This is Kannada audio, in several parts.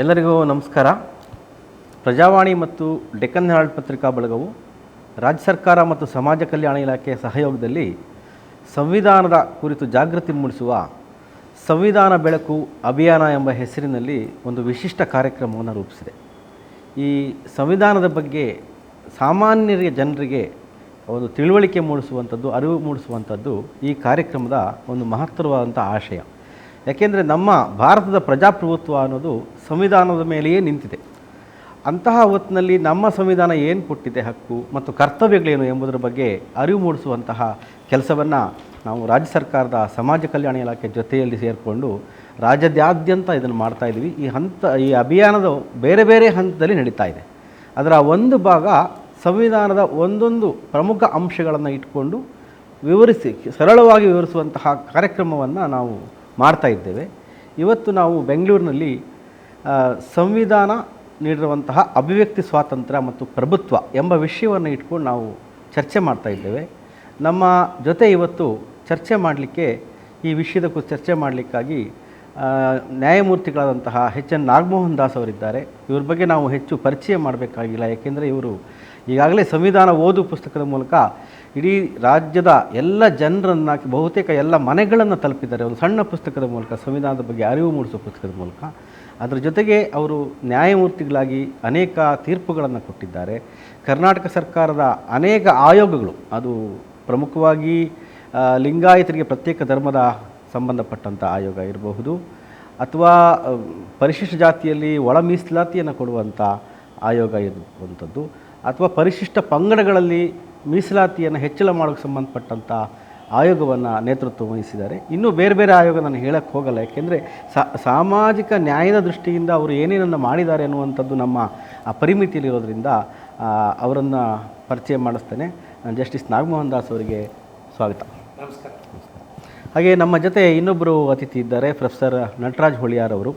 ಎಲ್ಲರಿಗೂ ನಮಸ್ಕಾರ. ಪ್ರಜಾವಾಣಿ ಮತ್ತು ಡೆಕ್ಕನ್ ಹೆರಾಲ್ಡ್ ಪತ್ರಿಕಾ ಬಳಗವು ರಾಜ್ಯ ಸರ್ಕಾರ ಮತ್ತು ಸಮಾಜ ಕಲ್ಯಾಣ ಇಲಾಖೆಯ ಸಹಯೋಗದಲ್ಲಿ ಸಂವಿಧಾನದ ಕುರಿತು ಜಾಗೃತಿ ಮೂಡಿಸುವ ಸಂವಿಧಾನ ಬೆಳಕು ಅಭಿಯಾನ ಎಂಬ ಹೆಸರಿನಲ್ಲಿ ಒಂದು ವಿಶಿಷ್ಟ ಕಾರ್ಯಕ್ರಮವನ್ನು ರೂಪಿಸಿದೆ. ಈ ಸಂವಿಧಾನದ ಬಗ್ಗೆ ಸಾಮಾನ್ಯ ಜನರಿಗೆ ಒಂದು ತಿಳುವಳಿಕೆ ಮೂಡಿಸುವಂಥದ್ದು, ಅರಿವು ಮೂಡಿಸುವಂಥದ್ದು ಈ ಕಾರ್ಯಕ್ರಮದ ಒಂದು ಮಹತ್ತರವಾದಂಥ ಆಶಯ. ಯಾಕೆಂದರೆ ನಮ್ಮ ಭಾರತದ ಪ್ರಜಾಪ್ರಭುತ್ವ ಅನ್ನೋದು ಸಂವಿಧಾನದ ಮೇಲೆಯೇ ನಿಂತಿದೆ. ಅಂತಹ ಹೊತ್ತಿನಲ್ಲಿ ನಮ್ಮ ಸಂವಿಧಾನ ಏನು ಕೊಟ್ಟಿದೆ ಹಕ್ಕು ಮತ್ತು ಕರ್ತವ್ಯಗಳೇನು ಎಂಬುದರ ಬಗ್ಗೆ ಅರಿವು ಮೂಡಿಸುವಂತಹ ಕೆಲಸವನ್ನು ನಾವು ರಾಜ್ಯ ಸರ್ಕಾರದ ಸಮಾಜ ಕಲ್ಯಾಣ ಇಲಾಖೆ ಜೊತೆಯಲ್ಲಿ ಸೇರಿಕೊಂಡು ರಾಜ್ಯದಾದ್ಯಂತ ಇದನ್ನು ಮಾಡ್ತಾಯಿದ್ವಿ. ಈ ಅಭಿಯಾನದ ಬೇರೆ ಬೇರೆ ಹಂತದಲ್ಲಿ ನಡೀತಾ ಇದೆ. ಅದರ ಒಂದು ಭಾಗ ಸಂವಿಧಾನದ ಒಂದೊಂದು ಪ್ರಮುಖ ಅಂಶಗಳನ್ನು ಇಟ್ಕೊಂಡು ಸರಳವಾಗಿ ವಿವರಿಸುವಂತಹ ಕಾರ್ಯಕ್ರಮವನ್ನು ನಾವು ಮಾಡ್ತಾ ಇದ್ದೇವೆ. ಇವತ್ತು ನಾವು ಬೆಂಗಳೂರಿನಲ್ಲಿ ಸಂವಿಧಾನ ನೀಡಿರುವಂತಹ ಅಭಿವ್ಯಕ್ತಿ ಸ್ವಾತಂತ್ರ್ಯ ಮತ್ತು ಪ್ರಭುತ್ವ ಎಂಬ ವಿಷಯವನ್ನು ಇಟ್ಕೊಂಡು ನಾವು ಚರ್ಚೆ ಮಾಡ್ತಾ ಇದ್ದೇವೆ. ನಮ್ಮ ಜೊತೆ ಇವತ್ತು ಚರ್ಚೆ ಮಾಡಲಿಕ್ಕೆ, ಈ ವಿಷಯದ ಕುರಿತು ಚರ್ಚೆ ಮಾಡಲಿಕ್ಕಾಗಿ ನ್ಯಾಯಮೂರ್ತಿಗಳಾದಂತಹ ಎನ್ ನಾಗಮೋಹನ್ ದಾಸ್ ಅವರಿದ್ದಾರೆ. ಇವ್ರ ಬಗ್ಗೆ ನಾವು ಹೆಚ್ಚು ಪರಿಚಯ ಮಾಡಬೇಕಾಗಿಲ್ಲ, ಏಕೆಂದರೆ ಇವರು ಈಗಾಗಲೇ ಸಂವಿಧಾನ ಓದು ಪುಸ್ತಕದ ಮೂಲಕ ಇಡೀ ರಾಜ್ಯದ ಎಲ್ಲ ಜನರನ್ನು, ಬಹುತೇಕ ಎಲ್ಲ ಮನೆಗಳನ್ನು ತಲುಪಿದ್ದಾರೆ. ಒಂದು ಸಣ್ಣ ಪುಸ್ತಕದ ಮೂಲಕ, ಸಂವಿಧಾನದ ಬಗ್ಗೆ ಅರಿವು ಮೂಡಿಸುವ ಪುಸ್ತಕದ ಮೂಲಕ. ಅದರ ಜೊತೆಗೆ ಅವರು ನ್ಯಾಯಮೂರ್ತಿಗಳಾಗಿ ಅನೇಕ ತೀರ್ಪುಗಳನ್ನು ಕೊಟ್ಟಿದ್ದಾರೆ. ಕರ್ನಾಟಕ ಸರ್ಕಾರದ ಅನೇಕ ಆಯೋಗಗಳು, ಅದು ಪ್ರಮುಖವಾಗಿ ಲಿಂಗಾಯತರಿಗೆ ಪ್ರತ್ಯೇಕ ಧರ್ಮದ ಸಂಬಂಧಪಟ್ಟಂಥ ಆಯೋಗ ಇರಬಹುದು, ಅಥವಾ ಪರಿಶಿಷ್ಟ ಜಾತಿಯಲ್ಲಿ ಒಳ ಮೀಸಲಾತಿಯನ್ನು ಕೊಡುವಂಥ ಆಯೋಗ ಇರುವಂಥದ್ದು, ಅಥವಾ ಪರಿಶಿಷ್ಟ ಪಂಗಡಗಳಲ್ಲಿ ಮೀಸಲಾತಿಯನ್ನು ಹೆಚ್ಚಳ ಮಾಡೋಕ್ಕೆ ಸಂಬಂಧಪಟ್ಟಂಥ ಆಯೋಗವನ್ನು ನೇತೃತ್ವ ವಹಿಸಿದ್ದಾರೆ. ಇನ್ನೂ ಬೇರೆ ಬೇರೆ ಆಯೋಗ ನಾನು ಹೇಳಕ್ಕೆ ಹೋಗಲ್ಲ, ಯಾಕೆಂದರೆ ಸಾಮಾಜಿಕ ನ್ಯಾಯದ ದೃಷ್ಟಿಯಿಂದ ಅವರು ಏನೇನನ್ನು ಮಾಡಿದ್ದಾರೆ ಅನ್ನುವಂಥದ್ದು ನಮ್ಮ ಪರಿಮಿತಿಯಲ್ಲಿರೋದ್ರಿಂದ ಅವರನ್ನು ಪರಿಚಯ ಮಾಡಿಸ್ತೇನೆ. ಜಸ್ಟಿಸ್ ನಾಗಮೋಹನ್ ದಾಸ್ ಅವರಿಗೆ ಸ್ವಾಗತ. ನಮಸ್ಕಾರ. ಹಾಗೆ ನಮ್ಮ ಜೊತೆ ಇನ್ನೊಬ್ಬರು ಅತಿಥಿ ಇದ್ದಾರೆ, ಪ್ರೊಫೆಸರ್ ನಟರಾಜ್ ಹೊಳಿಯಾರ್ ಅವರು.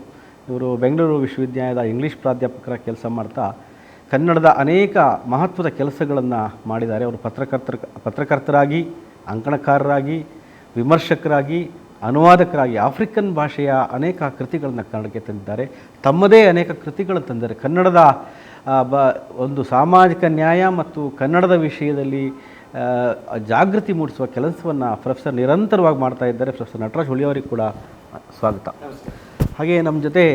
ಇವರು ಬೆಂಗಳೂರು ವಿಶ್ವವಿದ್ಯಾಲಯದ ಇಂಗ್ಲೀಷ್ ಪ್ರಾಧ್ಯಾಪಕರ ಕೆಲಸ ಮಾಡ್ತಾ ಕನ್ನಡದ ಅನೇಕ ಮಹತ್ವದ ಕೆಲಸಗಳನ್ನು ಮಾಡಿದ್ದಾರೆ. ಅವರು ಪತ್ರಕರ್ತರಾಗಿ, ಅಂಕಣಕಾರರಾಗಿ, ವಿಮರ್ಶಕರಾಗಿ, ಅನುವಾದಕರಾಗಿ ಆಫ್ರಿಕನ್ ಭಾಷೆಯ ಅನೇಕ ಕೃತಿಗಳನ್ನು ಕನ್ನಡಕ್ಕೆ ತಂದಿದ್ದಾರೆ. ತಮ್ಮದೇ ಅನೇಕ ಕೃತಿಗಳನ್ನು ತಂದಿದ್ದಾರೆ. ಕನ್ನಡದ ಒಂದು ಸಾಮಾಜಿಕ ನ್ಯಾಯ ಮತ್ತು ಕನ್ನಡದ ವಿಷಯದಲ್ಲಿ ಜಾಗೃತಿ ಮೂಡಿಸುವ ಕೆಲಸವನ್ನು ಪ್ರೊಫೆಸರ್ ನಿರಂತರವಾಗಿ ಮಾಡ್ತಾ ಇದ್ದಾರೆ. ಪ್ರೊಫೆಸರ್ ನಟರಾಜ್ ಹೊಳಿಯವರಿಗೆ ಕೂಡ ಸ್ವಾಗತ. ಹಾಗೆ ನಮ್ಮ ಜೊತೆ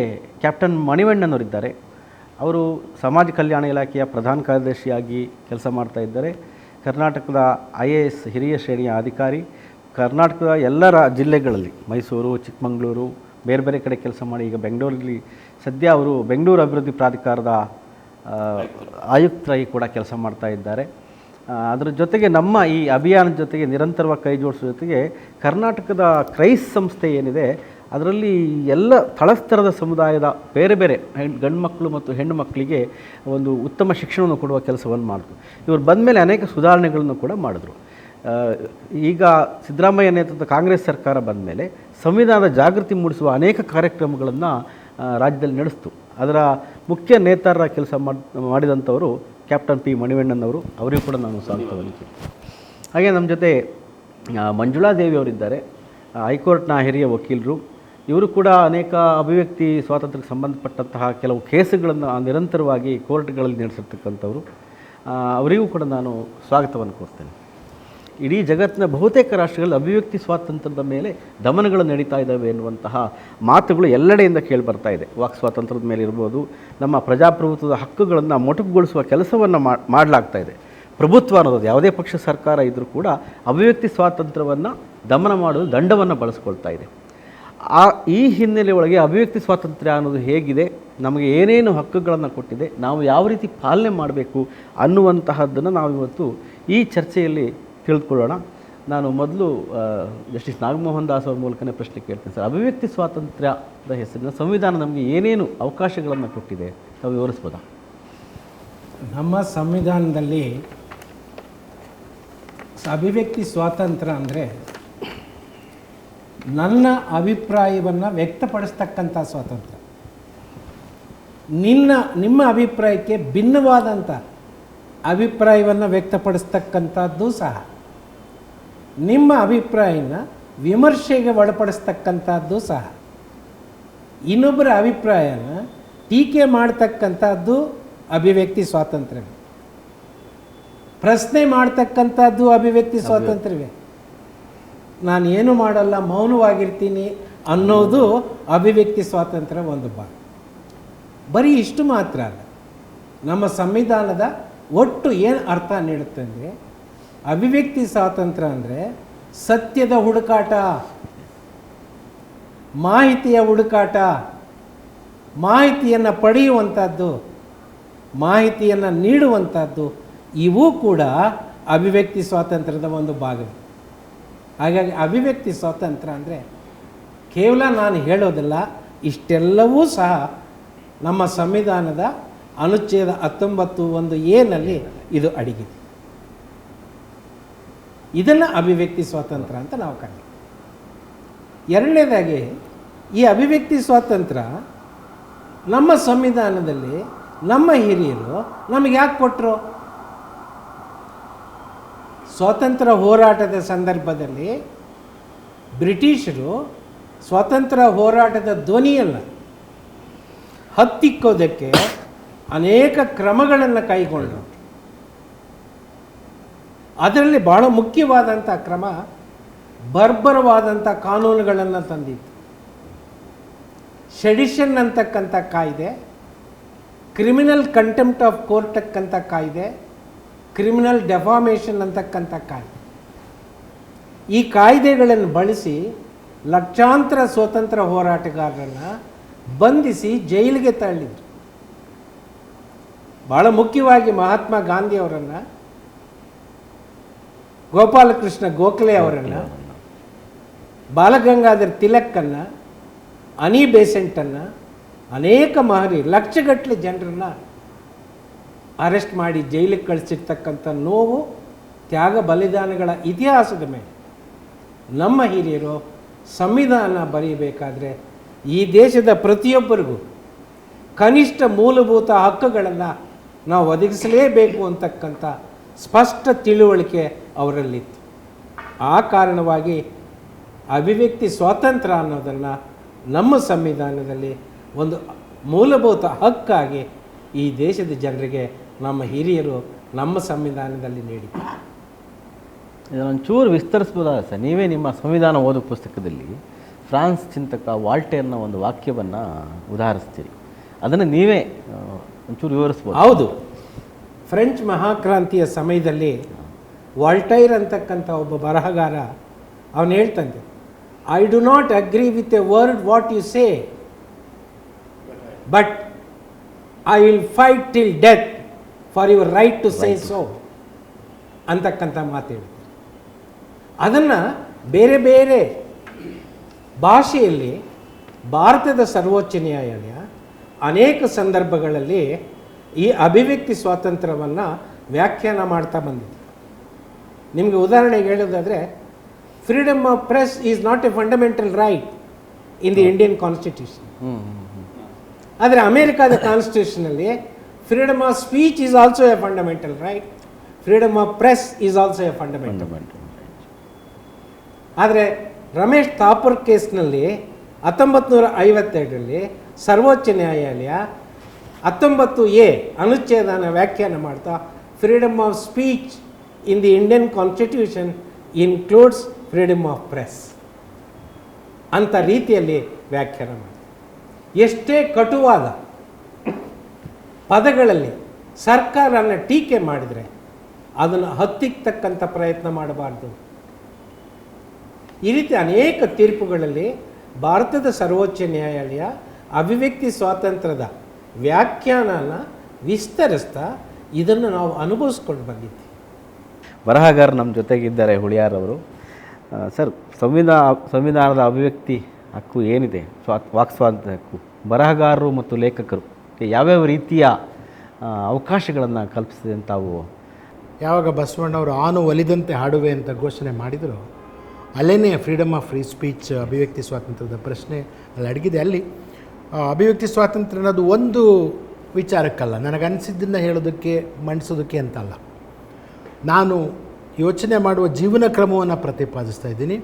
ಕ್ಯಾಪ್ಟನ್ ಮಣಿವಣ್ಣನವರಿದ್ದಾರೆ. ಅವರು ಸಮಾಜ ಕಲ್ಯಾಣ ಇಲಾಖೆಯ ಪ್ರಧಾನ ಕಾರ್ಯದರ್ಶಿಯಾಗಿ ಕೆಲಸ ಮಾಡ್ತಾ ಇದ್ದಾರೆ. ಕರ್ನಾಟಕದ IAS ಹಿರಿಯ ಶ್ರೇಣಿಯ ಅಧಿಕಾರಿ. ಕರ್ನಾಟಕದ ಎಲ್ಲ ಜಿಲ್ಲೆಗಳಲ್ಲಿ, ಮೈಸೂರು, ಚಿಕ್ಕಮಗಳೂರು, ಬೇರೆ ಬೇರೆ ಕಡೆ ಕೆಲಸ ಮಾಡಿ ಈಗ ಬೆಂಗಳೂರಲ್ಲಿ ಸದ್ಯ ಅವರು ಬೆಂಗಳೂರು ಅಭಿವೃದ್ಧಿ ಪ್ರಾಧಿಕಾರದ ಆಯುಕ್ತರಾಗಿ ಕೂಡ ಕೆಲಸ ಮಾಡ್ತಾ ಇದ್ದಾರೆ. ಅದರ ಜೊತೆಗೆ ನಮ್ಮ ಈ ಅಭಿಯಾನದ ಜೊತೆಗೆ ನಿರಂತರವಾಗಿ ಕೈ ಜೋಡಿಸೋ ಜೊತೆಗೆ ಕರ್ನಾಟಕದ ಕ್ರೈಸ್ ಸಂಸ್ಥೆ ಏನಿದೆ, ಅದರಲ್ಲಿ ಎಲ್ಲ ತಳಸ್ತರದ ಸಮುದಾಯದ ಬೇರೆ ಬೇರೆ ಗಂಡು ಮಕ್ಕಳು ಮತ್ತು ಹೆಣ್ಣು ಮಕ್ಕಳಿಗೆ ಒಂದು ಉತ್ತಮ ಶಿಕ್ಷಣವನ್ನು ಕೊಡುವ ಕೆಲಸವನ್ನು ಮಾಡಿದ್ರು. ಇವರು ಬಂದ ಮೇಲೆ ಅನೇಕ ಸುಧಾರಣೆಗಳನ್ನು ಕೂಡ ಮಾಡಿದ್ರು. ಈಗ ಸಿದ್ದರಾಮಯ್ಯ ನೇತೃತ್ವದ ಕಾಂಗ್ರೆಸ್ ಸರ್ಕಾರ ಬಂದ ಮೇಲೆ ಸಂವಿಧಾನದ ಜಾಗೃತಿ ಮೂಡಿಸುವ ಅನೇಕ ಕಾರ್ಯಕ್ರಮಗಳನ್ನು ರಾಜ್ಯದಲ್ಲಿ ನಡೆಸ್ತು. ಅದರ ಮುಖ್ಯ ನೇತಾರರ ಕೆಲಸ ಮಾಡಿದಂಥವರು ಕ್ಯಾಪ್ಟನ್ P ಮಣಿವಣ್ಣನವರು. ಅವರಿಗೂ ಕೂಡ ನಾನು ಸ್ವಾಗತವನ್ನು. ಹಾಗೆ ನಮ್ಮ ಜೊತೆ ಮಂಜುಳಾ ದೇವಿ ಅವರಿದ್ದಾರೆ, ಹೈಕೋರ್ಟ್ನ ಹಿರಿಯ ವಕೀಲರು. ಇವರು ಕೂಡ ಅನೇಕ ಅಭಿವ್ಯಕ್ತಿ ಸ್ವಾತಂತ್ರ್ಯಕ್ಕೆ ಸಂಬಂಧಪಟ್ಟಂತಹ ಕೆಲವು ಕೇಸುಗಳನ್ನು ನಿರಂತರವಾಗಿ ಕೋರ್ಟ್ಗಳಲ್ಲಿ ನಡೆಸಿರ್ತಕ್ಕಂಥವ್ರು. ಅವರಿಗೂ ಕೂಡ ನಾನು ಸ್ವಾಗತವನ್ನು ಕೋರ್ತೇನೆ. ಇಡೀ ಜಗತ್ತಿನ ಬಹುತೇಕ ರಾಷ್ಟ್ರಗಳಲ್ಲಿ ಅಭಿವ್ಯಕ್ತಿ ಸ್ವಾತಂತ್ರ್ಯದ ಮೇಲೆ ದಮನಗಳು ನಡೀತಾ ಇದ್ದಾವೆ ಎನ್ನುವಂತಹ ಮಾತುಗಳು ಎಲ್ಲೆಡೆಯಿಂದ ಕೇಳಿಬರ್ತಾ ಇದೆ. ವಾಕ್ ಸ್ವಾತಂತ್ರ್ಯದ ಮೇಲೆ ಇರ್ಬೋದು, ನಮ್ಮ ಪ್ರಜಾಪ್ರಭುತ್ವದ ಹಕ್ಕುಗಳನ್ನು ಮೊಟಕುಗೊಳಿಸುವ ಕೆಲಸವನ್ನು ಮಾಡಲಾಗ್ತಾ ಇದೆ. ಪ್ರಭುತ್ವ ಅನ್ನೋದು ಯಾವುದೇ ಪಕ್ಷ ಸರ್ಕಾರ ಇದ್ದರೂ ಕೂಡ ಅಭಿವ್ಯಕ್ತಿ ಸ್ವಾತಂತ್ರ್ಯವನ್ನು ದಮನ ಮಾಡಲು ದಂಡವನ್ನು ಬಳಸ್ಕೊಳ್ತಾ ಇದೆ. ಈ ಹಿನ್ನೆಲೆ ಒಳಗೆ ಅಭಿವ್ಯಕ್ತಿ ಸ್ವಾತಂತ್ರ್ಯ ಅನ್ನೋದು ಹೇಗಿದೆ, ನಮಗೆ ಏನೇನು ಹಕ್ಕುಗಳನ್ನು ಕೊಟ್ಟಿದೆ, ನಾವು ಯಾವ ರೀತಿ ಪಾಲನೆ ಮಾಡಬೇಕು ಅನ್ನುವಂತಹದ್ದನ್ನು ನಾವಿವತ್ತು ಈ ಚರ್ಚೆಯಲ್ಲಿ ತಿಳಿದುಕೊಳ್ಳೋಣ. ನಾನು ಮೊದಲು ಜಸ್ಟಿಸ್ ನಾಗಮೋಹನ್ ದಾಸ್ ಅವ್ರ ಮೂಲಕನೇ ಪ್ರಶ್ನೆ ಕೇಳ್ತೀನಿ ಸರ್. ಅಭಿವ್ಯಕ್ತಿ ಸ್ವಾತಂತ್ರ್ಯದ ಹೆಸರಿನ ಸಂವಿಧಾನ ನಮಗೆ ಏನೇನು ಅವಕಾಶಗಳನ್ನು ಕೊಟ್ಟಿದೆ, ತಾವು ವಿವರಿಸ್ಬೋದಾ? ನಮ್ಮ ಸಂವಿಧಾನದಲ್ಲಿ ಅಭಿವ್ಯಕ್ತಿ ಸ್ವಾತಂತ್ರ್ಯ ಅಂದರೆ ನನ್ನ ಅಭಿಪ್ರಾಯವನ್ನು ವ್ಯಕ್ತಪಡಿಸ್ತಕ್ಕಂಥ ಸ್ವಾತಂತ್ರ್ಯ. ನಿಮ್ಮ ಅಭಿಪ್ರಾಯಕ್ಕೆ ಭಿನ್ನವಾದಂಥ ಅಭಿಪ್ರಾಯವನ್ನು ವ್ಯಕ್ತಪಡಿಸ್ತಕ್ಕಂಥದ್ದು ಸಹ. ನಿಮ್ಮ ಅಭಿಪ್ರಾಯನ ವಿಮರ್ಶೆಗೆ ಒಳಪಡಿಸ್ತಕ್ಕಂಥದ್ದು ಸಹ. ಇನ್ನೊಬ್ಬರ ಅಭಿಪ್ರಾಯನ ಟೀಕೆ ಮಾಡ್ತಕ್ಕಂಥದ್ದು ಅಭಿವ್ಯಕ್ತಿ ಸ್ವಾತಂತ್ರ್ಯವೇ, ಪ್ರಶ್ನೆ ಮಾಡ್ತಕ್ಕಂಥದ್ದು ಅಭಿವ್ಯಕ್ತಿ ಸ್ವಾತಂತ್ರ್ಯವೇ. ನಾನು ಏನು ಮಾಡಲ್ಲ ಮೌನವಾಗಿರ್ತೀನಿ ಅನ್ನೋದು ಅಭಿವ್ಯಕ್ತಿ ಸ್ವಾತಂತ್ರ್ಯ ಒಂದು ಭಾಗ. ಬರೀ ಇಷ್ಟು ಮಾತ್ರ ಅಲ್ಲ, ನಮ್ಮ ಸಂವಿಧಾನದ ಒಟ್ಟು ಏನು ಅರ್ಥ ನೀಡುತ್ತೆ ಅಂದರೆ, ಅಭಿವ್ಯಕ್ತಿ ಸ್ವಾತಂತ್ರ್ಯ ಅಂದರೆ ಸತ್ಯದ ಹುಡುಕಾಟ, ಮಾಹಿತಿಯ ಹುಡುಕಾಟ, ಮಾಹಿತಿಯನ್ನು ಪಡೆಯುವಂಥದ್ದು, ಮಾಹಿತಿಯನ್ನು ನೀಡುವಂಥದ್ದು, ಇವೂ ಕೂಡ ಅಭಿವ್ಯಕ್ತಿ ಸ್ವಾತಂತ್ರ್ಯದ ಒಂದು ಭಾಗ. ಹಾಗಾಗಿ ಅಭಿವ್ಯಕ್ತಿ ಸ್ವಾತಂತ್ರ್ಯ ಅಂದರೆ ಕೇವಲ ನಾನು ಹೇಳೋದಿಲ್ಲ, ಇಷ್ಟೆಲ್ಲವೂ ಸಹ ನಮ್ಮ ಸಂವಿಧಾನದ ಅನುಚ್ಛೇದ 19(1)A ಇದು ಅಡಗಿದೆ. ಇದನ್ನು ಅಭಿವ್ಯಕ್ತಿ ಸ್ವಾತಂತ್ರ್ಯ ಅಂತ ನಾವು ಕರೀತೀವಿ. ಎರಡನೇದಾಗಿ ಈ ಅಭಿವ್ಯಕ್ತಿ ಸ್ವಾತಂತ್ರ್ಯ ನಮ್ಮ ಸಂವಿಧಾನದಲ್ಲಿ ನಮ್ಮ ಹಿರಿಯರು ನಮಗೆ ಯಾಕೆ ಕೊಟ್ಟರು? ಸ್ವಾತಂತ್ರ್ಯ ಹೋರಾಟದ ಸಂದರ್ಭದಲ್ಲಿ ಬ್ರಿಟಿಷರು ಸ್ವಾತಂತ್ರ್ಯ ಹೋರಾಟದ ಧ್ವನಿಯನ್ನು ಹತ್ತಿಕ್ಕೋದಕ್ಕೆ ಅನೇಕ ಕ್ರಮಗಳನ್ನು ಕೈಗೊಂಡರು. ಅದರಲ್ಲಿ ಬಹಳ ಮುಖ್ಯವಾದಂಥ ಕ್ರಮ ಬರ್ಬರವಾದಂಥ ಕಾನೂನುಗಳನ್ನು ತಂದಿತ್ತು. ಸೆಡಿಷನ್ ಅಂತಕ್ಕಂಥ ಕಾಯ್ದೆ, ಕ್ರಿಮಿನಲ್ ಕಂಟೆಂಪ್ಟ್ ಆಫ್ ಕೋರ್ಟ್ ಅಂತ ಕಾಯ್ದೆ, ಕ್ರಿಮಿನಲ್ ಡೆಫಾಮೇಷನ್ ಅಂತಕ್ಕಂಥ ಕಾಯ್ದೆ. ಈ ಕಾಯ್ದೆಗಳನ್ನು ಬಳಸಿ ಲಕ್ಷಾಂತರ ಸ್ವಾತಂತ್ರ್ಯ ಹೋರಾಟಗಾರರನ್ನು ಬಂಧಿಸಿ ಜೈಲಿಗೆ ತಳ್ಳಿದ್ರು. ಭಾಳ ಮುಖ್ಯವಾಗಿ ಮಹಾತ್ಮ ಗಾಂಧಿಯವರನ್ನು, ಗೋಪಾಲಕೃಷ್ಣ ಗೋಖಲೆ ಅವರನ್ನು, ಬಾಲಗಂಗಾಧರ್ ತಿಲಕ್ಕನ್ನು, ಅನಿ ಬೆಸೆಂಟನ್ನು, ಅನೇಕ ಲಕ್ಷಗಟ್ಟಲೆ ಜನರನ್ನು ಅರೆಸ್ಟ್ ಮಾಡಿ ಜೈಲಿಗೆ ಕಳಿಸಿರ್ತಕ್ಕಂಥ ನೋವು, ತ್ಯಾಗ ಬಲಿದಾನಗಳ ಇತಿಹಾಸದ ಮೇಲೆ ನಮ್ಮ ಹಿರಿಯರು ಸಂವಿಧಾನ ಬರೆಯಬೇಕಾದ್ರೆ ಈ ದೇಶದ ಪ್ರತಿಯೊಬ್ಬರಿಗೂ ಕನಿಷ್ಠ ಮೂಲಭೂತ ಹಕ್ಕುಗಳನ್ನು ನಾವು ಒದಗಿಸಲೇಬೇಕು ಅಂತಕ್ಕಂಥ ಸ್ಪಷ್ಟ ತಿಳುವಳಿಕೆ ಅವರಲ್ಲಿತ್ತು. ಆ ಕಾರಣವಾಗಿ ಅಭಿವ್ಯಕ್ತಿ ಸ್ವಾತಂತ್ರ್ಯ ಅನ್ನೋದನ್ನು ನಮ್ಮ ಸಂವಿಧಾನದಲ್ಲಿ ಒಂದು ಮೂಲಭೂತ ಹಕ್ಕಾಗಿ ಈ ದೇಶದ ಜನರಿಗೆ ನಮ್ಮ ಹಿರಿಯರು ನಮ್ಮ ಸಂವಿಧಾನದಲ್ಲಿ ನೀಡಿದ್ದಾರೆ. ಇದನ್ನೊಂಚೂರು ವಿಸ್ತರಿಸ್ಬೋದಾ ಸರ್? ನೀವೇ ನಿಮ್ಮ ಸಂವಿಧಾನ ಓದೋ ಪುಸ್ತಕದಲ್ಲಿ ಫ್ರಾನ್ಸ್ ಚಿಂತಕ ವಾಲ್ಟೇರ್ನ ಒಂದು ವಾಕ್ಯವನ್ನು ಉದಾಹರಿಸ್ತೀರಿ, ಅದನ್ನು ನೀವೇ ಒಂಚೂರು ವಿವರಿಸ್ಬೋದು? ಹೌದು. ಫ್ರೆಂಚ್ ಮಹಾಕ್ರಾಂತಿಯ ಸಮಯದಲ್ಲಿ ವಾಲ್ಟೈರ್ ಅಂತಕ್ಕಂಥ ಒಬ್ಬ ಬರಹಗಾರ ಅವನು ಹೇಳ್ತಾನೆ, I do not agree with a word what you say, but I will fight till death for your right to say so ಅಂತಕ್ಕಂಥ ಮಾತು ಹೇಳ್ತಾರೆ. ಅದನ್ನು ಬೇರೆ ಬೇರೆ ಭಾಷೆಯಲ್ಲಿ ಭಾರತದ ಸರ್ವೋಚ್ಚ ನ್ಯಾಯಾಲಯ ಅನೇಕ ಸಂದರ್ಭಗಳಲ್ಲಿ ಈ ಅಭಿವ್ಯಕ್ತಿ ಸ್ವಾತಂತ್ರ್ಯವನ್ನು ವ್ಯಾಖ್ಯಾನ ಮಾಡ್ತಾ ಬಂದಿದೆ. ನಿಮಗೆ ಉದಾಹರಣೆಗೆ ಹೇಳೋದಾದರೆ, freedom of press is not a fundamental right in the Indian constitution. ಆದರೆ ಅಮೇರಿಕಾದ ಕಾನ್ಸ್ಟಿಟ್ಯೂಷನಲ್ಲಿ freedom of speech is also a fundamental right, freedom of press is also a fundamental right. ಆದರೆ ರಮೇಶ್ ಥಾಪರ್ ಕೇಸ್ನಲ್ಲಿ 1952ರಲ್ಲಿ ಸರ್ವೋಚ್ಚ ನ್ಯಾಯಾಲಯ 19A ಅನುಚ್ಛೇದನ ವ್ಯಾಖ್ಯಾನ ಮಾಡ್ತಾ freedom of speech in the Indian constitution includes freedom of press ಅಂತ ರೀತಿಯಲ್ಲಿ ವ್ಯಾಖ್ಯಾನ ಮಾಡಿ, ಎಷ್ಟೇ ಕಟುವಾದ ಪದಗಳಲ್ಲಿ ಸರ್ಕಾರನ ಟೀಕೆ ಮಾಡಿದರೆ ಅದನ್ನು ಹತ್ತಿಕ್ಕತಕ್ಕಂಥ ಪ್ರಯತ್ನ ಮಾಡಬಾರ್ದು. ಈ ರೀತಿ ಅನೇಕ ತೀರ್ಪುಗಳಲ್ಲಿ ಭಾರತದ ಸರ್ವೋಚ್ಚ ನ್ಯಾಯಾಲಯ ಅಭಿವ್ಯಕ್ತಿ ಸ್ವಾತಂತ್ರ್ಯದ ವ್ಯಾಖ್ಯಾನನ ವಿಸ್ತರಿಸ್ತಾ ಇದನ್ನು ನಾವು ಅನುಭವಿಸ್ಕೊಂಡು ಬಂದಿದ್ದೀವಿ. ಬರಹಗಾರರು ನಮ್ಮ ಜೊತೆಗಿದ್ದಾರೆ, ಹುಳಿಯಾರ್ ಅವರು. ಸರ್, ಸಂವಿಧಾನದ ಅಭಿವ್ಯಕ್ತಿ ಹಕ್ಕು ಏನಿದೆ, ವಾಕ್ ಸ್ವಾತಂತ್ರ್ಯ ಹಕ್ಕು, ಬರಹಗಾರರು ಮತ್ತು ಲೇಖಕರು ಯಾವ್ಯಾವ ರೀತಿಯ ಅವಕಾಶಗಳನ್ನು ಕಲ್ಪಿಸಿದೆ ಅಂತ ತಾವು ಯಾವಾಗ ಬಸವಣ್ಣವರು ಆನು ಒಲಿದಂತೆ ಹಾಡುವೆ ಅಂತ ಘೋಷಣೆ ಮಾಡಿದರು, ಅಲ್ಲೇ ಫ್ರೀಡಮ್ ಆಫ್ ಫ್ರೀ ಸ್ಪೀಚ್ ಅಭಿವ್ಯಕ್ತಿ ಸ್ವಾತಂತ್ರ್ಯದ ಪ್ರಶ್ನೆ ಅಲ್ಲಿ ಅಡಗಿದೆ. ಅಲ್ಲಿ ಅಭಿವ್ಯಕ್ತಿ ಸ್ವಾತಂತ್ರ್ಯ ಅನ್ನೋದು ಒಂದು ವಿಚಾರಕ್ಕಲ್ಲ, ನನಗನ್ನಿಸಿದ್ದನ್ನು ಹೇಳೋದಕ್ಕೆ ಮಂಡಿಸೋದಕ್ಕೆ ಅಂತಲ್ಲ. ನಾನು ಯೋಚನೆ ಮಾಡುವ ಜೀವನ ಕ್ರಮವನ್ನು ಪ್ರತಿಪಾದಿಸ್ತಾ ಇದ್ದೀನಿ,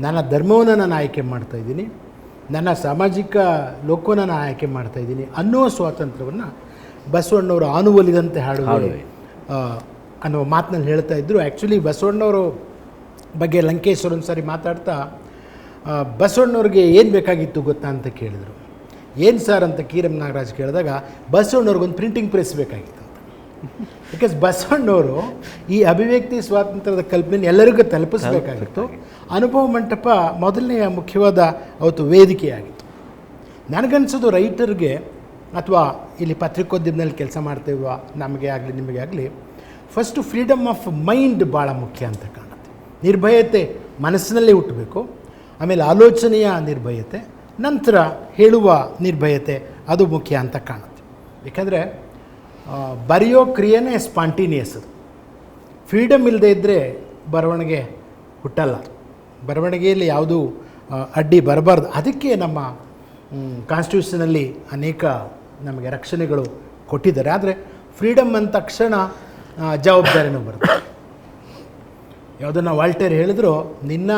ನನ್ನ ಧರ್ಮವನ್ನು ನಾನು ಆಯ್ಕೆ ಮಾಡ್ತಾಯಿದ್ದೀನಿ, ನನ್ನ ಸಾಮಾಜಿಕ ಲೋಕವನ್ನು ನಾನು ಆಯ್ಕೆ ಮಾಡ್ತಾಯಿದ್ದೀನಿ ಅನ್ನೋ ಸ್ವಾತಂತ್ರ್ಯವನ್ನು ಬಸವಣ್ಣವರು ಆನುವಲಿದಂತೆ ಹಾಡುವೆ ಅನ್ನೋ ಮಾತಿನಲ್ಲಿ ಹೇಳ್ತಾ ಇದ್ದರು. ಆ್ಯಕ್ಚುಲಿ ಬಸವಣ್ಣವರು ಬಗ್ಗೆ ಲಂಕೇಶ್ವರ ಒಂದು ಸಾರಿ ಮಾತಾಡ್ತಾ ಬಸವಣ್ಣವ್ರಿಗೆ ಏನು ಬೇಕಾಗಿತ್ತು ಗೊತ್ತಾ ಅಂತ ಕೇಳಿದರು. ಏನು ಸರ್ ಅಂತ ಕೆ.ಎಂ. ನಾಗರಾಜ್ ಕೇಳಿದಾಗ ಬಸವಣ್ಣವ್ರಿಗೊಂದು ಪ್ರಿಂಟಿಂಗ್ ಪ್ರೆಸ್ ಬೇಕಾಗಿತ್ತು ಅಂತ. ಬಿಕಾಸ್ ಬಸವಣ್ಣವರು ಈ ಅಭಿವ್ಯಕ್ತಿ ಸ್ವಾತಂತ್ರ್ಯದ ಕಲ್ಪನೆ ಎಲ್ಲರಿಗೂ ತಲುಪಿಸಬೇಕಾಗಿತ್ತು. ಅನುಭವ ಮಂಟಪ ಮೊದಲನೆಯ ಮುಖ್ಯವಾದ ಅವತ್ತು ವೇದಿಕೆಯಾಗಿತ್ತು. ನನಗನ್ಸೋದು ರೈಟರ್ಗೆ ಅಥವಾ ಇಲ್ಲಿ ಪತ್ರಿಕೋದ್ಯಮದಲ್ಲಿ ಕೆಲಸ ಮಾಡ್ತೇವ ನಮಗೆ ಆಗಲಿ ನಿಮಗೆ ಆಗಲಿ ಫಸ್ಟು ಫ್ರೀಡಮ್ ಆಫ್ ಮೈಂಡ್ ಭಾಳ ಮುಖ್ಯ ಅಂತ ಕಾಣುತ್ತೆ. ನಿರ್ಭಯತೆ ಮನಸ್ಸಿನಲ್ಲೇ ಹುಟ್ಟಬೇಕು, ಆಮೇಲೆ ಆಲೋಚನೆಯ ನಿರ್ಭಯತೆ, ನಂತರ ಹೇಳುವ ನಿರ್ಭಯತೆ, ಅದು ಮುಖ್ಯ ಅಂತ ಕಾಣುತ್ತೆ. ಏಕೆಂದರೆ ಬರೆಯೋ ಕ್ರಿಯೆನೇ ಸ್ಪಾಂಟೇನಿಯಸ್. ಅದು ಫ್ರೀಡಮ್ ಇಲ್ಲದೆ ಇದ್ದರೆ ಬರವಣಿಗೆ ಹುಟ್ಟಲ್ಲ. ಬರವಣಿಗೆಯಲ್ಲಿ ಯಾವುದೂ ಅಡ್ಡಿ ಬರಬಾರ್ದು. ಅದಕ್ಕೆ ನಮ್ಮ ಕಾನ್ಸ್ಟಿಟ್ಯೂಷನಲ್ಲಿ ಅನೇಕ ನಮಗೆ ರಕ್ಷಣೆಗಳು ಕೊಟ್ಟಿದ್ದಾರೆ. ಆದರೆ ಫ್ರೀಡಮ್ ಅಂದ ತಕ್ಷಣ ಜವಾಬ್ದಾರಿನೂ ಬರುತ್ತೆ. ಯಾವುದನ್ನು ವಾಲ್ಟೇರ್ ಹೇಳಿದ್ರು, ನಿನ್ನ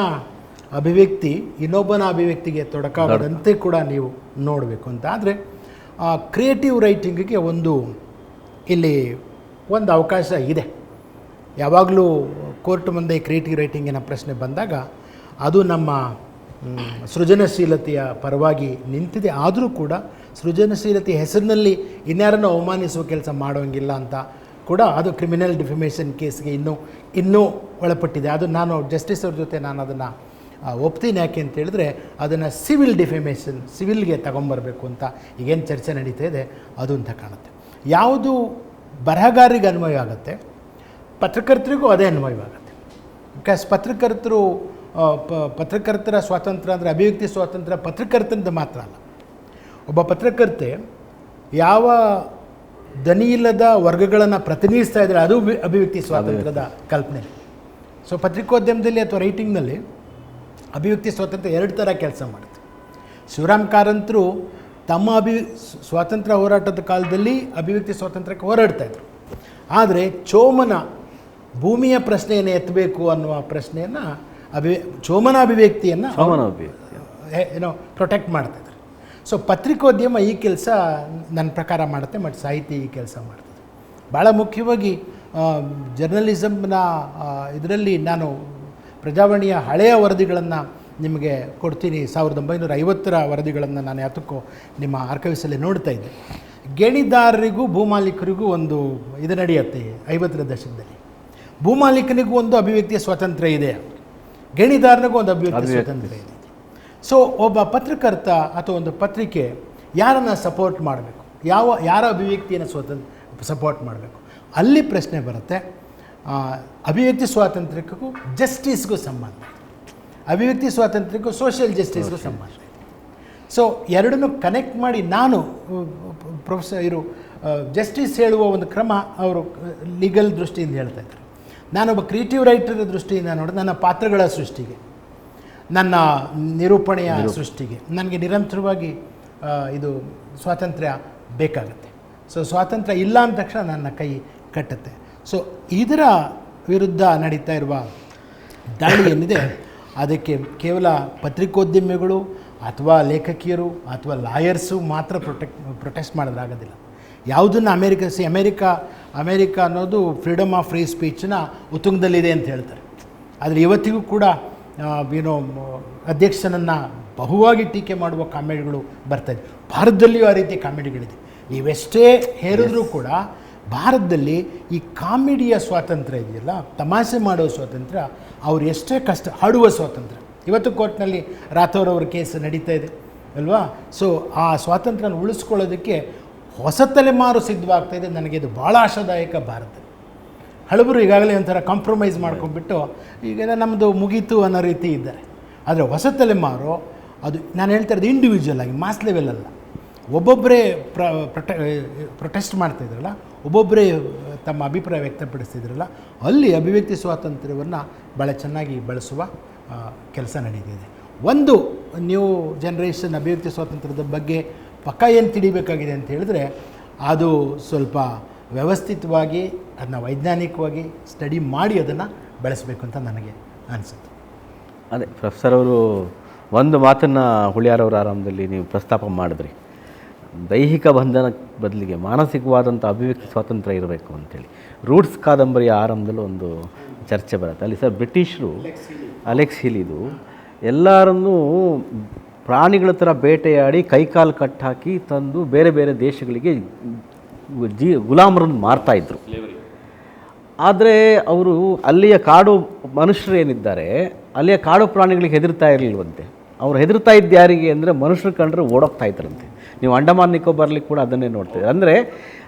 ಅಭಿವ್ಯಕ್ತಿ ಇನ್ನೊಬ್ಬನ ಅಭಿವ್ಯಕ್ತಿಗೆ ತೊಡಕಾಗದಂತೆ ಕೂಡ ನೀವು ನೋಡಬೇಕು ಅಂತ. ಆದರೆ ಕ್ರಿಯೇಟಿವ್ ರೈಟಿಂಗಿಗೆ ಇಲ್ಲಿ ಒಂದು ಅವಕಾಶ ಇದೆ. ಯಾವಾಗಲೂ ಕೋರ್ಟ್ ಮುಂದೆ ಕ್ರಿಯೇಟಿವ್ ರೈಟಿಂಗಿನ ಪ್ರಶ್ನೆ ಬಂದಾಗ ಅದು ನಮ್ಮ ಸೃಜನಶೀಲತೆಯ ಪರವಾಗಿ ನಿಂತಿದೆ. ಆದರೂ ಕೂಡ ಸೃಜನಶೀಲತೆಯ ಹೆಸರಿನಲ್ಲಿ ಇನ್ಯಾರನ್ನು ಅವಮಾನಿಸುವ ಕೆಲಸ ಮಾಡೋಂಗಿಲ್ಲ ಅಂತ ಕೂಡ ಅದು ಕ್ರಿಮಿನಲ್ ಡಿಫಮೇಷನ್ ಕೇಸ್ಗೆ ಇನ್ನೂ ಒಳಪಟ್ಟಿದೆ. ಅದು ನಾನು ಜಸ್ಟಿಸ್ ಅವ್ರ ಜೊತೆ ನಾನು ಅದನ್ನು ಒಪ್ತೀನಿ. ಯಾಕೆ ಅಂತ ಹೇಳಿದ್ರೆ ಅದನ್ನು ಸಿವಿಲ್ ಡಿಫಮೇಷನ್, ಸಿವಿಲ್ಗೆ ತಗೊಂಬರಬೇಕು ಅಂತ ಈಗೇನು ಚರ್ಚೆ ನಡೀತಾ ಇದೆ ಅದು ಅಂತ ಕಾಣುತ್ತೆ. ಯಾವುದು ಬರಹಗಾರರಿಗೆ ಅನ್ವಯ ಆಗುತ್ತೆ, ಪತ್ರಕರ್ತರಿಗೂ ಅದೇ ಅನ್ವಯವಾಗುತ್ತೆ. ಬಿಕಾಸ್ ಪತ್ರಕರ್ತರ ಸ್ವಾತಂತ್ರ್ಯ ಅಂದರೆ ಅಭಿವ್ಯಕ್ತಿ ಸ್ವಾತಂತ್ರ್ಯ ಪತ್ರಕರ್ತನದ ಮಾತ್ರ ಅಲ್ಲ. ಒಬ್ಬ ಪತ್ರಕರ್ತೆ ಯಾವ ದನಿಯಿಲ್ಲದ ವರ್ಗಗಳನ್ನು ಪ್ರತಿನಿಧಿಸ್ತಾ ಇದ್ದಾರೆ ಅದು ಅಭಿವ್ಯಕ್ತಿ ಸ್ವಾತಂತ್ರ್ಯದ ಕಲ್ಪನೆ. ಸೊ ಪತ್ರಿಕೋದ್ಯಮದಲ್ಲಿ ಅಥವಾ ರೈಟಿಂಗ್ನಲ್ಲಿ ಅಭಿವ್ಯಕ್ತಿ ಸ್ವಾತಂತ್ರ್ಯ ಎರಡು ಥರ ಕೆಲಸ ಮಾಡುತ್ತೆ. ಶಿವರಾಮ್ ಕಾರಂತರು ತಮ್ಮ ಸ್ವಾತಂತ್ರ್ಯ ಹೋರಾಟದ ಕಾಲದಲ್ಲಿ ಅಭಿವ್ಯಕ್ತಿ ಸ್ವಾತಂತ್ರ್ಯಕ್ಕೆ ಹೋರಾಡ್ತಾಯಿದ್ರು. ಆದರೆ ಚೋಮನ ಭೂಮಿಯ ಪ್ರಶ್ನೆಯನ್ನು ಎತ್ತಬೇಕು ಅನ್ನುವ ಪ್ರಶ್ನೆಯನ್ನು ಚೋಮನ ಅಭಿವ್ಯಕ್ತಿಯನ್ನು ಪ್ರೊಟೆಕ್ಟ್ ಮಾಡ್ತಾಯಿದ್ರು. ಸೊ ಪತ್ರಿಕೋದ್ಯಮ ಈ ಕೆಲಸ ನನ್ನ ಪ್ರಕಾರ ಮಾಡುತ್ತೆ, ಮತ್ತು ಸಾಹಿತ್ಯ ಈ ಕೆಲಸ ಮಾಡ್ತದೆ. ಭಾಳ ಮುಖ್ಯವಾಗಿ ಜರ್ನಲಿಸಮ್ನ ಇದರಲ್ಲಿ ನಾನು ಪ್ರಜಾವಾಣಿಯ ಹಳೆಯ ವರದಿಗಳನ್ನು ನಿಮಗೆ ಕೊಡ್ತೀನಿ. 1950ರ ವರದಿಗಳನ್ನು ನಾನು ಯಾತಕ್ಕೋ ನಿಮ್ಮ ಆರ್ಕೈವ್ಸಲ್ಲಿ ನೋಡ್ತಾ ಇದ್ದೆ. ಗಣಿದಾರರಿಗೂ ಭೂಮಾಲೀಕರಿಗೂ ಒಂದು ಇದು ನಡೆಯುತ್ತೆ 50ರ ದಶಕದಲ್ಲಿ. ಭೂಮಾಲೀಕನಿಗೂ ಒಂದು ಅಭಿವ್ಯಕ್ತಿಯ ಸ್ವಾತಂತ್ರ್ಯ ಇದೆ, ಗಣಿದಾರನಿಗೂ ಒಂದು ಅಭಿವ್ಯಕ್ತಿ ಸ್ವಾತಂತ್ರ್ಯ ಇದೆ. ಸೊ ಒಬ್ಬ ಪತ್ರಕರ್ತ ಅಥವಾ ಒಂದು ಪತ್ರಿಕೆ ಯಾರನ್ನು ಸಪೋರ್ಟ್ ಮಾಡಬೇಕು, ಯಾರ ಅಭಿವ್ಯಕ್ತಿಯನ್ನು ಸಪೋರ್ಟ್ ಮಾಡಬೇಕು, ಅಲ್ಲಿ ಪ್ರಶ್ನೆ ಬರುತ್ತೆ. ಅಭಿವ್ಯಕ್ತಿ ಸ್ವಾತಂತ್ರ್ಯಕ್ಕೂ ಜಸ್ಟಿಸ್ಗೂ ಸಂಬಂಧ, ಅಭಿವ್ಯಕ್ತಿ ಸ್ವಾತಂತ್ರ್ಯಕ್ಕೂ ಸೋಷಿಯಲ್ ಜಸ್ಟಿಸ್ಗೂ ಸಂಬಂಧ. ಸೊ ಎರಡನ್ನೂ ಕನೆಕ್ಟ್ ಮಾಡಿ ನಾನು ಜಸ್ಟಿಸ್ ಹೇಳುವ ಒಂದು ಕ್ರಮ ಅವರು ಲೀಗಲ್ ದೃಷ್ಟಿಯಿಂದ ಹೇಳ್ತಾ ಇದ್ದಾರೆ. ನಾನೊಬ್ಬ ಕ್ರಿಯೇಟಿವ್ ರೈಟರ್ ದೃಷ್ಟಿಯಿಂದ ನೋಡಿದ್ರೆ ನನ್ನ ಪಾತ್ರಗಳ ಸೃಷ್ಟಿಗೆ, ನನ್ನ ನಿರೂಪಣೆಯ ಸೃಷ್ಟಿಗೆ ನನಗೆ ನಿರಂತರವಾಗಿ ಇದು ಸ್ವಾತಂತ್ರ್ಯ ಬೇಕಾಗುತ್ತೆ. ಸೊ ಸ್ವಾತಂತ್ರ್ಯ ಇಲ್ಲ ಅಂದ ತಕ್ಷಣ ನನ್ನ ಕೈ ಕಟ್ಟುತ್ತೆ. ಸೊ ಇದರ ವಿರುದ್ಧ ನಡೀತಾ ಇರುವ ದಾಳಿ ಏನಿದೆ ಅದಕ್ಕೆ ಕೇವಲ ಪತ್ರಿಕೋದ್ಯಮಿಗಳು ಅಥವಾ ಲೇಖಕಿಯರು ಅಥವಾ ಲಾಯರ್ಸು ಮಾತ್ರ ಪ್ರೊಟೆಸ್ಟ್ ಮಾಡೋದಾಗೋದಿಲ್ಲ. ಯಾವುದನ್ನು ಅಮೇರಿಕಾ ಅನ್ನೋದು ಫ್ರೀಡಮ್ ಆಫ್ ಫ್ರೀ ಸ್ಪೀಚ್ನ ಉತ್ತುಂಗದಲ್ಲಿದೆ ಅಂತ ಹೇಳ್ತಾರೆ. ಆದರೆ ಇವತ್ತಿಗೂ ಕೂಡ ಅಧ್ಯಕ್ಷನನ್ನು ಬಹುವಾಗಿ ಟೀಕೆ ಮಾಡುವ ಕಾಮಿಡಿಗಳು ಬರ್ತಾಯಿದೆ. ಭಾರತದಲ್ಲಿಯೂ ಆ ರೀತಿ ಕಾಮಿಡಿಗಳಿದೆ. ಇವೆಷ್ಟೇ ಹೇರಿದ್ರೂ ಕೂಡ ಭಾರತದಲ್ಲಿ ಈ ಕಾಮಿಡಿಯ ಸ್ವಾತಂತ್ರ್ಯ ಇದೆಯಲ್ಲ, ತಮಾಷೆ ಮಾಡುವ ಸ್ವಾತಂತ್ರ್ಯ, ಅವ್ರು ಎಷ್ಟೇ ಕಷ್ಟ ಹಾಡುವ ಸ್ವಾತಂತ್ರ್ಯ. ಇವತ್ತು ಕೋರ್ಟ್ನಲ್ಲಿ ರಾಥೋರ್ ಅವರ ಕೇಸ್ ನಡೀತಾ ಇದೆ ಅಲ್ವಾ. ಸೊ ಆ ಸ್ವಾತಂತ್ರ್ಯನ ಉಳಿಸ್ಕೊಳ್ಳೋದಕ್ಕೆ ಹೊಸ ತಲೆಮಾರು ಸಿದ್ಧವಾಗ್ತಾಯಿದೆ. ನನಗೆ ಇದು ಭಾಳ ಆಶಾದಾಯಕ. ಭಾರತ ಹಳಬರು ಈಗಾಗಲೇ ಒಂಥರ ಕಾಂಪ್ರಮೈಸ್ ಮಾಡ್ಕೊಂಡ್ಬಿಟ್ಟು ಈಗ ನಮ್ಮದು ಮುಗೀತು ಅನ್ನೋ ರೀತಿ ಇದ್ದಾರೆ. ಆದರೆ ಹೊಸ ತಲೆಮಾರು ಅದು ನಾನು ಹೇಳ್ತಾ ಇರೋದು ಇಂಡಿವಿಜುವಲ್ ಆಗಿ, ಮಾಸ್ ಲೆವೆಲಲ್ಲ. ಒಬ್ಬೊಬ್ಬರೇ ಪ್ರೊಟೆಸ್ಟ್ ಮಾಡ್ತಾಯಿದ್ರಲ್ಲ, ಒಬ್ಬೊಬ್ಬರೇ ತಮ್ಮ ಅಭಿಪ್ರಾಯ ವ್ಯಕ್ತಪಡಿಸ್ತಿದ್ರಲ್ಲ, ಅಲ್ಲಿ ಅಭಿವ್ಯಕ್ತಿ ಸ್ವಾತಂತ್ರ್ಯವನ್ನು ಭಾಳ ಚೆನ್ನಾಗಿ ಬಳಸುವ ಕೆಲಸ ನಡೀತಿದೆ. ಒಂದು ನ್ಯೂ ಜನ್ರೇಷನ್ ಅಭಿವ್ಯಕ್ತಿ ಸ್ವಾತಂತ್ರ್ಯದ ಬಗ್ಗೆ ಪಕ್ಕ ಏನು ತಿಳಿಬೇಕಾಗಿದೆ ಅಂತ ಹೇಳಿದ್ರೆ ಅದು ಸ್ವಲ್ಪ ವ್ಯವಸ್ಥಿತವಾಗಿ ಅದನ್ನು ವೈಜ್ಞಾನಿಕವಾಗಿ ಸ್ಟಡಿ ಮಾಡಿ ಅದನ್ನು ಬೆಳೆಸಬೇಕು ಅಂತ ನನಗೆ ಅನಿಸುತ್ತೆ. ಅದೇ ಪ್ರೊಫೆಸರ್ ಅವರು ಒಂದು ಮಾತನ್ನು ಹುಳಿಯಾರವರ ಆರಂಭದಲ್ಲಿ ನೀವು ಪ್ರಸ್ತಾಪ ಮಾಡಿದ್ರಿ, ದೈಹಿಕ ಬಂಧನ ಬದಲಿಗೆ ಮಾನಸಿಕವಾದಂಥ ಅಭಿವ್ಯಕ್ತಿ ಸ್ವಾತಂತ್ರ್ಯ ಇರಬೇಕು ಅಂತೇಳಿ. ರೂಟ್ಸ್ ಕಾದಂಬರಿಯ ಆರಂಭದಲ್ಲೂ ಒಂದು ಚರ್ಚೆ ಬರುತ್ತೆ. ಅಲ್ಲಿ ಸರ್ ಬ್ರಿಟಿಷರು ಅಲೆಕ್ಸ್ ಹೀಲಿದು ಎಲ್ಲರನ್ನೂ ಪ್ರಾಣಿಗಳ ಥರ ಬೇಟೆಯಾಡಿ ಕೈಕಾಲು ಕಟ್ಟಾಕಿ ತಂದು ಬೇರೆ ಬೇರೆ ದೇಶಗಳಿಗೆ ಗುಲಾಮರನ್ನು ಮಾರ್ತಾಯಿದ್ರು. ಆದರೆ ಅವರು ಅಲ್ಲಿಯ ಕಾಡು ಮನುಷ್ಯರು ಏನಿದ್ದಾರೆ ಅಲ್ಲಿಯ ಕಾಡು ಪ್ರಾಣಿಗಳಿಗೆ ಹೆದರ್ತಾ ಇರಲಿಲ್ವಂತೆ. ಅವ್ರು ಹೆದರ್ತಾ ಇದ್ದು ಯಾರಿಗೆ ಅಂದರೆ ಮನುಷ್ಯರು ಕಂಡ್ರೆ ಓಡೋಗ್ತಾ ಇದ್ರಂತೆ. ನೀವು ಅಂಡಮಾನ್ ನಿಕೋಬಾರ್ಲಿ ಕೂಡ ಅದನ್ನೇ ನೋಡ್ತೀವಿ. ಅಂದರೆ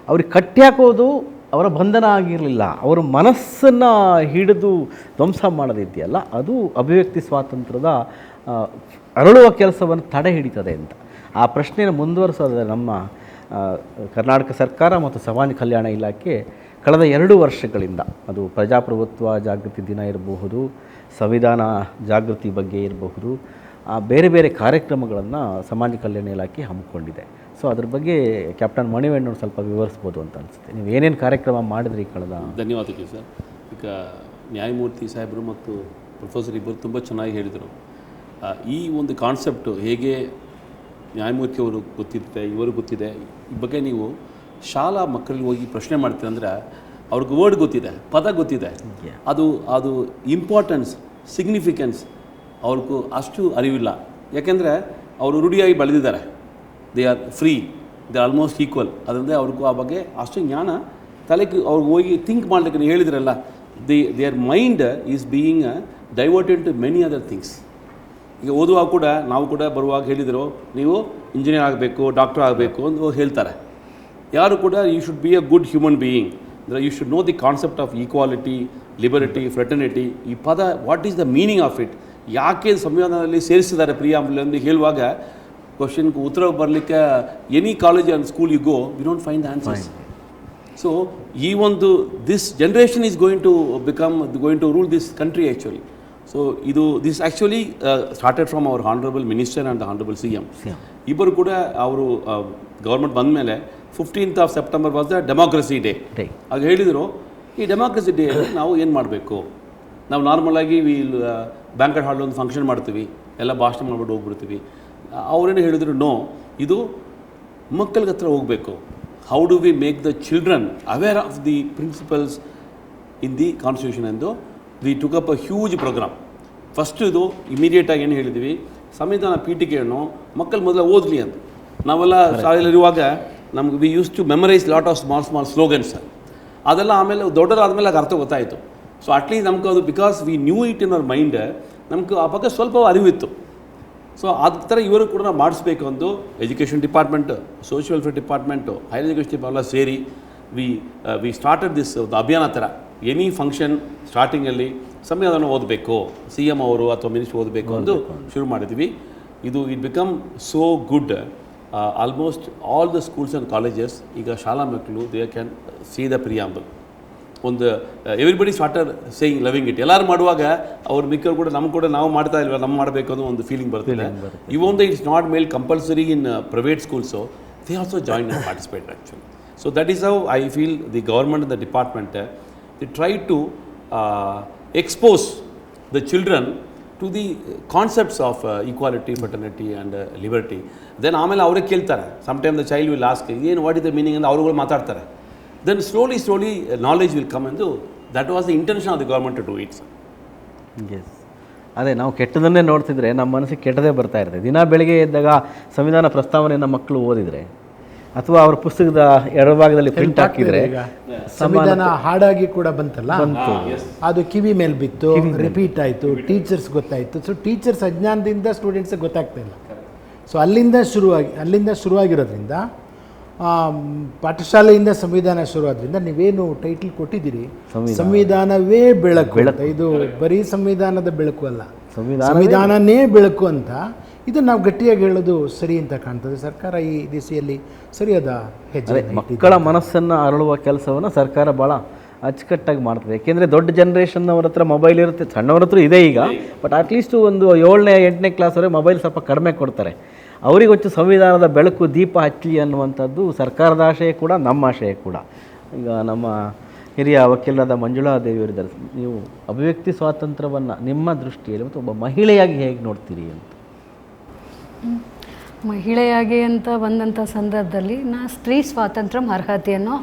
ಅವ್ರಿಗೆ ಕಟ್ಟಿ ಹಾಕೋದು ಅವರ ಬಂಧನ ಆಗಿರಲಿಲ್ಲ, ಅವರ ಮನಸ್ಸನ್ನು ಹಿಡಿದು ಧ್ವಂಸ ಮಾಡೋದಿದೆಯಲ್ಲ, ಅದು ಅಭಿವ್ಯಕ್ತಿ ಸ್ವಾತಂತ್ರ್ಯದ ಅರಳುವ ಕೆಲಸವನ್ನು ತಡೆ ಹಿಡಿತದೆ ಅಂತ. ಆ ಪ್ರಶ್ನೆಯನ್ನು ಮುಂದುವರಿಸೋದ್ರೆ ನಮ್ಮ ಕರ್ನಾಟಕ ಸರ್ಕಾರ ಮತ್ತು ಸಮಾಜ ಕಲ್ಯಾಣ ಇಲಾಖೆ ಕಳೆದ 2 ವರ್ಷಗಳಿಂದ, ಅದು ಪ್ರಜಾಪ್ರಭುತ್ವ ಜಾಗೃತಿ ದಿನ ಇರಬಹುದು, ಸಂವಿಧಾನ ಜಾಗೃತಿ ಬಗ್ಗೆ ಇರಬಹುದು, ಬೇರೆ ಬೇರೆ ಕಾರ್ಯಕ್ರಮಗಳನ್ನು ಸಮಾಜ ಕಲ್ಯಾಣ ಇಲಾಖೆ ಹಮ್ಮಿಕೊಂಡಿದೆ. ಸೊ ಅದ್ರ ಬಗ್ಗೆ ಕ್ಯಾಪ್ಟನ್ ಮಣಿವೇಣ್ಣವ್ರು ಸ್ವಲ್ಪ ವಿವರಿಸ್ಬೋದು ಅಂತ ಅನಿಸುತ್ತೆ. ನೀವು ಏನೇನು ಕಾರ್ಯಕ್ರಮ ಮಾಡಿದ್ರಿ ಕಳೆದ? ಧನ್ಯವಾದಗಳು ಸರ್. ಈಗ ನ್ಯಾಯಮೂರ್ತಿ ಸಾಹೇಬರು ಮತ್ತು ಪ್ರೊಫೆಸರ್ ಇಬ್ಬರು ತುಂಬ ಚೆನ್ನಾಗಿ ಹೇಳಿದರು. ಈ ಒಂದು ಕಾನ್ಸೆಪ್ಟು ಹೇಗೆ ನ್ಯಾಯಮೂರ್ತಿಯವರು ಗೊತ್ತಿರುತ್ತೆ, ಇವರು ಗೊತ್ತಿದೆ, ಈ ಬಗ್ಗೆ ನೀವು ಶಾಲಾ ಮಕ್ಕಳಿಗೆ ಹೋಗಿ ಪ್ರಶ್ನೆ ಮಾಡ್ತೀರ ಅಂದರೆ ಅವ್ರಿಗೆ ವರ್ಡ್ ಗೊತ್ತಿದೆ, ಪದ ಗೊತ್ತಿದೆ, ಅದು ಇಂಪಾರ್ಟೆನ್ಸ್, ಸಿಗ್ನಿಫಿಕೆನ್ಸ್ ಅವ್ರಿಗೂ ಅಷ್ಟು ಅರಿವಿಲ್ಲ. ಯಾಕೆಂದರೆ ಅವರು ರೂಢಿಯಾಗಿ ಬೆಳೆದಿದ್ದಾರೆ. They are free, they are almost equal. ಅದರಿಂದ ಅವ್ರಿಗೂ ಆ ಬಗ್ಗೆ ಅಷ್ಟು ಜ್ಞಾನ ತಲೆಗೆ ಅವ್ರಿಗೆ ಹೋಗಿ ಥಿಂಕ್ ಮಾಡಲಿಕ್ಕೆ ನೀವು ಹೇಳಿದ್ರಲ್ಲ, their mind is being diverted to many other things. ಈಗ ಓದುವಾಗ ಕೂಡ ನಾವು ಕೂಡ ಬರುವಾಗ ಹೇಳಿದರು, ನೀವು ಇಂಜಿನಿಯರ್ ಆಗಬೇಕು, ಡಾಕ್ಟರ್ ಆಗಬೇಕು ಅಂತ ಹೇಳ್ತಾರೆ. ಯಾರು ಕೂಡ you should be a good human being, ಅಂದರೆ you should know the concept of equality, liberty, fraternity. ಈ ಪದ what is the meaning of it, ಯಾಕೆ ಸಂವಿಧಾನದಲ್ಲಿ ಸೇರಿಸಿದ್ದಾರೆ ಪ್ರಿಯಾಂಬಲ್ ಎಂದು ಹೇಳುವಾಗ ಕ್ವಶನ್ಗೆ ಉತ್ತರ ಬರಲಿಕ್ಕೆ any college and school you go, we don't find the answers. So ಈ ಒಂದು this generation is going to rule this country actually. So this actually started from our honourable minister and the honourable CM. ಇಬ್ಬರು ಕೂಡ ಅವರು ಗೌರ್ಮೆಂಟ್ ಬಂದ ಮೇಲೆ 15th of September was the democracy day. ಆಗ ಹೇಳಿದರು, ಈ ಡೆಮಾಕ್ರಸಿ ಡೇ ನಾವು ಏನು ಮಾಡಬೇಕು, ನಾವು ನಾರ್ಮಲಾಗಿ ಬ್ಯಾಂಕೆಟ್ ಹಾಲ್ ಒಂದು ಫಂಕ್ಷನ್ ಮಾಡ್ತೀವಿ, ಎಲ್ಲ ಭಾಷಣ ಮಾಡ್ಬಿಟ್ಟು ಹೋಗ್ಬಿಡ್ತೀವಿ. ಅವರೇನು ಹೇಳಿದರು, ನೋ, ಇದು ಮಕ್ಕಳಿಗೆ ಹತ್ರ ಹೋಗಬೇಕು. How do we make the children aware of the principles in the constitution ಎಂದು we took up a huge programme. First ಇದು ಇಮಿಡಿಯೇಟಾಗಿ ಏನು ಹೇಳಿದ್ವಿ, ಸಂವಿಧಾನ ಪೀಠಿಕೆಯನ್ನು ಮಕ್ಕಳು ಮೊದಲು ಓದಲಿ ಅಂತ. ನಾವೆಲ್ಲ ಶಾಲೆಯಲ್ಲಿರುವಾಗ ನಮ್ಗೆ we used to memorize lot of small slogans. ಅದೆಲ್ಲ ಆಮೇಲೆ ದೊಡ್ಡದಾದ್ಮೇಲೆ ಅದು ಅರ್ಥ ಗೊತ್ತಾಯಿತು. ಸೊ ಅಟ್ಲೀಸ್ಟ್ ನಮ್ಗೆ ಅದು because we new it in our mind, ನಮ್ಗೆ ಆ ಬಗ್ಗೆ ಸ್ವಲ್ಪ ಅರಿವಿತ್ತು. ಸೊ ಅದ ಥರ ಇವರು ಕೂಡ ನಾವು ಮಾಡಿಸ್ಬೇಕು ಅಂತ education department, social welfare department, higher education department ಸೇರಿ ವಿ ಸ್ಟಾರ್ಟೆಡ್ ದಿಸ್ ಅಭಿಯಾನ ಥರ. ಎನಿ ಫಂಕ್ಷನ್ ಸ್ಟಾರ್ಟಿಂಗಲ್ಲಿ ಸಂವಿಧಾನ ಓದಬೇಕು, CM ಅವರು ಅಥವಾ ಮಿನಿಸ್ಟರ್ ಓದಬೇಕು ಅಂತ ಶುರು ಮಾಡಿದ್ವಿ. It become so good. Almost all the schools and colleges ಈಗ ಶಾಲಾ ಮಕ್ಕಳು they can see the preamble. ಒಂದು everybody started saying loving it. ಎಲ್ಲರೂ ಮಾಡುವಾಗ ಅವ್ರು ಮಿಕ್ಕರು ಕೂಡ ನಾವು ಮಾಡ್ತಾ ಇಲ್ವ, ನಮ್ಮ ಮಾಡಬೇಕು ಅನ್ನೋ ಒಂದು ಫೀಲಿಂಗ್ ಬರ್ತಿದೆ. Even it's not made compulsory in private schools, they also join and participate actually. So that is how I feel the government and the department they try to expose the children to the concepts of equality, fraternity and liberty. Then ಆಮೇಲೆ ಅವರೇ ಕೇಳ್ತಾರೆ. Sometimes the child will ask, ಏನು ವಾಟ್ ಇಸ್ ದ ಮೀನಿಂಗ್ ಅಂತ ಅವರುಗಳು ಮಾತಾಡ್ತಾರೆ. Then slowly knowledge will come into. That was the intention of the government to do it. Yes. ಅದೇ ನಾವು ಕೆಟ್ಟದನ್ನೇ ನೋಡ್ತಿದ್ರೆ ನಮ್ಮ ಮನಸ್ಸಿಗೆ ಕೆಟ್ಟದೇ ಬರ್ತಾ ಇರ್ತದೆ. ದಿನ ಬೆಳಿಗ್ಗೆ ಎದ್ದಾಗ ಸಂವಿಧಾನ ಪ್ರಸ್ತಾವನೆಯನ್ನು ಮಕ್ಕಳು ಓದಿದರೆ ಅಥವಾ ಅವ್ರ ಪುಸ್ತಕದ ಎಡಭಾಗದಲ್ಲಿ ಪ್ರಿಂಟ್ ಹಾಕಿದರೆ ಸಂವಿಧಾನ ಹಾಡಾಗಿ ಕೂಡ ಬಂತಲ್ಲ, ಅದು ಕಿವಿ ಮೇಲೆ ಬಿತ್ತು, ರಿಪೀಟ್ ಆಯಿತು, ಟೀಚರ್ಸ್ ಗೊತ್ತಾಯಿತು. ಸೊ ಟೀಚರ್ಸ್ ಅಜ್ಞಾನದಿಂದ ಸ್ಟೂಡೆಂಟ್ಸ್ಗೆ ಗೊತ್ತಾಗ್ತಾ ಇಲ್ಲ. ಸೊ ಅಲ್ಲಿಂದ ಶುರುವಾಗಿರೋದ್ರಿಂದ ಪಾಠಶಾಲೆಯಿಂದ ಸಂವಿಧಾನ ಶುರುವಾದ್ರಿಂದ ನೀವೇನು ಟೈಟಲ್ ಕೊಟ್ಟಿದ್ದೀರಿ, ಸಂವಿಧಾನವೇ ಬೆಳಕು, ಇದು ಬರೀ ಸಂವಿಧಾನದ ಬೆಳಕು ಅಲ್ಲ, ಸಂವಿಧಾನನೇ ಬೆಳಕು ಅಂತ, ಇದನ್ನು ನಾವು ಗಟ್ಟಿಯಾಗಿ ಹೇಳೋದು ಸರಿ ಅಂತ ಕಾಣ್ತದೆ. ಸರ್ಕಾರ ಈ ದಿಸೆಯಲ್ಲಿ ಸರಿಯಾದ ಹೆಜ್ಜೆ. ಮಕ್ಕಳ ಮನಸ್ಸನ್ನು ಅರಳುವ ಕೆಲಸವನ್ನು ಸರ್ಕಾರ ಭಾಳ ಅಚ್ಚುಕಟ್ಟಾಗಿ ಮಾಡ್ತದೆ. ಏಕೆಂದರೆ ದೊಡ್ಡ ಜನ್ರೇಷನ್ನವ್ರ ಹತ್ರ ಮೊಬೈಲ್ ಇರುತ್ತೆ, ಸಣ್ಣವ್ರ ಹತ್ರ ಇದೆ ಈಗ, ಬಟ್ ಅಟ್ಲೀಸ್ಟು ಒಂದು 7ನೇ 8ನೇ ಕ್ಲಾಸ್ವರೆಗೆ ಮೊಬೈಲ್ ಸ್ವಲ್ಪ ಕಡಿಮೆ ಕೊಡ್ತಾರೆ. ಅವರಿಗೊಚ್ಚು ಸಂವಿಧಾನದ ಬೆಳಕು ದೀಪ ಹಚ್ಚಲಿ ಅನ್ನುವಂಥದ್ದು ಸರ್ಕಾರದ ಆಶಯ ಕೂಡ, ನಮ್ಮ ಆಶಯ ಕೂಡ. ಈಗ ನಮ್ಮ ಹಿರಿಯ ವಕೀಲರಾದ ಮಂಜುಳಾ ದೇವಿಯವರಿದ್ದಾರೆ. ನೀವು ಅಭಿವ್ಯಕ್ತಿ ಸ್ವಾತಂತ್ರ್ಯವನ್ನು ನಿಮ್ಮ ದೃಷ್ಟಿಯಲ್ಲಿ ಮತ್ತು ಒಬ್ಬ ಮಹಿಳೆಯಾಗಿ ಹೇಗೆ ನೋಡ್ತೀರಿ ಅಂತ? ಮಹಿಳೆಯಾಗಿ ಅಂತ ಬಂದಂಥ ಸಂದರ್ಭದಲ್ಲಿ ಸ್ತ್ರೀ ಸ್ವಾತಂತ್ರ್ಯ ಅರ್ಹತೆಯನ್ನು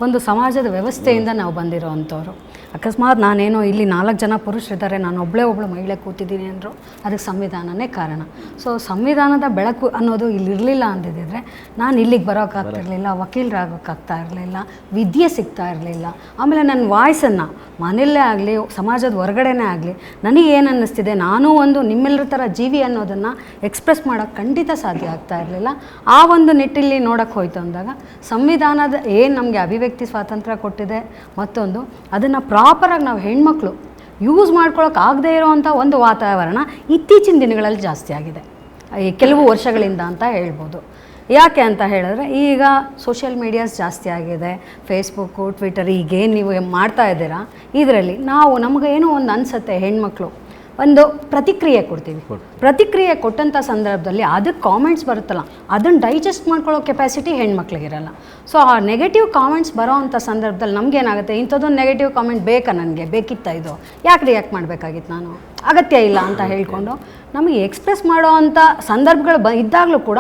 ಒಂದು ಸಮಾಜದ ವ್ಯವಸ್ಥೆಯಿಂದ ನಾವು ಬಂದಿರೋ ಅಂಥವ್ರು. ಅಕಸ್ಮಾತ್ ನಾನೇನೋ ಇಲ್ಲಿ 4 ಜನ ಪುರುಷರಿದ್ದಾರೆ, ನಾನು ಒಬ್ಬಳು ಮಹಿಳೆ ಕೂತಿದ್ದೀನಿ ಅಂದರು, ಅದಕ್ಕೆ ಸಂವಿಧಾನನೇ ಕಾರಣ. ಸೊ ಸಂವಿಧಾನದ ಬೆಳಕು ಅನ್ನೋದು ಇಲ್ಲಿ ಇರಲಿಲ್ಲ ಅಂದಿದ್ದರೆ ನಾನು ಇಲ್ಲಿಗೆ ಬರೋಕ್ಕಾಗ್ತಿರ್ಲಿಲ್ಲ, ವಕೀಲರಾಗೋಕ್ಕಾಗ್ತಾ ಇರಲಿಲ್ಲ, ವಿದ್ಯೆ ಸಿಗ್ತಾ ಇರಲಿಲ್ಲ. ಆಮೇಲೆ ನನ್ನ ವಾಯ್ಸನ್ನು ಮನೆಯಲ್ಲೇ ಆಗಲಿ ಸಮಾಜದ ಹೊರಗಡೆನೇ ಆಗಲಿ ನನಗೇನು ಅನ್ನಿಸ್ತಿದೆ, ನಾನೂ ಒಂದು ನಿಮ್ಮೆಲ್ಲರ ಥರ ಜೀವಿ ಅನ್ನೋದನ್ನು ಎಕ್ಸ್ಪ್ರೆಸ್ ಮಾಡೋಕ್ಕೆ ಖಂಡಿತ ಸಾಧ್ಯ ಆಗ್ತಾ ಇರಲಿಲ್ಲ. ಆ ಒಂದು ನಿಟ್ಟಿನಲ್ಲಿ ನೋಡೋಕ್ಕೆ ಹೋಯ್ತು ಅಂದಾಗ ಸಂವಿಧಾನದ ಏನು ನಮಗೆ ಅಭಿವ್ಯಕ್ತಿ ಸ್ವಾತಂತ್ರ್ಯ ಕೊಟ್ಟಿದೆ, ಮತ್ತೊಂದು ಅದನ್ನು ಪ್ರಾಪರಾಗಿ ನಾವು ಹೆಣ್ಮಕ್ಳು ಯೂಸ್ ಮಾಡ್ಕೊಳ್ಳೋಕೆ ಆಗದೇ ಇರೋವಂಥ ಒಂದು ವಾತಾವರಣ ಇತ್ತೀಚಿನ ದಿನಗಳಲ್ಲಿ ಜಾಸ್ತಿ ಆಗಿದೆ, ಈ ಕೆಲವು ವರ್ಷಗಳಿಂದ ಅಂತ ಹೇಳ್ಬೋದು. ಯಾಕೆ ಅಂತ ಹೇಳಿದ್ರೆ ಈಗ ಸೋಷಿಯಲ್ ಮೀಡಿಯಾಸ್ ಜಾಸ್ತಿ ಆಗಿದೆ, ಫೇಸ್ಬುಕ್ಕು, ಟ್ವಿಟರ್, ಈಗೇನು ನೀವು ಮಾಡ್ತಾ ಇದ್ದೀರಾ ಇದರಲ್ಲಿ ನಮಗೇನೋ ಒಂದು ಅನಿಸುತ್ತೆ, ಹೆಣ್ಮಕ್ಳು ಒಂದು ಪ್ರತಿಕ್ರಿಯೆ ಕೊಡ್ತೀವಿ. ಪ್ರತಿಕ್ರಿಯೆ ಕೊಟ್ಟಂಥ ಸಂದರ್ಭದಲ್ಲಿ ಅದಕ್ಕೆ ಕಾಮೆಂಟ್ಸ್ ಬರುತ್ತಲ್ಲ, ಅದನ್ನು ಡೈಜೆಸ್ಟ್ ಮಾಡ್ಕೊಳ್ಳೋ ಕೆಪಾಸಿಟಿ ಹೆಣ್ಮಕ್ಳಿಗಿರಲ್ಲ. ಸೊ ಆ ನೆಗೆಟಿವ್ ಕಾಮೆಂಟ್ಸ್ ಬರೋ ಅಂಥ ಸಂದರ್ಭದಲ್ಲಿ ನಮಗೇನಾಗುತ್ತೆ, ಇಂಥದ್ದೊಂದು ನೆಗೆಟಿವ್ ಕಾಮೆಂಟ್ ಬೇಕಾ, ನನಗೆ ಬೇಕಿತ್ತ, ಇದು ಯಾಕೆ ರಿಯಾಕ್ಟ್ ಮಾಡಬೇಕಾಗಿತ್ತು, ನಾನು ಅಗತ್ಯ ಇಲ್ಲ ಅಂತ ಹೇಳ್ಕೊಂಡು ನಮಗೆ ಎಕ್ಸ್ಪ್ರೆಸ್ ಮಾಡೋ ಅಂಥ ಸಂದರ್ಭಗಳು ಇದ್ದಾಗಲೂ ಕೂಡ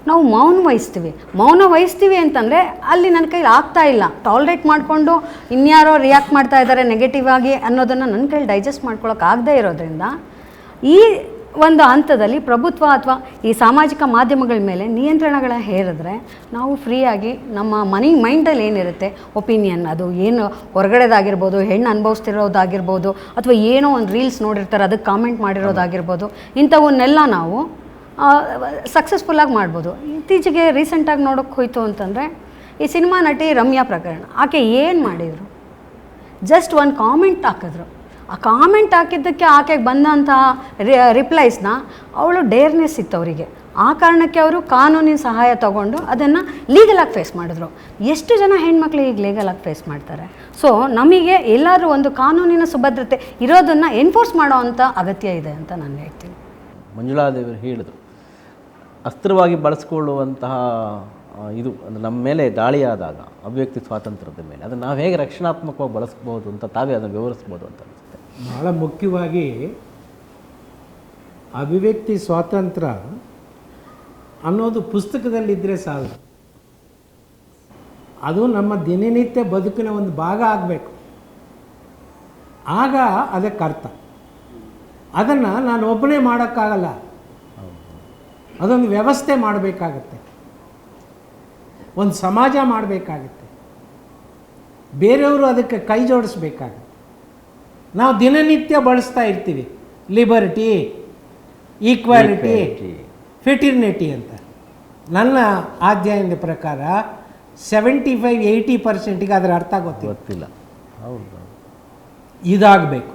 ನಾವು ಮೌನ ವಹಿಸ್ತೀವಿ ಅಂತಂದರೆ ಅಲ್ಲಿ ನನ್ನ ಕೈಲಿ ಆಗ್ತಾ ಇಲ್ಲ, ಟಾಲ್ರೇಟ್ ಮಾಡಿಕೊಂಡು ಇನ್ಯಾರೋ ರಿಯಾಕ್ಟ್ ಮಾಡ್ತಾ ಇದ್ದಾರೆ ನೆಗೆಟಿವ್ ಆಗಿ ಅನ್ನೋದನ್ನು ನನ್ನ ಕೈಲಿ ಡೈಜೆಸ್ಟ್ ಮಾಡ್ಕೊಳ್ಳೋಕೆ ಆಗದೇ ಇರೋದ್ರಿಂದ ಈ ಒಂದು ಹಂತದಲ್ಲಿ ಪ್ರಭುತ್ವ ಅಥವಾ ಈ ಸಾಮಾಜಿಕ ಮಾಧ್ಯಮಗಳ ಮೇಲೆ ನಿಯಂತ್ರಣಗಳ ಹೇರಿದ್ರೆ ನಾವು ಫ್ರೀಯಾಗಿ ನಮ್ಮ ಮೈಂಡಲ್ಲಿ ಏನಿರುತ್ತೆ ಒಪಿನಿಯನ್, ಅದು ಏನು ಹೊರಗಡೆದಾಗಿರ್ಬೋದು, ಹೆಣ್ಣು ಅನುಭವಿಸ್ತಿರೋದಾಗಿರ್ಬೋದು, ಅಥವಾ ಏನೋ ಒಂದು ರೀಲ್ಸ್ ನೋಡಿರ್ತಾರೆ ಅದಕ್ಕೆ ಕಾಮೆಂಟ್ ಮಾಡಿರೋದಾಗಿರ್ಬೋದು, ಇಂಥವನ್ನೆಲ್ಲ ನಾವು ಸಕ್ಸಸ್ಫುಲ್ಲಾಗಿ ಮಾಡ್ಬೋದು. ಇತ್ತೀಚೆಗೆ ರೀಸೆಂಟಾಗಿ ನೋಡೋಕ್ಕೆ ಹೋಯ್ತು ಅಂತಂದರೆ ಈ ಸಿನಿಮಾ ನಟಿ ರಮ್ಯಾ ಪ್ರಕರಣ, ಆಕೆ ಏನು ಮಾಡಿದರು, ಜಸ್ಟ್ ಒಂದು ಕಾಮೆಂಟ್ ಹಾಕಿದ್ರು. ಆ ಕಾಮೆಂಟ್ ಹಾಕಿದ್ದಕ್ಕೆ ಆಕೆಗೆ ಬಂದಂಥ ರಿಪ್ಲೈಸ್ನ ಅವಳು ಡೇರ್ನೆಸ್ ಇತ್ತು ಅವರಿಗೆ, ಆ ಕಾರಣಕ್ಕೆ ಅವರು ಕಾನೂನಿನ ಸಹಾಯ ತಗೊಂಡು ಅದನ್ನು ಲೀಗಲಾಗಿ ಫೇಸ್ ಮಾಡಿದ್ರು. ಎಷ್ಟು ಜನ ಹೆಣ್ಮಕ್ಳು ಈಗ ಲೀಗಲಾಗಿ ಫೇಸ್ ಮಾಡ್ತಾರೆ? ಸೊ ನಮಗೆ ಎಲ್ಲಾದರೂ ಒಂದು ಕಾನೂನಿನ ಸುಭದ್ರತೆ ಇರೋದನ್ನು ಎನ್ಫೋರ್ಸ್ ಮಾಡೋ ಅಂಥ ಅಗತ್ಯ ಇದೆ ಅಂತ ನಾನು ಹೇಳ್ತೀನಿ. ಮಂಜುಳಾದೇವರು ಹೇಳಿದರು, ಅಸ್ತ್ರವಾಗಿ ಬಳಸ್ಕೊಳ್ಳುವಂತಹ ಇದು ಅಂದರೆ ನಮ್ಮ ಮೇಲೆ ದಾಳಿಯಾದಾಗ ಅಭಿವ್ಯಕ್ತಿ ಸ್ವಾತಂತ್ರ್ಯದ ಮೇಲೆ ಅದನ್ನು ನಾವು ಹೇಗೆ ರಕ್ಷಣಾತ್ಮಕವಾಗಿ ಬಳಸ್ಬೋದು ಅಂತ ತಾವೇ ಅದನ್ನು ವಿವರಿಸ್ಬೋದು ಅಂತ ಅನಿಸುತ್ತೆ. ಭಾಳ ಮುಖ್ಯವಾಗಿ ಅಭಿವ್ಯಕ್ತಿ ಸ್ವಾತಂತ್ರ್ಯ ಅನ್ನೋದು ಪುಸ್ತಕದಲ್ಲಿದ್ದರೆ ಸಾಲದು, ಅದು ನಮ್ಮ ದಿನನಿತ್ಯ ಬದುಕಿನ ಒಂದು ಭಾಗ ಆಗಬೇಕು. ಆಗ ಅದಕ್ಕೆ ಅರ್ಥ. ಅದನ್ನು ನಾನು ಒಬ್ಬನೇ ಮಾಡೋಕ್ಕಾಗಲ್ಲ, ಅದೊಂದು ವ್ಯವಸ್ಥೆ ಮಾಡಬೇಕಾಗತ್ತೆ, ಒಂದು ಸಮಾಜ ಮಾಡಬೇಕಾಗತ್ತೆ, ಬೇರೆಯವರು ಅದಕ್ಕೆ ಕೈ ಜೋಡಿಸ್ಬೇಕಾಗತ್ತೆ. ನಾವು ದಿನನಿತ್ಯ ಬಳಸ್ತಾ ಇರ್ತೀವಿ ಲಿಬರ್ಟಿ, ಈಕ್ವಾಲಿಟಿ, ಫೆಟರ್ನಿಟಿ ಅಂತ. ನನ್ನ ಅಧ್ಯಯನದ ಪ್ರಕಾರ 75-80% ಅದರ ಅರ್ಥ ಗೊತ್ತಿಲ್ಲ. ಹೌದು, ಇದಾಗಬೇಕು.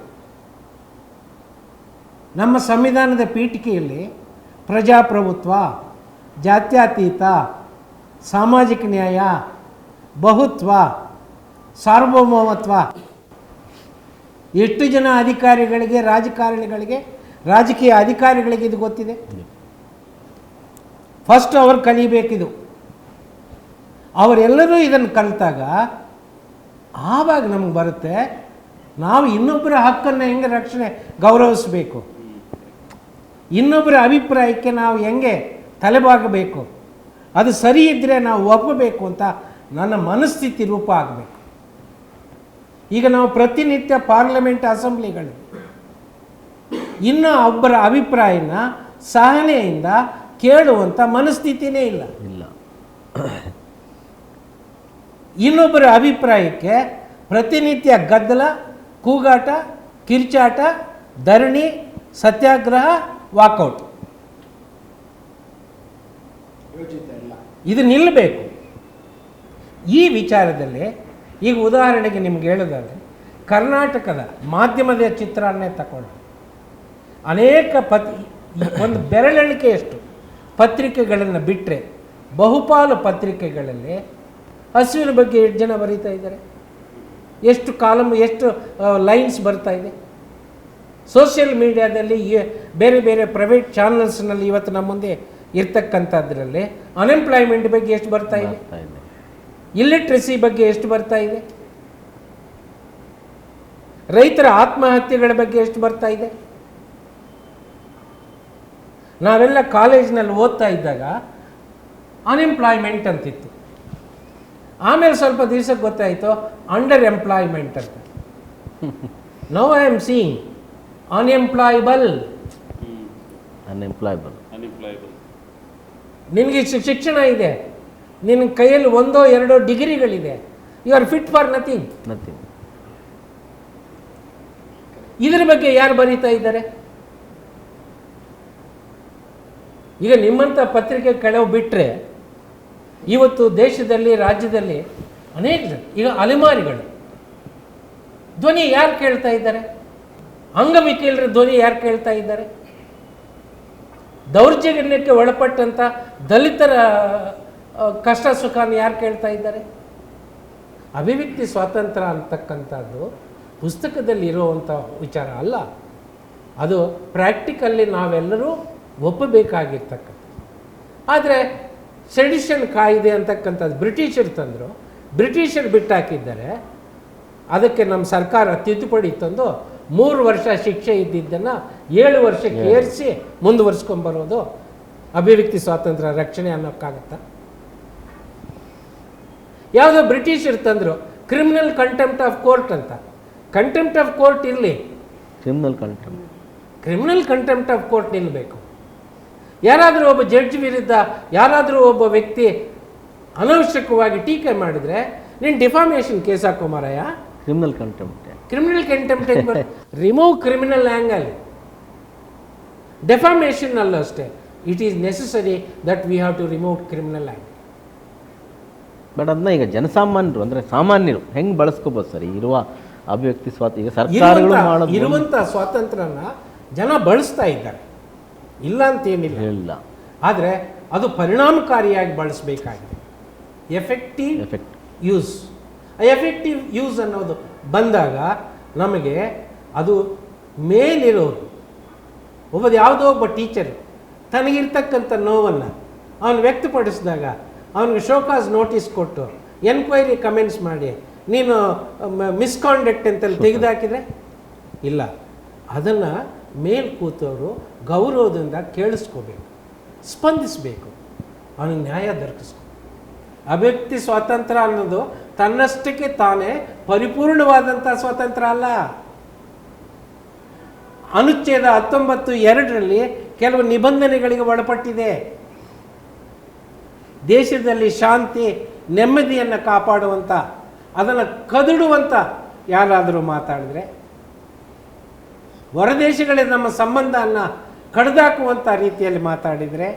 ನಮ್ಮ ಸಂವಿಧಾನದ ಪೀಠಿಕೆಯಲ್ಲಿ ಪ್ರಜಾಪ್ರಭುತ್ವ, ಜಾತ್ಯತೀತ, ಸಾಮಾಜಿಕ ನ್ಯಾಯ, ಬಹುತ್ವ, ಸಾರ್ವಭೌಮತ್ವ, ಎಷ್ಟು ಜನ ಅಧಿಕಾರಿಗಳಿಗೆ, ರಾಜಕಾರಣಿಗಳಿಗೆ, ರಾಜಕೀಯ ಅಧಿಕಾರಿಗಳಿಗೆ ಇದು ಗೊತ್ತಿದೆ? ಫಸ್ಟ್ ಅವರು ಕಲಿಬೇಕಿದು. ಅವರೆಲ್ಲರೂ ಇದನ್ನು ಕಲಿತಾಗ ಆವಾಗ ನಮಗೆ ಬರುತ್ತೆ ನಾವು ಇನ್ನೊಬ್ಬರ ಹಕ್ಕನ್ನು ಹೆಂಗೆ ಗೌರವಿಸಬೇಕು, ಇನ್ನೊಬ್ಬರ ಅಭಿಪ್ರಾಯಕ್ಕೆ ನಾವು ಹೆಂಗೆ ತಲೆಬಾಗಬೇಕು, ಅದು ಸರಿ ಇದ್ದರೆ ನಾವು ಒಪ್ಪಬೇಕು ಅಂತ ನನ್ನ ಮನಸ್ಥಿತಿ ರೂಪ ಆಗಬೇಕು. ಈಗ ನಾವು ಪ್ರತಿನಿತ್ಯ ಪಾರ್ಲಿಮೆಂಟ್, ಅಸೆಂಬ್ಲಿಗಳು ಇನ್ನೂ ಒಬ್ಬರ ಅಭಿಪ್ರಾಯನ ಸಹನೆಯಿಂದ ಕೇಳುವಂಥ ಮನಸ್ಥಿತಿನೇ ಇಲ್ಲ. ಇನ್ನೊಬ್ಬರ ಅಭಿಪ್ರಾಯಕ್ಕೆ ಪ್ರತಿನಿತ್ಯ ಗದ್ದಲ, ಕೂಗಾಟ, ಕಿರ್ಚಾಟ, ಧರಣಿ, ಸತ್ಯಾಗ್ರಹ, ವಾಕೌಟ್, ಇದು ನಿಲ್ಲಬೇಕು. ಈ ವಿಚಾರದಲ್ಲಿ ಈಗ ಉದಾಹರಣೆಗೆ ನಿಮ್ಗೆ ಹೇಳೋದಾದರೆ ಕರ್ನಾಟಕದ ಮಾಧ್ಯಮದ ಚಿತ್ರಾನ್ನೇ ತಗೊಂಡು ಅನೇಕ ಒಂದು ಬೆರಳೆಣಿಕೆಯಷ್ಟು ಪತ್ರಿಕೆಗಳನ್ನು ಬಿಟ್ಟರೆ ಬಹುಪಾಲು ಪತ್ರಿಕೆಗಳಲ್ಲಿ ಹಸುವಿನ ಬಗ್ಗೆ ಎಷ್ಟು ಜನ ಬರೀತಾ ಇದ್ದಾರೆ, ಎಷ್ಟು ಕಾಲಮ್, ಎಷ್ಟು ಲೈನ್ಸ್ ಬರ್ತಾ ಇದೆ. ಸೋಷಿಯಲ್ ಮೀಡಿಯಾದಲ್ಲಿ ಬೇರೆ ಬೇರೆ ಪ್ರೈವೇಟ್ ಚಾನಲ್ಸ್ನಲ್ಲಿ ಇವತ್ತು ನಮ್ಮ ಮುಂದೆ ಇರ್ತಕ್ಕಂಥದ್ರಲ್ಲಿ ಅನ್ಎಂಪ್ಲಾಯ್ಮೆಂಟ್ ಬಗ್ಗೆ ಎಷ್ಟು ಬರ್ತಾ ಇದೆ, ಇಲ್ಲಿಟ್ರಸಿ ಬಗ್ಗೆ ಎಷ್ಟು ಬರ್ತಾ ಇದೆ, ರೈತರ ಆತ್ಮಹತ್ಯೆಗಳ ಬಗ್ಗೆ ಎಷ್ಟು ಬರ್ತಾ ಇದೆ. ನಾವೆಲ್ಲ ಕಾಲೇಜ್ನಲ್ಲಿ ಓದ್ತಾ ಇದ್ದಾಗ ಅನ್ಎಂಪ್ಲಾಯ್ಮೆಂಟ್ ಅಂತಿತ್ತು. ಆಮೇಲೆ ಸ್ವಲ್ಪ ದಿವಸಕ್ಕೆ ಗೊತ್ತಾಯಿತು ಅಂಡರ್ ಎಂಪ್ಲಾಯ್ಮೆಂಟ್ ಅಂತ. Now I am seeing unemployable. Unemployable. ನಿನಗೆ ಶಿಕ್ಷಣ ಇದೆ, ನಿನ್ನ ಕೈಯಲ್ಲಿ 1-2 ಡಿಗ್ರಿಗಳಿದೆ, you are fit for nothing. ಇದರ ಬಗ್ಗೆ ಯಾರು ಬರೀತಾ ಇದ್ದಾರೆ? ಈಗ ನಿಮ್ಮಂಥ ಪತ್ರಿಕೆ ಕೆಲವು ಬಿಟ್ಟರೆ ಇವತ್ತು ದೇಶದಲ್ಲಿ, ರಾಜ್ಯದಲ್ಲಿ ಅನೇಕ ಜನ, ಈಗ ಅಲೆಮಾರಿಗಳು ಧ್ವನಿ ಯಾರು ಕೇಳ್ತಾ ಇದ್ದಾರೆ? ಅಂಗವಿಕಲರ ಧ್ವನಿ ಯಾರು ಕೇಳ್ತಾ ಇದ್ದಾರೆ? ದೌರ್ಜನ್ಯಕ್ಕೆ ಒಳಪಟ್ಟಂಥ ದಲಿತರ ಕಷ್ಟ ಸುಖನ ಯಾರು ಕೇಳ್ತಾ ಇದ್ದಾರೆ? ಅಭಿವ್ಯಕ್ತಿ ಸ್ವಾತಂತ್ರ್ಯ ಅಂತಕ್ಕಂಥದ್ದು ಪುಸ್ತಕದಲ್ಲಿ ಇರುವಂಥ ವಿಚಾರ ಅಲ್ಲ, ಅದು ಪ್ರಾಕ್ಟಿಕಲ್ಲಿ ನಾವೆಲ್ಲರೂ ಒಪ್ಪಬೇಕಾಗಿರ್ತಕ್ಕಂಥ. ಆದರೆ ಸೆಡಿಷನ್ ಕಾಯ್ದೆ ಅಂತಕ್ಕಂಥದ್ದು ಬ್ರಿಟಿಷರು ತಂದರು, ಬ್ರಿಟಿಷರು ಬಿಟ್ಟಾಕಿದ್ದಾರೆ. ಅದಕ್ಕೆ ನಮ್ಮ ಸರ್ಕಾರ ತಿದ್ದುಪಡಿ ತಂದು 3 ವರ್ಷ ಶಿಕ್ಷೆ ಇದ್ದಿದ್ದನ್ನು 7 ವರ್ಷಕ್ಕೆ ಏರಿಸಿ ಮುಂದುವರಿಸ್ಕೊಂಬರೋದು ಅಭಿವ್ಯಕ್ತಿ ಸ್ವಾತಂತ್ರ್ಯ ರಕ್ಷಣೆ ಅನ್ನೋಕ್ಕಾಗತ್ತಾ? ಯಾವುದೋ ಬ್ರಿಟಿಷರು ತಂದರು ಕ್ರಿಮಿನಲ್ ಕಂಟೆಂಪ್ಟ್ ಆಫ್ ಕೋರ್ಟ್ ಅಂತ. ಕಂಟೆಂಪ್ಟ್ ಆಫ್ ಕೋರ್ಟ್ ಇರಲಿ, ಕ್ರಿಮಿನಲ್ ಕಂಟೆಂಪ್ಟ್ ಆಫ್ ಕೋರ್ಟ್ ನಿಲ್ಲಬೇಕು. ಯಾರಾದರೂ ಒಬ್ಬ ಜಡ್ಜ್ ವಿರುದ್ಧ ಯಾರಾದರೂ ಒಬ್ಬ ವ್ಯಕ್ತಿ ಅನವಶ್ಯಕವಾಗಿ ಟೀಕೆ ಮಾಡಿದರೆ ನೀನು ಡಿಫಾಮೇಷನ್ ಕೇಸ್ ಹಾಕೋ ಮಾರಾಯ. Criminal contempt remove criminal angle. Defamation ಅಲ್ಲ ಅಷ್ಟೇ, it is necessary that we have to remove criminal angle. But ಅದನ್ನ ಈಗ ಜನಸಾಮಾನ್ಯರು ಅಂದರೆ ಸಾಮಾನ್ಯರು ಹೆಂಗೆ ಬಳಸ್ಕೋಬೋದು ಸರ್ ಇರುವ ಅಭಿವ್ಯಕ್ತಿ ಸ್ವಾತಂತ್ರ್ಯ? ಈಗ ಸರ್ಕಾರಗಳು ಮಾಡೋದು ಇರುವಂಥ ಸ್ವಾತಂತ್ರ್ಯನ ಜನ ಬಳಸ್ತಾ ಇದ್ದಾರೆ, ಇಲ್ಲ ಅಂತೇನಿಲ್ಲ, ಇಲ್ಲ. ಆದರೆ ಅದು ಪರಿಣಾಮಕಾರಿಯಾಗಿ ಬಳಸಬೇಕಾಗಿದೆ. Effective use. ಎಫೆಕ್ಟಿವ್ ಯೂಸ್ ಅನ್ನೋದು ಬಂದಾಗ ನಮಗೆ ಅದು ಮೇಲಿರೋರು ಯಾವುದೋ ಒಬ್ಬ ಟೀಚರ್ ತನಗಿರ್ತಕ್ಕಂಥ ನೋವನ್ನು ಅವನು ವ್ಯಕ್ತಪಡಿಸಿದಾಗ ಅವನಿಗೆ ಶೋಕಾಸ್ ನೋಟಿಸ್ ಕೊಟ್ಟು ಎನ್ಕ್ವೈರಿ ಕಮೆಂಟ್ಸ್ ಮಾಡಿ ನೀನು ಮಿಸ್ಕಾಂಡಕ್ಟ್ ಅಂತಲ್ಲಿ ತೆಗೆದುಹಾಕಿದರೆ ಇಲ್ಲ, ಅದನ್ನು ಮೇಲ್ ಕೂತವರು ಗೌರವದಿಂದ ಕೇಳಿಸ್ಕೋಬೇಕು, ಸ್ಪಂದಿಸಬೇಕು, ಅವನಿಗೆ ನ್ಯಾಯ ದೊರಕಿಸ್ಕೊ. ಅಭಿವ್ಯಕ್ತಿ ಸ್ವಾತಂತ್ರ್ಯ ಅನ್ನೋದು ತನ್ನಷ್ಟಕ್ಕೆ ತಾನೇ ಪರಿಪೂರ್ಣವಾದಂಥ ಸ್ವಾತಂತ್ರ್ಯ ಅಲ್ಲ. ಅನುಚ್ಛೇದ 19(2) ಕೆಲವು ನಿಬಂಧನೆಗಳಿಗೆ ಒಳಪಟ್ಟಿದೆ. ದೇಶದಲ್ಲಿ ಶಾಂತಿ ನೆಮ್ಮದಿಯನ್ನು ಕಾಪಾಡುವಂಥ, ಅದನ್ನು ಕದಡುವಂಥ ಯಾರಾದರೂ ಮಾತಾಡಿದ್ರೆ, ಹೊರದೇಶಗಳೇ ನಮ್ಮ ಸಂಬಂಧವನ್ನು ಕಡಿದಾಕುವಂಥ ರೀತಿಯಲ್ಲಿ ಮಾತಾಡಿದರೆ,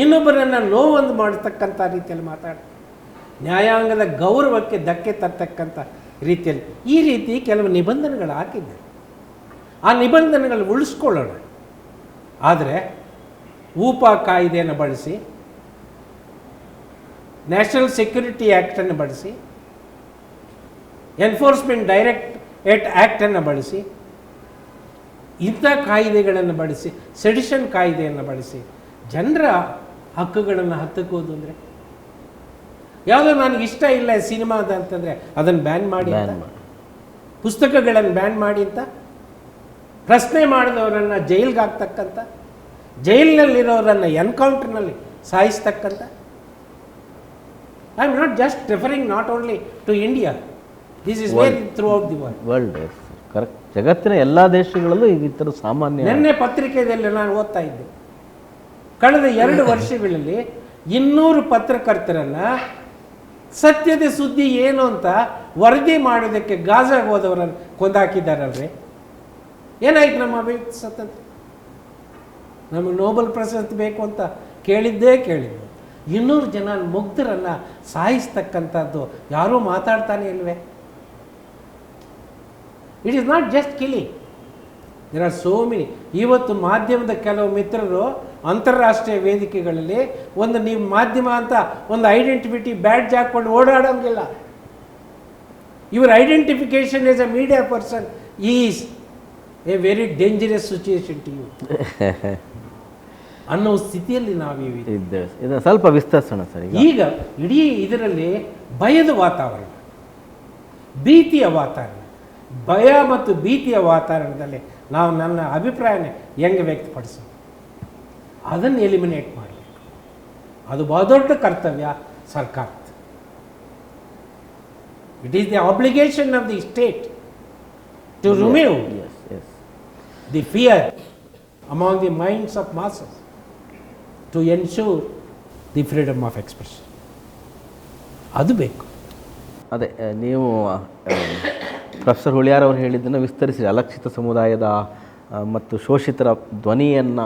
ಇನ್ನೊಬ್ಬರನ್ನು ನೋವೊಂದು ಮಾಡತಕ್ಕಂಥ ರೀತಿಯಲ್ಲಿ ಮಾತಾಡಿ, ನ್ಯಾಯಾಂಗದ ಗೌರವಕ್ಕೆ ಧಕ್ಕೆ ತರ್ತಕ್ಕಂಥ ರೀತಿಯಲ್ಲಿ ಈ ರೀತಿ ಕೆಲವು ನಿಬಂಧನೆಗಳು ಹಾಕಿದ್ದಾರೆ. ಆ ನಿಬಂಧನೆಗಳು ಉಳಿಸ್ಕೊಳ್ಳೋಣ. ಆದರೆ ಊಪಾ ಕಾಯ್ದೆಯನ್ನು ಬಳಸಿ, ನ್ಯಾಷನಲ್ ಸೆಕ್ಯೂರಿಟಿ ಆ್ಯಕ್ಟನ್ನು ಬಳಸಿ, ಎನ್ಫೋರ್ಸ್ಮೆಂಟ್ ಡೈರೆಕ್ಟರೇಟ್ ಆ್ಯಕ್ಟನ್ನು ಬಳಸಿ, ಇಂಥ ಕಾಯ್ದೆಗಳನ್ನು ಬಳಸಿ, ಸೆಡಿಷನ್ ಕಾಯ್ದೆಯನ್ನು ಬಳಸಿ ಜನರ ಹಕ್ಕುಗಳನ್ನು ಹತ್ತಕ್ಕೋದು ಅಂದರೆ, ಯಾವುದೋ ನನಗೆ ಇಷ್ಟ ಇಲ್ಲ ಸಿನಿಮಾದ ಅಂತಂದರೆ ಅದನ್ನು ಬ್ಯಾನ್ ಮಾಡಿ ಅಂತ, ಪುಸ್ತಕಗಳನ್ನು ಬ್ಯಾನ್ ಮಾಡಿ ಅಂತ, ಪ್ರಶ್ನೆ ಮಾಡಿದವರನ್ನು ಜೈಲ್ಗೆ ಹಾಕ್ತಕ್ಕಂಥ, ಜೈಲಿನಲ್ಲಿರೋರನ್ನು ಎನ್ಕೌಂಟರ್ನಲ್ಲಿ ಸಾಯಿಸ್ತಕ್ಕಂಥ. I am not just referring not only to India, this is where throughout the world. Correct, ಜಗತ್ತಿನ ಎಲ್ಲ ದೇಶಗಳಲ್ಲೂ ಈ ಥರ ಸಾಮಾನ್ಯ. ನಿನ್ನೆ ಪತ್ರಿಕೆಯಲ್ಲಿ ನಾನು ಓದ್ತಾ ಇದ್ದೆ, ಕಳೆದ 2 ವರ್ಷಗಳಲ್ಲಿ 200 ಪತ್ರಕರ್ತರನ್ನು ಸತ್ಯದ ಸುದ್ದಿ ಏನು ಅಂತ ವರದಿ ಮಾಡೋದಕ್ಕೆ ಗಾಜಾಗೆ ಹೋದವರನ್ನು ಕೊಂದಾಕಿದ್ದಾರಲ್ರಿ. ಏನಾಯ್ತು ನಮ್ಮ ಅಭಿವ್ಯಕ್ತಿ ಸ್ವಾತಂತ್ರ್ಯ? ನಮಗೆ ನೋಬೆಲ್ ಪ್ರಶಸ್ತಿ ಬೇಕು ಅಂತ ಕೇಳಿದ್ದೇ ಕೇಳಿದ್ದು. 200 ಜನ ಮುಗ್ಧರನ್ನು ಸಾಯಿಸ್ತಕ್ಕಂಥದ್ದು ಯಾರೂ ಮಾತಾಡ್ತಾನೆ ಇಲ್ವೇ? It is not just killing, there are so many. ಇವತ್ತು ಮಾಧ್ಯಮದ ಕೆಲವು ಮಿತ್ರರು ಅಂತಾರಾಷ್ಟ್ರೀಯ ವೇದಿಕೆಗಳಲ್ಲಿ ನೀವು ಮಾಧ್ಯಮ ಅಂತ ಒಂದು ಐಡೆಂಟಿಟಿ ಬ್ಯಾಡ್ಜ್ ಹಾಕ್ಕೊಂಡು ಓಡಾಡೋಂಗಿಲ್ಲ. Your identification as a media person is a very dangerous situation to you ಅನ್ನೋ ಸ್ಥಿತಿಯಲ್ಲಿ ನಾವಿದ್ದೇವೆ. ಇದನ್ನು ಸ್ವಲ್ಪ ವಿಸ್ತರಿಸೋಣ ಸರ್. ಈಗ ಇಡೀ ಇದರಲ್ಲಿ ಭಯದ ವಾತಾವರಣ, ಭೀತಿಯ ವಾತಾವರಣ, ಭಯ ಮತ್ತು ಭೀತಿಯ ವಾತಾವರಣದಲ್ಲಿ ನಾವು ನನ್ನ ಅಭಿಪ್ರಾಯನೇ ಹೆಂಗೆ ವ್ಯಕ್ತಪಡಿಸೋದು? ಅದನ್ನು ಎಲಿಮಿನೇಟ್ ಮಾಡಬೇಕು. ಅದು ಬಹುದೊಡ್ಡ ಕರ್ತವ್ಯ ಸರ್ಕಾರದ. It is the obligation of the state to remove the fear among the minds of masses to ensure the freedom of expression. ಅದು ಬೇಕು. ಅದೇ ನೀವು ಪ್ರೊಫೆಸರ್ ಹುಳಿಯಾರ್ ಅವರು ಹೇಳಿದ್ದನ್ನು ವಿಸ್ತರಿಸಿ ಅಲಕ್ಷಿತ ಸಮುದಾಯದ ಮತ್ತು ಶೋಷಿತರ ಧ್ವನಿಯನ್ನು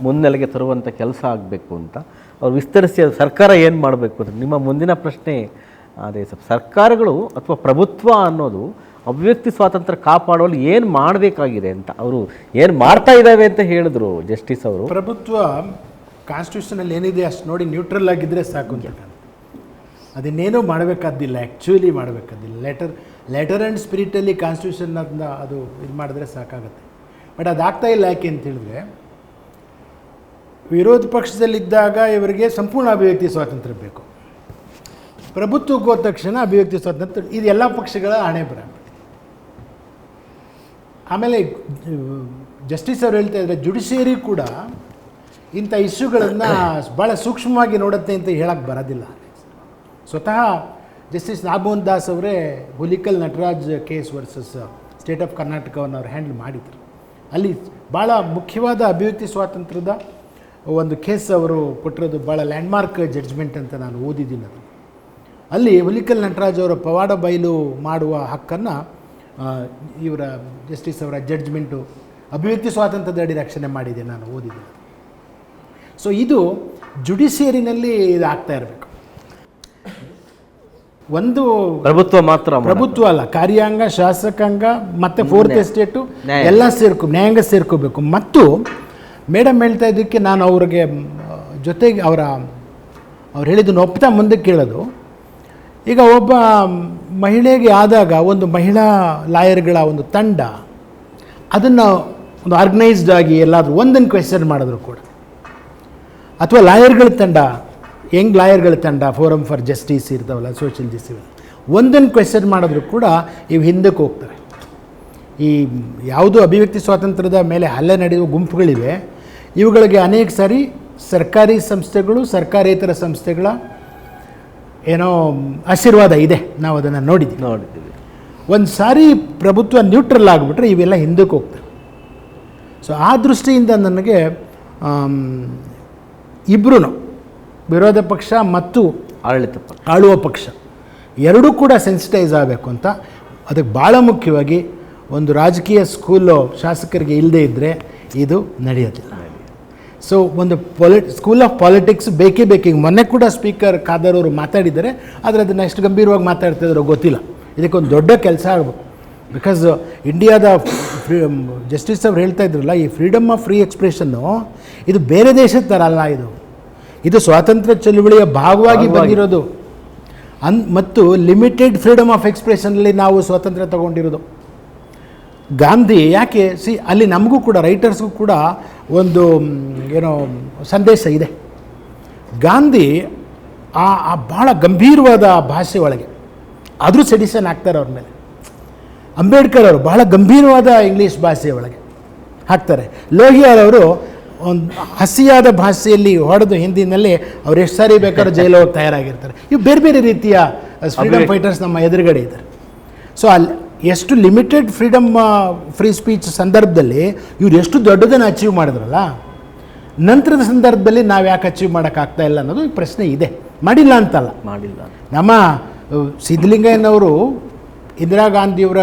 ಮುನ್ನೆಲೆಗೆ ತರುವಂಥ ಕೆಲಸ ಆಗಬೇಕು ಅಂತ ಅವ್ರು ವಿಸ್ತರಿಸಿ ಅದು ಸರ್ಕಾರ ಏನು ಮಾಡಬೇಕು ಅಂತ. ನಿಮ್ಮ ಮುಂದಿನ ಪ್ರಶ್ನೆ ಅದೇ ಸರ್ಕಾರಗಳು ಅಥವಾ ಪ್ರಭುತ್ವ ಅನ್ನೋದು ಅಭಿವ್ಯಕ್ತಿ ಸ್ವಾತಂತ್ರ್ಯ ಕಾಪಾಡುವಲ್ಲಿ ಏನು ಮಾಡಬೇಕಾಗಿದೆ ಅಂತ ಅವರು ಏನು ಮಾಡ್ತಾ ಇದ್ದಾವೆ ಅಂತ ಹೇಳಿದ್ರು ಜಸ್ಟಿಸ್ ಅವರು. ಪ್ರಭುತ್ವ ಕಾನ್ಸ್ಟಿಟ್ಯೂಷನಲ್ಲಿ ಏನಿದೆ ಅಷ್ಟು ನೋಡಿ ನ್ಯೂಟ್ರಲ್ ಆಗಿದ್ದರೆ ಸಾಕು ಅಂತ. ಅದನ್ನೇನೂ ಮಾಡಬೇಕಾದ್ದಿಲ್ಲ, ಆ್ಯಕ್ಚುಲಿ ಮಾಡಬೇಕಾದ್ದಿಲ್ಲ. ಲೆಟರ್ ಆ್ಯಂಡ್ ಸ್ಪಿರಿಟಲ್ಲಿ ಕಾನ್ಸ್ಟಿಟ್ಯೂಷನ್ ಅದನ್ನ ಅದು ಇದು ಮಾಡಿದ್ರೆ ಸಾಕಾಗುತ್ತೆ. ಬಟ್ ಅದಾಗ್ತಾ ಇಲ್ಲ. ಯಾಕೆ ಅಂತ ಹೇಳಿದ್ರೆ ವಿರೋಧ ಪಕ್ಷದಲ್ಲಿದ್ದಾಗ ಇವರಿಗೆ ಸಂಪೂರ್ಣ ಅಭಿವ್ಯಕ್ತಿ ಸ್ವಾತಂತ್ರ್ಯ ಬೇಕು. ಪ್ರಭುತ್ವಕ್ಕೆ ಹೋದ ತಕ್ಷಣ ಅಭಿವ್ಯಕ್ತಿ ಸ್ವಾತಂತ್ರ್ಯ ಇದು ಎಲ್ಲ ಪಕ್ಷಗಳ ಹಣೆ ಬರ. ಆಮೇಲೆ ಜಸ್ಟಿಸ್ ಅವರು ಹೇಳ್ತಾ ಇದ್ದಾರೆ ಜುಡಿಷಿಯರಿ ಕೂಡ ಇಂಥ ಇಶ್ಯೂಗಳನ್ನು ಭಾಳ ಸೂಕ್ಷ್ಮವಾಗಿ ನೋಡುತ್ತೆ ಅಂತ ಹೇಳಕ್ಕೆ ಬರೋದಿಲ್ಲ. ಸ್ವತಃ ಜಸ್ಟಿಸ್ ನಾಗಮೋಹನ್ ದಾಸ್ ಅವರೇ Hulikal Nataraj case versus state of ಕರ್ನಾಟಕವನ್ನು ಅವ್ರು ಹ್ಯಾಂಡಲ್ ಮಾಡಿದರು. ಅಲ್ಲಿ ಭಾಳ ಮುಖ್ಯವಾದ ಅಭಿವ್ಯಕ್ತಿ ಸ್ವಾತಂತ್ರ್ಯದ ಒಂದು ಕೇಸ್ ಅವರು ಕೊಟ್ಟಿರೋದು ಭಾಳ ಲ್ಯಾಂಡ್ಮಾರ್ಕ್ ಜಡ್ಜ್ಮೆಂಟ್ ಅಂತ ನಾನು ಓದಿದ್ದೀನಿ. ಅದು ಅಲ್ಲಿ ಹುಲಿಕಲ್ ನಟರಾಜ್ ಅವರ ಪವಾಡ ಬಯಲು ಮಾಡುವ ಹಕ್ಕನ್ನು ಇವರ ಜಸ್ಟಿಸ್ ಅವರ ಜಡ್ಜ್ಮೆಂಟು ಅಭಿವ್ಯಕ್ತಿ ಸ್ವಾತಂತ್ರ್ಯದ ಅಡಿ ರಕ್ಷಣೆ ಮಾಡಿದೆ, ನಾನು ಓದಿದ್ದೀನಿ. ಸೊ ಇದು ಜುಡಿಷಿಯರಿನಲ್ಲಿ ಇದು ಆಗ್ತಾ ಇರಬೇಕು. ಒಂದು ಪ್ರಭುತ್ವ ಮಾತ್ರ, ಪ್ರಭುತ್ವ ಅಲ್ಲ, ಕಾರ್ಯಾಂಗ, ಶಾಸಕಾಂಗ ಮತ್ತು ಫೋರ್ತ್ ಎಸ್ಟೇಟು ಎಲ್ಲ ನ್ಯಾಯಾಂಗ ಸೇರ್ಕೋಬೇಕು. ಮತ್ತು ಮೇಡಮ್ ಹೇಳ್ತಾ ಇದ್ದಕ್ಕೆ ನಾನು ಅವ್ರಿಗೆ ಜೊತೆಗೆ ಅವ್ರು ಹೇಳಿದ್ದನ್ನು ಒಪ್ತಾ ಮುಂದಕ್ಕೆ ಕೇಳೋದು, ಈಗ ಒಬ್ಬ ಮಹಿಳೆಗೆ ಆದಾಗ ಒಂದು ಮಹಿಳಾ ಲಾಯರ್ಗಳ ಒಂದು ತಂಡ ಅದನ್ನು ಒಂದು ಆರ್ಗನೈಸ್ಡ್ ಆಗಿ ಎಲ್ಲಾದರೂ ಒಂದನ್ನು ಕ್ವೆಶ್ಚನ್ ಮಾಡಿದ್ರು ಕೂಡ, ಅಥವಾ ಲಾಯರ್ಗಳ ತಂಡ, ಯಂಗ್ ಲಾಯರ್ಗಳ ತಂಡ, ಫೋರಮ್ ಫಾರ್ ಜಸ್ಟಿಸ್ ಇರ್ತಾವಲ್ಲ, ಸೋಷಿಯಲ್ ಜಸ್ಟಿಸ್, ಒಂದನ್ನು ಕ್ವೆಶ್ಚನ್ ಮಾಡಿದ್ರು ಕೂಡ ಇವು ಹಿಂದಕ್ಕೆ ಹೋಗ್ತವೆ. ಈ ಯಾವುದು ಅಭಿವ್ಯಕ್ತಿ ಸ್ವಾತಂತ್ರ್ಯದ ಮೇಲೆ ಹಲ್ಲೆ ನಡೆಯುವ ಗುಂಪುಗಳಿವೆ, ಇವುಗಳಿಗೆ ಅನೇಕ ಸಾರಿ ಸರ್ಕಾರಿ ಸಂಸ್ಥೆಗಳು, ಸರ್ಕಾರೇತರ ಸಂಸ್ಥೆಗಳ ಏನೋ ಆಶೀರ್ವಾದ ಇದೆ, ನಾವು ಅದನ್ನು ನೋಡಿದ್ದೀವಿ. ಒಂದು ಸಾರಿ ಪ್ರಭುತ್ವ ನ್ಯೂಟ್ರಲ್ ಆಗಿಬಿಟ್ರೆ ಇವೆಲ್ಲ ಹಿಂದಕ್ಕೆ ಹೋಗ್ತವೆ. ಸೊ ಆ ದೃಷ್ಟಿಯಿಂದ ನನಗೆ ಇಬ್ಬರೂ ವಿರೋಧ ಪಕ್ಷ ಮತ್ತು ಆಳುವ ಪಕ್ಷ ಎರಡೂ ಕೂಡ ಸೆನ್ಸಿಟೈಸ್ ಆಗಬೇಕು ಅಂತ. ಅದಕ್ಕೆ ಭಾಳ ಮುಖ್ಯವಾಗಿ ಒಂದು ರಾಜಕೀಯ ಸ್ಕೂಲು ಶಾಸಕರಿಗೆ ಇಲ್ಲದೇ ಇದ್ದರೆ ಇದು ನಡೆಯೋದಿಲ್ಲ. ಸೊ ಒಂದು ಸ್ಕೂಲ್ ಆಫ್ ಪಾಲಿಟಿಕ್ಸ್ ಬೇಕೇ ಬೇಕು. ಮೊನ್ನೆ ಕೂಡ ಸ್ಪೀಕರ್ ಖಾದರ್ ಅವರು ಮಾತಾಡಿದ್ದಾರೆ, ಆದರೆ ಅದನ್ನು ಎಷ್ಟು ಗಂಭೀರವಾಗಿ ಮಾತಾಡ್ತಿದ್ದಾರೋ ಗೊತ್ತಿಲ್ಲ. ಇದಕ್ಕೊಂದು ದೊಡ್ಡ ಕೆಲಸ ಆಗಬೇಕು. ಬಿಕಾಸ್ ಇಂಡಿಯಾದ ಜಸ್ಟಿಸ್ ಅವ್ರು ಹೇಳ್ತಾ ಇದ್ರಲ್ಲ, ಈ ಫ್ರೀಡಮ್ ಆಫ್ ಫ್ರೀ ಎಕ್ಸ್ಪ್ರೆಷನ್ನು ಇದು ಬೇರೆ ದೇಶದ ಥರ ಅಲ್ಲ, ಇದು ಸ್ವಾತಂತ್ರ್ಯ ಚಳುವಳಿಯ ಭಾಗವಾಗಿ ಬಂದಿರೋದು. ಮತ್ತು ಲಿಮಿಟೆಡ್ ಫ್ರೀಡಮ್ ಆಫ್ ಎಕ್ಸ್ಪ್ರೆಷನಲ್ಲಿ ನಾವು ಸ್ವಾತಂತ್ರ್ಯ ತಗೊಂಡಿರೋದು. ಗಾಂಧಿ ಯಾಕೆ ಅಲ್ಲಿ ನಮಗೂ ಕೂಡ ರೈಟರ್ಸ್ಗೂ ಕೂಡ ಒಂದು ಏನೋ ಸಂದೇಶ ಇದೆ. ಗಾಂಧಿ ಆ ಭಾಳ ಗಂಭೀರವಾದ ಭಾಷೆ ಒಳಗೆ ಆದರೂ ಸೆಡಿಷನ್ ಆಗ್ತಾರೆ ಅವ್ರ ಮೇಲೆ. ಅಂಬೇಡ್ಕರ್ ಅವರು ಬಹಳ ಗಂಭೀರವಾದ ಇಂಗ್ಲೀಷ್ ಭಾಷೆಯ ಒಳಗೆ ಹಾಕ್ತಾರೆ. ಲೋಹಿಯಾರ್ ಅವರು ಒಂದು ಹಸಿಯಾದ ಭಾಷೆಯಲ್ಲಿ ಹೊಡೆದು ಹಿಂದಿನಲ್ಲಿ ಅವ್ರು ಎಷ್ಟು ಸಾರಿ ಬೇಕಾದ್ರೂ ಜೈಲು ಹೋಗಿ ತಯಾರಾಗಿರ್ತಾರೆ. ಇವು ಬೇರೆ ಬೇರೆ ರೀತಿಯ ಫ್ರೀಡಮ್ ಫೈಟರ್ಸ್ ನಮ್ಮ ಎದುರುಗಡೆ ಇದ್ದಾರೆ. ಸೊ ಅಲ್ಲಿ ಎಷ್ಟು ಲಿಮಿಟೆಡ್ ಫ್ರೀಡಮ್ ಫ್ರೀ ಸ್ಪೀಚ್ ಸಂದರ್ಭದಲ್ಲಿ ಇವ್ರು ಎಷ್ಟು ದೊಡ್ಡದನ್ನು ಅಚೀವ್ ಮಾಡಿದ್ರಲ್ಲ, ನಂತರದ ಸಂದರ್ಭದಲ್ಲಿ ನಾವು ಯಾಕೆ ಅಚೀವ್ ಮಾಡೋಕ್ಕಾಗ್ತಾ ಇಲ್ಲ ಅನ್ನೋದು ಈ ಪ್ರಶ್ನೆ ಇದೆ. ಮಾಡಿಲ್ಲ ಅಂತಲ್ಲ, ನಮ್ಮ ಸಿದ್ಧಲಿಂಗಯ್ಯನವರು ಇಂದಿರಾ ಗಾಂಧಿಯವರ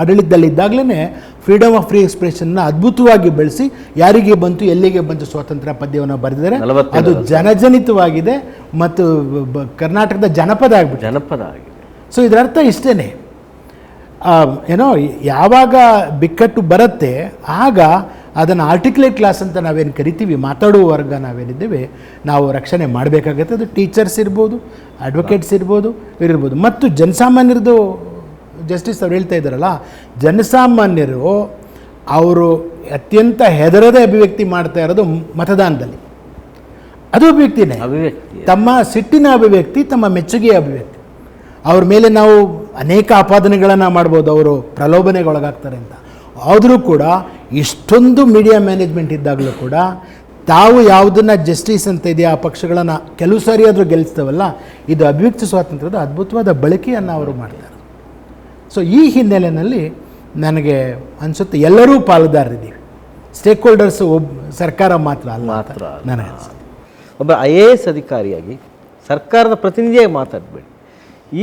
ಆಡಳಿತದಲ್ಲಿದ್ದಾಗಲೇ ಫ್ರೀಡಮ್ ಆಫ್ ಫ್ರೀ ಎಕ್ಸ್ಪ್ರೆಷನ್ನ ಅದ್ಭುತವಾಗಿ ಬೆಳೆಸಿ ಯಾರಿಗೆ ಬಂತು ಎಲ್ಲಿಗೆ ಬಂತು ಸ್ವಾತಂತ್ರ್ಯ ಪದ್ಯವನ್ನು ಬರೆದಿದ್ದಾರೆ. ಅದು ಜನಜನಿತವಾಗಿದೆ ಮತ್ತು ಕರ್ನಾಟಕದ ಜನಪದ ಆಗಿದೆ. ಸೊ ಇದರ ಅರ್ಥ ಇಷ್ಟೇ, ಯಾವಾಗ ಬಿಕ್ಕಟ್ಟು ಬರುತ್ತೆ ಆಗ ಅದನ್ನು ಆರ್ಟಿಕ್ಯುಲೇಟ್ ಕ್ಲಾಸ್ ಅಂತ ನಾವೇನು ಕರಿತೀವಿ, ಮಾತಾಡುವ ವರ್ಗ ನಾವೇನಿದ್ದೇವೆ, ನಾವು ರಕ್ಷಣೆ ಮಾಡಬೇಕಾಗತ್ತೆ. ಅದು ಟೀಚರ್ಸ್ ಇರ್ಬೋದು, ಅಡ್ವೊಕೇಟ್ಸ್ ಇರ್ಬೋದು, ಇರ್ಬೋದು. ಮತ್ತು ಜನಸಾಮಾನ್ಯರದು ಜಸ್ಟಿಸ್ ಅವ್ರು ಹೇಳ್ತಾ ಇದ್ದಾರಲ್ಲ, ಜನಸಾಮಾನ್ಯರು ಅವರು ಅತ್ಯಂತ ಹೆದರದೆ ಅಭಿವ್ಯಕ್ತಿ ಮಾಡ್ತಾ ಇರೋದು ಮತದಾನದಲ್ಲಿ. ಅದು ಅಭಿವ್ಯಕ್ತಿನೇ, ತಮ್ಮ ಸಿಟ್ಟಿನ ಅಭಿವ್ಯಕ್ತಿ, ತಮ್ಮ ಮೆಚ್ಚುಗೆಯ ಅಭಿವ್ಯಕ್ತಿ. ಅವ್ರ ಮೇಲೆ ನಾವು ಅನೇಕ ಆಪಾದನೆಗಳನ್ನು ಮಾಡ್ಬೋದು, ಅವರು ಪ್ರಲೋಭನೆಗೊಳಗಾಗ್ತಾರೆ ಅಂತ. ಆದರೂ ಕೂಡ ಇಷ್ಟೊಂದು ಮೀಡಿಯಾ ಮ್ಯಾನೇಜ್ಮೆಂಟ್ ಇದ್ದಾಗಲೂ ಕೂಡ ತಾವು ಯಾವುದನ್ನು ಜಸ್ಟಿಸ್ ಅಂತ ಇದೆಯಾ ಆ ಪಕ್ಷಗಳನ್ನು ಕೆಲವು ಸಾರಿ ಆದರೂ ಗೆಲ್ಲಿಸ್ತವಲ್ಲ, ಇದು ಅಭಿವ್ಯಕ್ತಿ ಸ್ವಾತಂತ್ರ್ಯದ ಅದ್ಭುತವಾದ ಬಳಕೆಯನ್ನು ಅವರು ಮಾಡ್ತಾರೆ. ಸೊ ಈ ಹಿನ್ನೆಲೆಯಲ್ಲಿ ನನಗೆ ಅನಿಸುತ್ತೆ ಎಲ್ಲರೂ ಪಾಲುದಾರರಿದ್ದೀವಿ, ಸ್ಟೇಕ್ ಹೋಲ್ಡರ್ಸು ಸರ್ಕಾರ ಮಾತ್ರ ಅಲ್ಲ ಮಾತ್ರ ನನಗೆ ಅನಿಸುತ್ತೆ. ಒಬ್ಬ IAS ಅಧಿಕಾರಿಯಾಗಿ ಸರ್ಕಾರದ ಪ್ರತಿನಿಧಿಯಾಗಿ ಮಾತಾಡಬೇಡಿ,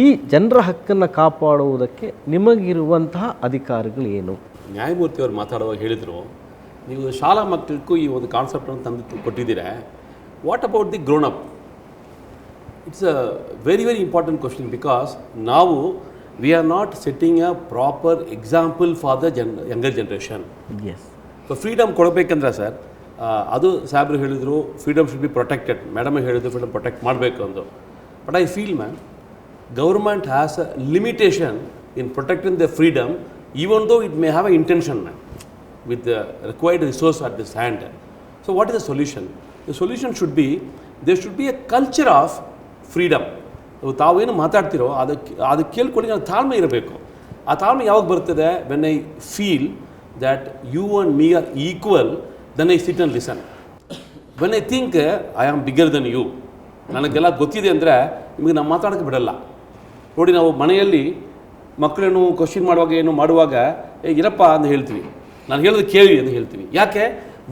ಈ ಜನರ ಹಕ್ಕನ್ನು ಕಾಪಾಡುವುದಕ್ಕೆ ನಿಮಗಿರುವಂತಹ ಅಧಿಕಾರಗಳೇನು? ನ್ಯಾಯಮೂರ್ತಿಯವರು ಮಾತಾಡುವಾಗ ಹೇಳಿದರು, ನೀವು ಶಾಲಾ ಮಕ್ಕಳಿಗೂ ಈ ಒಂದು ಕಾನ್ಸೆಪ್ಟನ್ನು ತಂದು ಕೊಟ್ಟಿದ್ದೀರಾ, what about the grown up? It's a very very important question, because ನಾವು we are not setting a proper example for the younger generation. Yes. So freedom ಕೊಡಬೇಕಂದ್ರೆ ಸರ್, ಅದು ಸಾಹೇಬ್ರು ಹೇಳಿದರು freedom should be protected, madam ಹೇಳಿದ್ರು ಫ್ರೀಡಮ್ ಪ್ರೊಟೆಕ್ಟ್ ಮಾಡಬೇಕು ಅಂದು. But I feel ma'am, government has a limitation in protecting the freedom, even though it may have a intention ma'am with the required resource at this hand. So what is the solution? The solution should be, there should be a culture of freedom. ತಾವೇನು ಮಾತಾಡ್ತಿರೋ ಅದಕ್ಕೆ ಕೇಳ್ಕೊಂಡು ನಾನು ತಾಳ್ಮೆ ಇರಬೇಕು. ಆ ತಾಳ್ಮೆ ಯಾವಾಗ ಬರ್ತದೆ? When I feel that you and me are equal, then I sit and listen. When I think I am bigger than you, ನನಗೆಲ್ಲ ಗೊತ್ತಿದೆ ಅಂದರೆ ನಿಮಗೆ ನಾವು ಮಾತಾಡೋಕ್ಕೆ ಬಿಡಲ್ಲ. ನೋಡಿ, ನಾವು ಮನೆಯಲ್ಲಿ ಮಕ್ಕಳೇನು ಕ್ವಶನ್ ಮಾಡುವಾಗ ಇರಪ್ಪ ಅಂತ ಹೇಳ್ತೀವಿ, ನಾನು ಹೇಳೋದು ಕೇಳಿ ಅಂತ ಹೇಳ್ತೀವಿ. ಯಾಕೆ?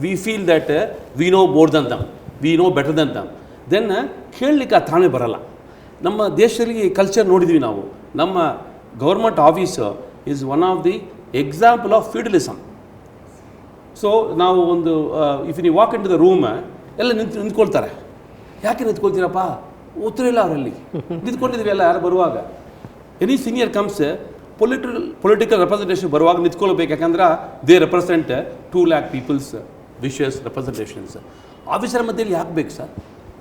We feel that we know more than them, we know better than them. Then ಕೇಳಲಿಕ್ಕೆ ಆ ತಾಳ್ಮೆ ಬರಲ್ಲ. ನಮ್ಮ ದೇಶದಲ್ಲಿ ಕಲ್ಚರ್ ನೋಡಿದ್ವಿ ನಾವು. ನಮ್ಮ government office is one of the example of feudalism. So ನಾವು ಒಂದು if you walk into the room, ಎಲ್ಲ ನಿಂತ್ಕೊಳ್ತಾರೆ. ಯಾಕೆ ನಿಂತ್ಕೊಳ್ತೀರಪ್ಪ? ಉತ್ತರ ಇಲ್ಲ ಅವರಲ್ಲಿ. ನಿಂತ್ಕೊಂಡಿದ್ವಿ ಎಲ್ಲ ಯಾರು ಬರುವಾಗ. Any senior comes, political representation ಬರುವಾಗ ನಿಂತ್ಕೊಳ್ಬೇಕು. ಯಾಕಂದ್ರೆ they represent 2 lakh peoples wishes representations. Officer ಮಧ್ಯೆಯಲ್ಲಿ ಯಾಕೆ ಬೇಕು ಸರ್?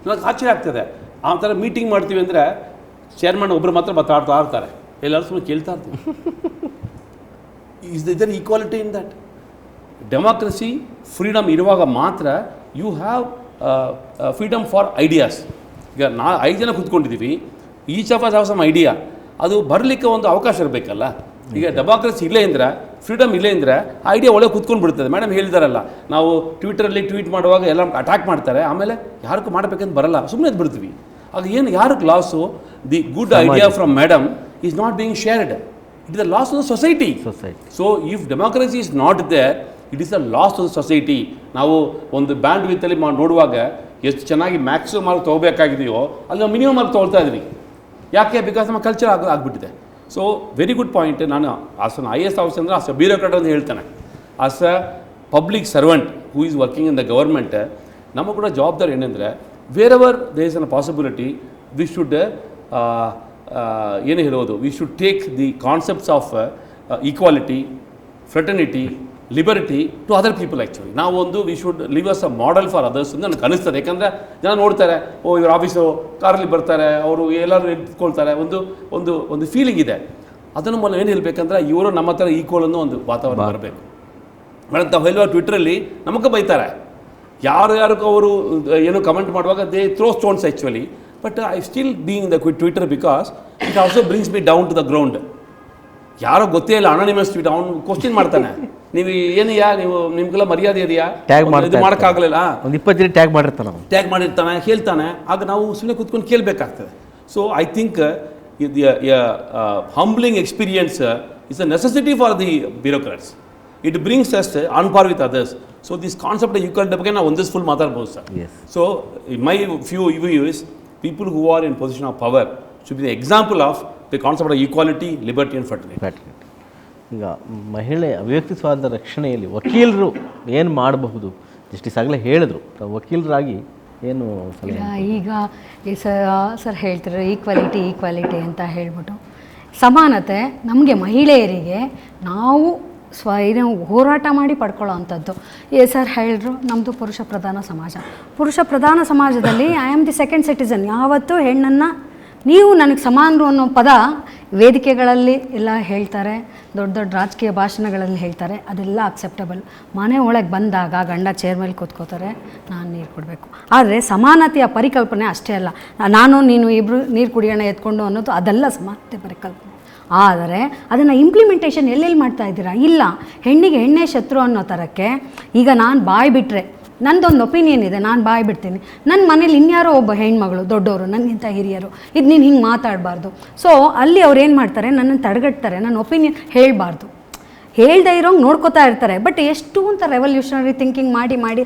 ನನಗೆ ಆಶ್ಚರ್ಯ ಆಗ್ತದೆ. ಆ ಥರ ಮೀಟಿಂಗ್ ಮಾಡ್ತೀವಿ ಅಂದರೆ ಚೇರ್ಮನ್ ಒಬ್ಬರು ಮಾತ್ರ ಮಾತಾಡ್ತಾ ಇರ್ತಾರೆ, ಎಲ್ಲರೂ ಸುಮ್ಮನೆ ಕೇಳ್ತಾ ಇರ್ತೀವಿ. Is there equality in that? Democracy freedom ಇರುವಾಗ ಮಾತ್ರ you have freedom for ideas. ಈಗ 5 ಜನ ಕೂತ್ಕೊಂಡಿದ್ದೀವಿ, each of us have some idea. ಅದು ಬರಲಿಕ್ಕೆ ಒಂದು ಅವಕಾಶ ಇರಬೇಕಲ್ಲ. ಈಗ ಡೆಮಾಕ್ರಸಿ ಇಲ್ಲೇ ಅಂದರೆ, ಫ್ರೀಡಮ್ ಇಲ್ಲೇ ಅಂದರೆ ಆ ಐಡಿಯಾ ಒಳಗೆ ಕೂತ್ಕೊಂಡು ಬಿಡ್ತದೆ. ಮೇಡಮ್ ಹೇಳಿದಾರಲ್ಲ, ನಾವು ಟ್ವಿಟರಲ್ಲಿ ಟ್ವೀಟ್ ಮಾಡುವಾಗ ಎಲ್ಲ ಅಟ್ಯಾಕ್ ಮಾಡ್ತಾರೆ, ಆಮೇಲೆ ಯಾರಿಗೂ ಮಾಡಬೇಕಂತ ಬರಲ್ಲ, ಸುಮ್ಮನೆ ಅದು ಬಿಡ್ತೀವಿ. ಆಗ ಏನು ಯಾರಿಗೆ loss? The good idea from madam is not being shared. It is the loss of the society. So if democracy is not there, it is the loss of the society. ನಾವು ಒಂದು ಬ್ಯಾಂಡ್ ವಿತ್ತಲ್ಲಿ ನೋಡುವಾಗ ಎಷ್ಟು ಚೆನ್ನಾಗಿ ಮ್ಯಾಕ್ಸಿಮಮ್ ಮಾರ್ಕ್ ತೊಗೋಬೇಕಾಗಿದೆಯೋ ಅಲ್ಲಿ ನಾವು ಮಿನಿಮಮ್ ಮಾರ್ಕ್ ತೊಗೊಳ್ತಾ ಇದ್ವಿ. ಯಾಕೆ? ಬಿಕಾಸ್ ನಮ್ಮ ಕಲ್ಚರ್ ಆಗಿಬಿಟ್ಟಿದೆ. So very good point. ನಾನು ಆಸ್ ಅನ್ IAS ಆಫೀಸರ್ ಅಂದರೆ ಆಸ್ ಅ ಬ್ಯೂರೋಕ್ರಾಟ್ ಅಂತ ಹೇಳ್ತಾನೆ. As a public servant who is working in the government, ನಮಗೆ ಕೂಡ ಜವಾಬ್ದಾರಿ ಏನಂದರೆ, wherever there is an possibility, we should ಏನು ಹೇಳೋದು, we should take the concepts of equality, fraternity, liberty to other people. Actually ನಾವು ಒಂದು we should live as a model for others ಅಂತ ನನಗೆ ಅನಿಸ್ತದೆ. ಯಾಕಂದರೆ ಜನ ನೋಡ್ತಾರೆ, ಇವ್ರ ಆಫೀಸು ಕಾರಲ್ಲಿ ಬರ್ತಾರೆ, ಅವರು ಎಲ್ಲರೂ ನಿಂತ್ಕೊಳ್ತಾರೆ, ಒಂದು ಫೀಲಿಂಗ್ ಇದೆ. ಅದನ್ನು ಮೊದಲು ಏನು ಹೇಳಬೇಕಂದ್ರೆ, ಇವರು ನಮ್ಮ ಹತ್ರ ಈಕ್ವಲ್ ಅನ್ನೋ ಒಂದು ವಾತಾವರಣ ಬರಬೇಕು. ಮೇಡಮ್ ತಾವು ಹೇಳುವ ಟ್ವಿಟ್ರಲ್ಲಿ ನಮಗೆ ಬೈತಾರೆ, ಯಾರಿಗೂ ಅವರು ಏನು ಕಮೆಂಟ್ ಮಾಡುವಾಗ they throw stones actually. But I still being the Twitter because it also brings me down to the ground. ಯಾರೋ ಗೊತ್ತೇ ಇಲ್ಲ, ಅನಾನಿಮಸ್ ಟ್ವೀಟ್, ಅವನು ಕ್ವಶನ್ ಮಾಡ್ತಾನೆ, ನೀವು ಏನಯ್ಯಾ, ನೀವು ನಿಮ್ಗೆಲ್ಲ ಮರ್ಯಾದೆ ಇದೆಯಾ, ಇದು ಮಾಡೋಕ್ಕಾಗಲಿಲ್ಲ, ಒಂದು 20 ಜನ ಟ್ಯಾಗ್ ಮಾಡಿರ್ತಾನೆ, ಹೇಳ್ತಾನೆ. ಆಗ ನಾವು ಸುಮ್ಮನೆ ಕೂತ್ಕೊಂಡು ಕೇಳಬೇಕಾಗ್ತದೆ. So I think humbling experience is a necessity for the bureaucrats. It brings us on par with others. So this concept equality ಬಗ್ಗೆ ನಾವು ಒಂದಿಸ್ ಫುಲ್ ಮಾತಾಡ್ಬೋದು sir. So my view is people who are in position of power should be the example of the concept of equality, liberty and fraternity. ಈಗ ಮಹಿಳೆ ಅಭಿವ್ಯಕ್ತಿ ಸ್ವಾತಂತ್ರ್ಯ ರಕ್ಷಣೆಯಲ್ಲಿ ವಕೀಲರು ಏನು ಮಾಡಬಹುದು? ಜಸ್ಟಿಸ್ ಆಗಲೇ ಹೇಳಿದ್ರು, ವಕೀಲರಾಗಿ ಏನು ಈಗ ಸರ್ ಹೇಳ್ತಿರೋ ಈಕ್ವಾಲಿಟಿ ಅಂತ ಹೇಳ್ಬಿಟ್ಟು, ಸಮಾನತೆ ನಮಗೆ ಮಹಿಳೆಯರಿಗೆ ನಾವು ಹೋರಾಟ ಮಾಡಿ ಪಡ್ಕೊಳ್ಳೋ ಅಂಥದ್ದು. ಸರ್ ಹೇಳಿದ್ರು, ನಮ್ಮದು ಪುರುಷ ಪ್ರಧಾನ ಸಮಾಜದಲ್ಲಿ I am the second citizen. ಯಾವತ್ತೂ ಹೆಣ್ಣನ್ನು ನೀವು ನನಗೆ ಸಮಾನರು ಅನ್ನೋ ಪದ ವೇದಿಕೆಗಳಲ್ಲಿ ಎಲ್ಲ ಹೇಳ್ತಾರೆ, ದೊಡ್ಡ ದೊಡ್ಡ ರಾಜಕೀಯ ಭಾಷಣಗಳಲ್ಲಿ ಹೇಳ್ತಾರೆ, ಅದೆಲ್ಲ ಅಕ್ಸೆಪ್ಟಬಲ್. ಮನೆ ಒಳಗೆ ಬಂದಾಗ ಗಂಡ ಚೇರ್ ಮೇಲೆ ಕೂತ್ಕೋತಾರೆ, ನಾನು ನೀರು ಕೊಡಬೇಕು. ಆದರೆ ಸಮಾನತೆಯ ಪರಿಕಲ್ಪನೆ ಅಷ್ಟೇ ಅಲ್ಲ, ನಾನು ನೀನು ಇಬ್ಬರು ನೀರು ಕುಡಿಯೋಣ ಎತ್ಕೊಂಡು ಅನ್ನೋದು ಅದೆಲ್ಲ ಸಮಾನತೆ ಪರಿಕಲ್ಪನೆ. ಆದರೆ ಅದನ್ನು ಇಂಪ್ಲಿಮೆಂಟೇಷನ್ ಎಲ್ಲೆಲ್ಲಿ ಮಾಡ್ತಾ ಇದ್ದೀರಾ? ಇಲ್ಲ, ಹೆಣ್ಣಿಗೆ ಹೆಣ್ಣೇ ಶತ್ರು ಅನ್ನೋ ಥರಕ್ಕೆ ಈಗ ನಾನು ಬಾಯಿ ಬಿಟ್ಟರೆ ನಂದೊಂದು ಒಪಿನಿಯನ್ ಇದೆ, ನಾನು ಬಾಯ್ ಬಿಡ್ತೀನಿ. ನನ್ನ ಮನೇಲಿ ಇನ್ಯಾರೋ ಒಬ್ಬ ಹೆಣ್ಮಗಳು ದೊಡ್ಡವರು, ನನಗಿಂತ ಹಿರಿಯರು, ಇದು ನೀನು ಹಿಂಗೆ ಮಾತಾಡಬಾರ್ದು. ಸೊ ಅಲ್ಲಿ ಅವ್ರು ಏನು ಮಾಡ್ತಾರೆ, ನನ್ನನ್ನು ತಡೆಗಟ್ತಾರೆ, ನನ್ನ ಒಪಿನಿಯನ್ ಹೇಳಬಾರ್ದು, ಹೇಳ್ದೇ ಇರೋಂಗೆ ನೋಡ್ಕೋತಾ ಇರ್ತಾರೆ. ಬಟ್ ಎಷ್ಟು ಅಂತ ರೆವಲ್ಯೂಷನರಿ ಥಿಂಕಿಂಗ್ ಮಾಡಿ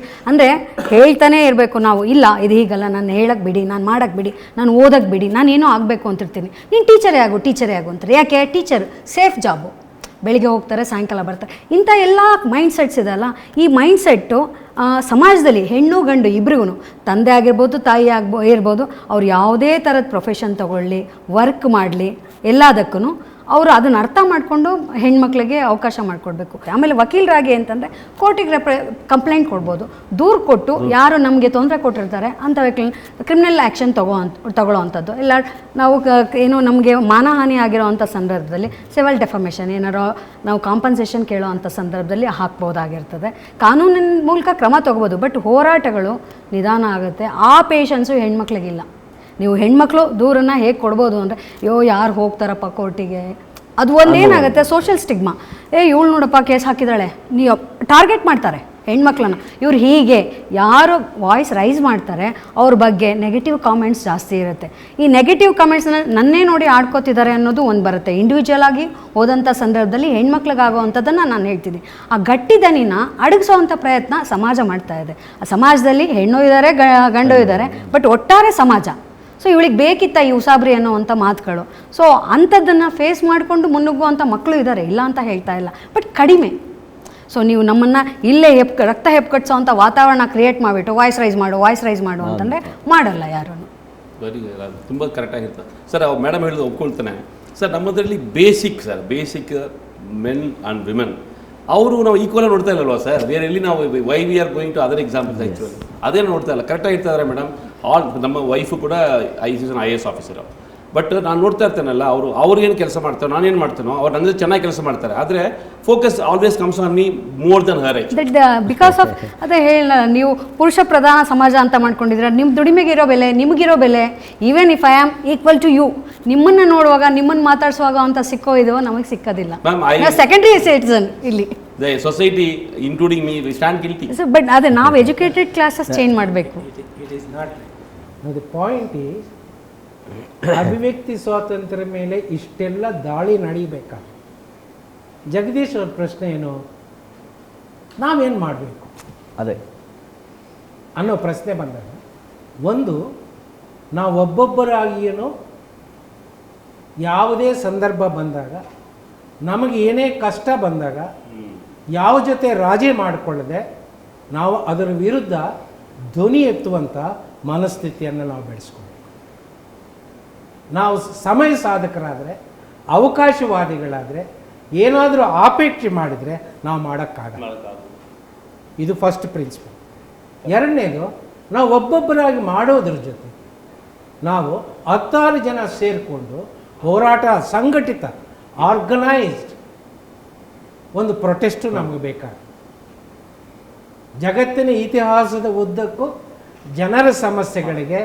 ಅಂದರೆ ಹೇಳ್ತಾನೆ ಇರಬೇಕು ನಾವು, ಇಲ್ಲ ಇದು ಹೀಗಲ್ಲ, ನಾನು ಹೇಳಕ್ಕೆ ಬಿಡಿ, ನಾನು ಮಾಡೋಕ್ಕೆ ಬಿಡಿ, ನಾನು ಓದಕ್ಕೆ ಬಿಡಿ, ನಾನು ಏನೋ ಆಗಬೇಕು ಅಂತಿರ್ತೀನಿ. ನೀನು ಟೀಚರೇ ಆಗು ಅಂತಾರೆ. ಯಾಕೆ? ಟೀಚರ್ ಸೇಫ್ ಜಾಬು, ಬೆಳಿಗ್ಗೆ ಹೋಗ್ತಾರೆ ಸಾಯಂಕಾಲ ಬರ್ತಾರೆ. ಇಂಥ ಎಲ್ಲ ಮೈಂಡ್ಸೆಟ್ಸ್ ಇದೆಲ್ಲ, ಈ ಮೈಂಡ್ಸೆಟ್ಟು ಸಮಾಜದಲ್ಲಿ ಹೆಣ್ಣು ಗಂಡು ಇಬ್ರಿಗೂ, ತಂದೆ ಆಗಿರ್ಬೋದು ತಾಯಿ ಇರ್ಬೋದು, ಅವ್ರು ಯಾವುದೇ ಥರದ ಪ್ರೊಫೆಷನ್ ತೊಗೊಳ್ಳಿ, ವರ್ಕ್ ಮಾಡಲಿ, ಎಲ್ಲದಕ್ಕೂ ಅವರು ಅದನ್ನು ಅರ್ಥ ಮಾಡಿಕೊಂಡು ಹೆಣ್ಮಕ್ಳಿಗೆ ಅವಕಾಶ ಮಾಡಿಕೊಡ್ಬೇಕು. ಆಮೇಲೆ ವಕೀಲರಾಗಿ ಅಂತಂದರೆ ಕೋರ್ಟಿಗೆ ಕಂಪ್ಲೇಂಟ್ ಕೊಡ್ಬೋದು, ದೂರು ಕೊಟ್ಟು ಯಾರು ನಮಗೆ ತೊಂದರೆ ಕೊಟ್ಟಿರ್ತಾರೆ ಅಂಥ ಕ್ರಿಮಿನಲ್ ಆ್ಯಕ್ಷನ್ ತಗೊಳ್ಳೋ ಅಂಥದ್ದು. ಇಲ್ಲ ನಾವು ಏನು ನಮಗೆ ಮಾನಹಾನಿ ಆಗಿರೋ ಅಂಥ ಸಂದರ್ಭದಲ್ಲಿ ಸಿವಿಲ್ ಡೆಫಮೇಷನ್ ಏನಾರೋ ನಾವು ಕಾಂಪನ್ಸೇಷನ್ ಕೇಳೋ ಅಂಥ ಸಂದರ್ಭದಲ್ಲಿ ಹಾಕ್ಬೋದಾಗಿರ್ತದೆ. ಕಾನೂನಿನ ಮೂಲಕ ಕ್ರಮ ತೊಗೋಬೋದು. ಬಟ್ ಹೋರಾಟಗಳು ನಿಧಾನ ಆಗುತ್ತೆ. ಆ ಪೇಷನ್ಸು ಹೆಣ್ಮಕ್ಳಿಗಿಲ್ಲ. ನೀವು ಹೆಣ್ಮಕ್ಳು ದೂರನ್ನು ಹೇಗೆ ಕೊಡ್ಬೋದು ಅಂದರೆ, ಯಾರು ಹೋಗ್ತಾರಪ್ಪ ಕೋರ್ಟಿಗೆ, ಅದು ಒಂದೇನಾಗುತ್ತೆ ಸೋಷಿಯಲ್ ಸ್ಟಿಗ್ಮಾ. ಇವಳು ನೋಡಪ್ಪ ಕೇಸ್ ಹಾಕಿದಾಳೆ, ನೀವು ಟಾರ್ಗೆಟ್ ಮಾಡ್ತಾರೆ ಹೆಣ್ಮಕ್ಳನ್ನ. ಇವ್ರು ಹೀಗೆ ಯಾರು ವಾಯ್ಸ್ ರೈಸ್ ಮಾಡ್ತಾರೆ ಅವ್ರ ಬಗ್ಗೆ ನೆಗೆಟಿವ್ ಕಾಮೆಂಟ್ಸ್ ಜಾಸ್ತಿ ಇರುತ್ತೆ. ಈ ನೆಗೆಟಿವ್ ಕಾಮೆಂಟ್ಸ್ನ ನನ್ನೇ ನೋಡಿ ಆಡ್ಕೋತಿದ್ದಾರೆ ಅನ್ನೋದು ಒಂದು ಬರುತ್ತೆ. ಇಂಡಿವಿಜುವಲ್ ಆಗಿ ಹೋದಂಥ ಸಂದರ್ಭದಲ್ಲಿ ಹೆಣ್ಮಕ್ಳಿಗಾಗುವಂಥದ್ದನ್ನು ನಾನು ಹೇಳ್ತೀನಿ. ಆ ಗಟ್ಟಿ ದನಿನ ಅಡಗಿಸೋವಂಥ ಪ್ರಯತ್ನ ಸಮಾಜ ಮಾಡ್ತಾ ಇದೆ. ಆ ಸಮಾಜದಲ್ಲಿ ಹೆಣ್ಣು ಇದ್ದಾರೆ, ಗಂಡು ಇದ್ದಾರೆ, ಬಟ್ ಒಟ್ಟಾರೆ ಸಮಾಜ. ಸೊ ಇವಳಿಗೆ ಬೇಕಿತ್ತ ಈ ಉಸಾಬ್ರಿ ಅನ್ನೋವಂಥ ಮಾತುಗಳು. ಸೊ ಅಂಥದ್ದನ್ನು ಫೇಸ್ ಮಾಡಿಕೊಂಡು ಮುನ್ನುಗ್ಗುವಂಥ ಮಕ್ಕಳು ಇದ್ದಾರೆ, ಇಲ್ಲ ಅಂತ ಹೇಳ್ತಾ ಇಲ್ಲ, ಬಟ್ ಕಡಿಮೆ. ಸೊ ನೀವು ನಮ್ಮನ್ನು ಇಲ್ಲೇ ರಕ್ತ ಹೆಪ್ಪುಕಟ್ಸೋವಂಥ ವಾತಾವರಣ ಕ್ರಿಯೇಟ್ ಮಾಡಿಬಿಟ್ಟು ವಾಯ್ಸ್ ರೈಸ್ ಮಾಡು ಅಂತಂದರೆ ಮಾಡಲ್ಲ ಯಾರೂ. ವೆರಿ ತುಂಬ ಕರೆಕ್ಟಾಗಿರ್ತದೆ ಸರ್. ಮೇಡಮ್ ಹೇಳಿದ ಒಪ್ಕೊಳ್ತಾನೆ ಸರ್. ನಮ್ಮದರಲ್ಲಿ ಬೇಸಿಕ್ ಮೆನ್ ಆ್ಯಂಡ್ ವಿಮೆನ್ ಅವರು ನಾವು ಈಕ್ವಲ್ ನೋಡ್ತಾ ಇಲ್ಲಲ್ವಾ ಸರ್? ಬೇರೆ ಎಲ್ಲಿ ನಾವು why we are going to other examples actually ಅದೇ ನೋಡ್ತಾ ಇಲ್ಲ. ಕರೆಕ್ಟಾಗಿ ಇರ್ತಾರೆ ಮೇಡಮ್. ನಮ್ಮ ವೈಫು ಕೂಡ IAS ಆಫೀಸರು. ಬಟ್ ನಾನು ನೋಡ್ತಾ ಇರ್ತೇನಲ್ಲ, ಅವ್ರಿಗೇನು ಕೆಲಸ ಮಾಡ್ತಾರೆ, ನಾನೇನು ಮಾಡ್ತಾನೋ ಅವ್ರು ನನ್ನ ಚೆನ್ನಾಗಿ ಕೆಲಸ ಮಾಡ್ತಾರೆ. ಆದರೆ focus always comes on me more than Har. Because of ಅದೇ ಹೇಳ, ನೀವು ಪುರುಷ ಪ್ರಧಾನ ಸಮಾಜ ಅಂತ ಮಾಡ್ಕೊಂಡಿದ್ರೆ ನಿಮ್ಮ ದುಡಿಮೆಗಿರೋ ಬೆಲೆ, ನಿಮಗಿರೋ ಬೆಲೆ, even if I am equal to you, ನಿಮ್ಮನ್ನು ನೋಡುವಾಗ, ನಿಮ್ಮನ್ನು ಮಾತಾಡಿಸುವಾಗ ಅಂತ ಸಿಕ್ಕೋ ಇದೋ ನಮಗೆ ಸಿಕ್ಕೋದಿಲ್ಲ. ಸೆಕೆಂಡ್ರಿ ಸಿಟಿಸನ್ ಇಲ್ಲಿ society including me stand guilty. But ಅದೇ ನಾವು ಎಜುಕೇಟೆಡ್ ಕ್ಲಾಸಸ್ ಚೇಂಜ್ ಮಾಡಬೇಕು. ದಿ ಪಾಯಿಂಟ್ ಈಸ್ ಅಭಿವ್ಯಕ್ತಿ ಸ್ವಾತಂತ್ರ್ಯ ಮೇಲೆ ಇಷ್ಟೆಲ್ಲ ದಾಳಿ ನಡೀಬೇಕಾ? ಜಗದೀಶ್ ಅವ್ರ ಪ್ರಶ್ನೆ ಏನು, ನಾವೇನು ಮಾಡಬೇಕು ಅದೇ ಅನ್ನೋ ಪ್ರಶ್ನೆ ಬಂದಾಗ, ಒಂದು ನಾವು ಒಬ್ಬೊಬ್ಬರಾಗಿಯೇನೋ ಯಾವುದೇ ಸಂದರ್ಭ ಬಂದಾಗ, ನಮಗೆ ಏನೇ ಕಷ್ಟ ಬಂದಾಗ ಯಾವ ಜೊತೆ ರಾಜಿ ಮಾಡಿಕೊಳ್ಳದೆ ನಾವು ಅದರ ವಿರುದ್ಧ ಧ್ವನಿ ಎತ್ತುವಂಥ ಮನಸ್ಥಿತಿಯನ್ನು ನಾವು ಬೆಳೆಸ್ಕೊಳ್ಬೇಕು. ನಾವು ಸಮಯ ಸಾಧಕರಾದರೆ, ಅವಕಾಶವಾದಿಗಳಾದರೆ, ಏನಾದರೂ ಆಪೇಕ್ಷೆ ಮಾಡಿದರೆ ನಾವು ಮಾಡೋಕ್ಕಾಗಲ್ಲ. ಇದು ಫಸ್ಟ್ ಪ್ರಿನ್ಸಿಪಲ್. ಎರಡನೇದು, ನಾವು ಒಬ್ಬೊಬ್ಬರಾಗಿ ಮಾಡೋದ್ರ ಜೊತೆ ನಾವು 10 ಜನ ಸೇರಿಕೊಂಡು ಹೋರಾಟ, ಸಂಘಟಿತ ಆರ್ಗನೈಸ್ಡ್ ಒಂದು ಪ್ರೊಟೆಸ್ಟು ನಮಗೆ ಬೇಕಾಗುತ್ತೆ. ಜಗತ್ತಿನ ಇತಿಹಾಸದ ಉದ್ದಕ್ಕೂ ಜನರ ಸಮಸ್ಯೆಗಳಿಗೆ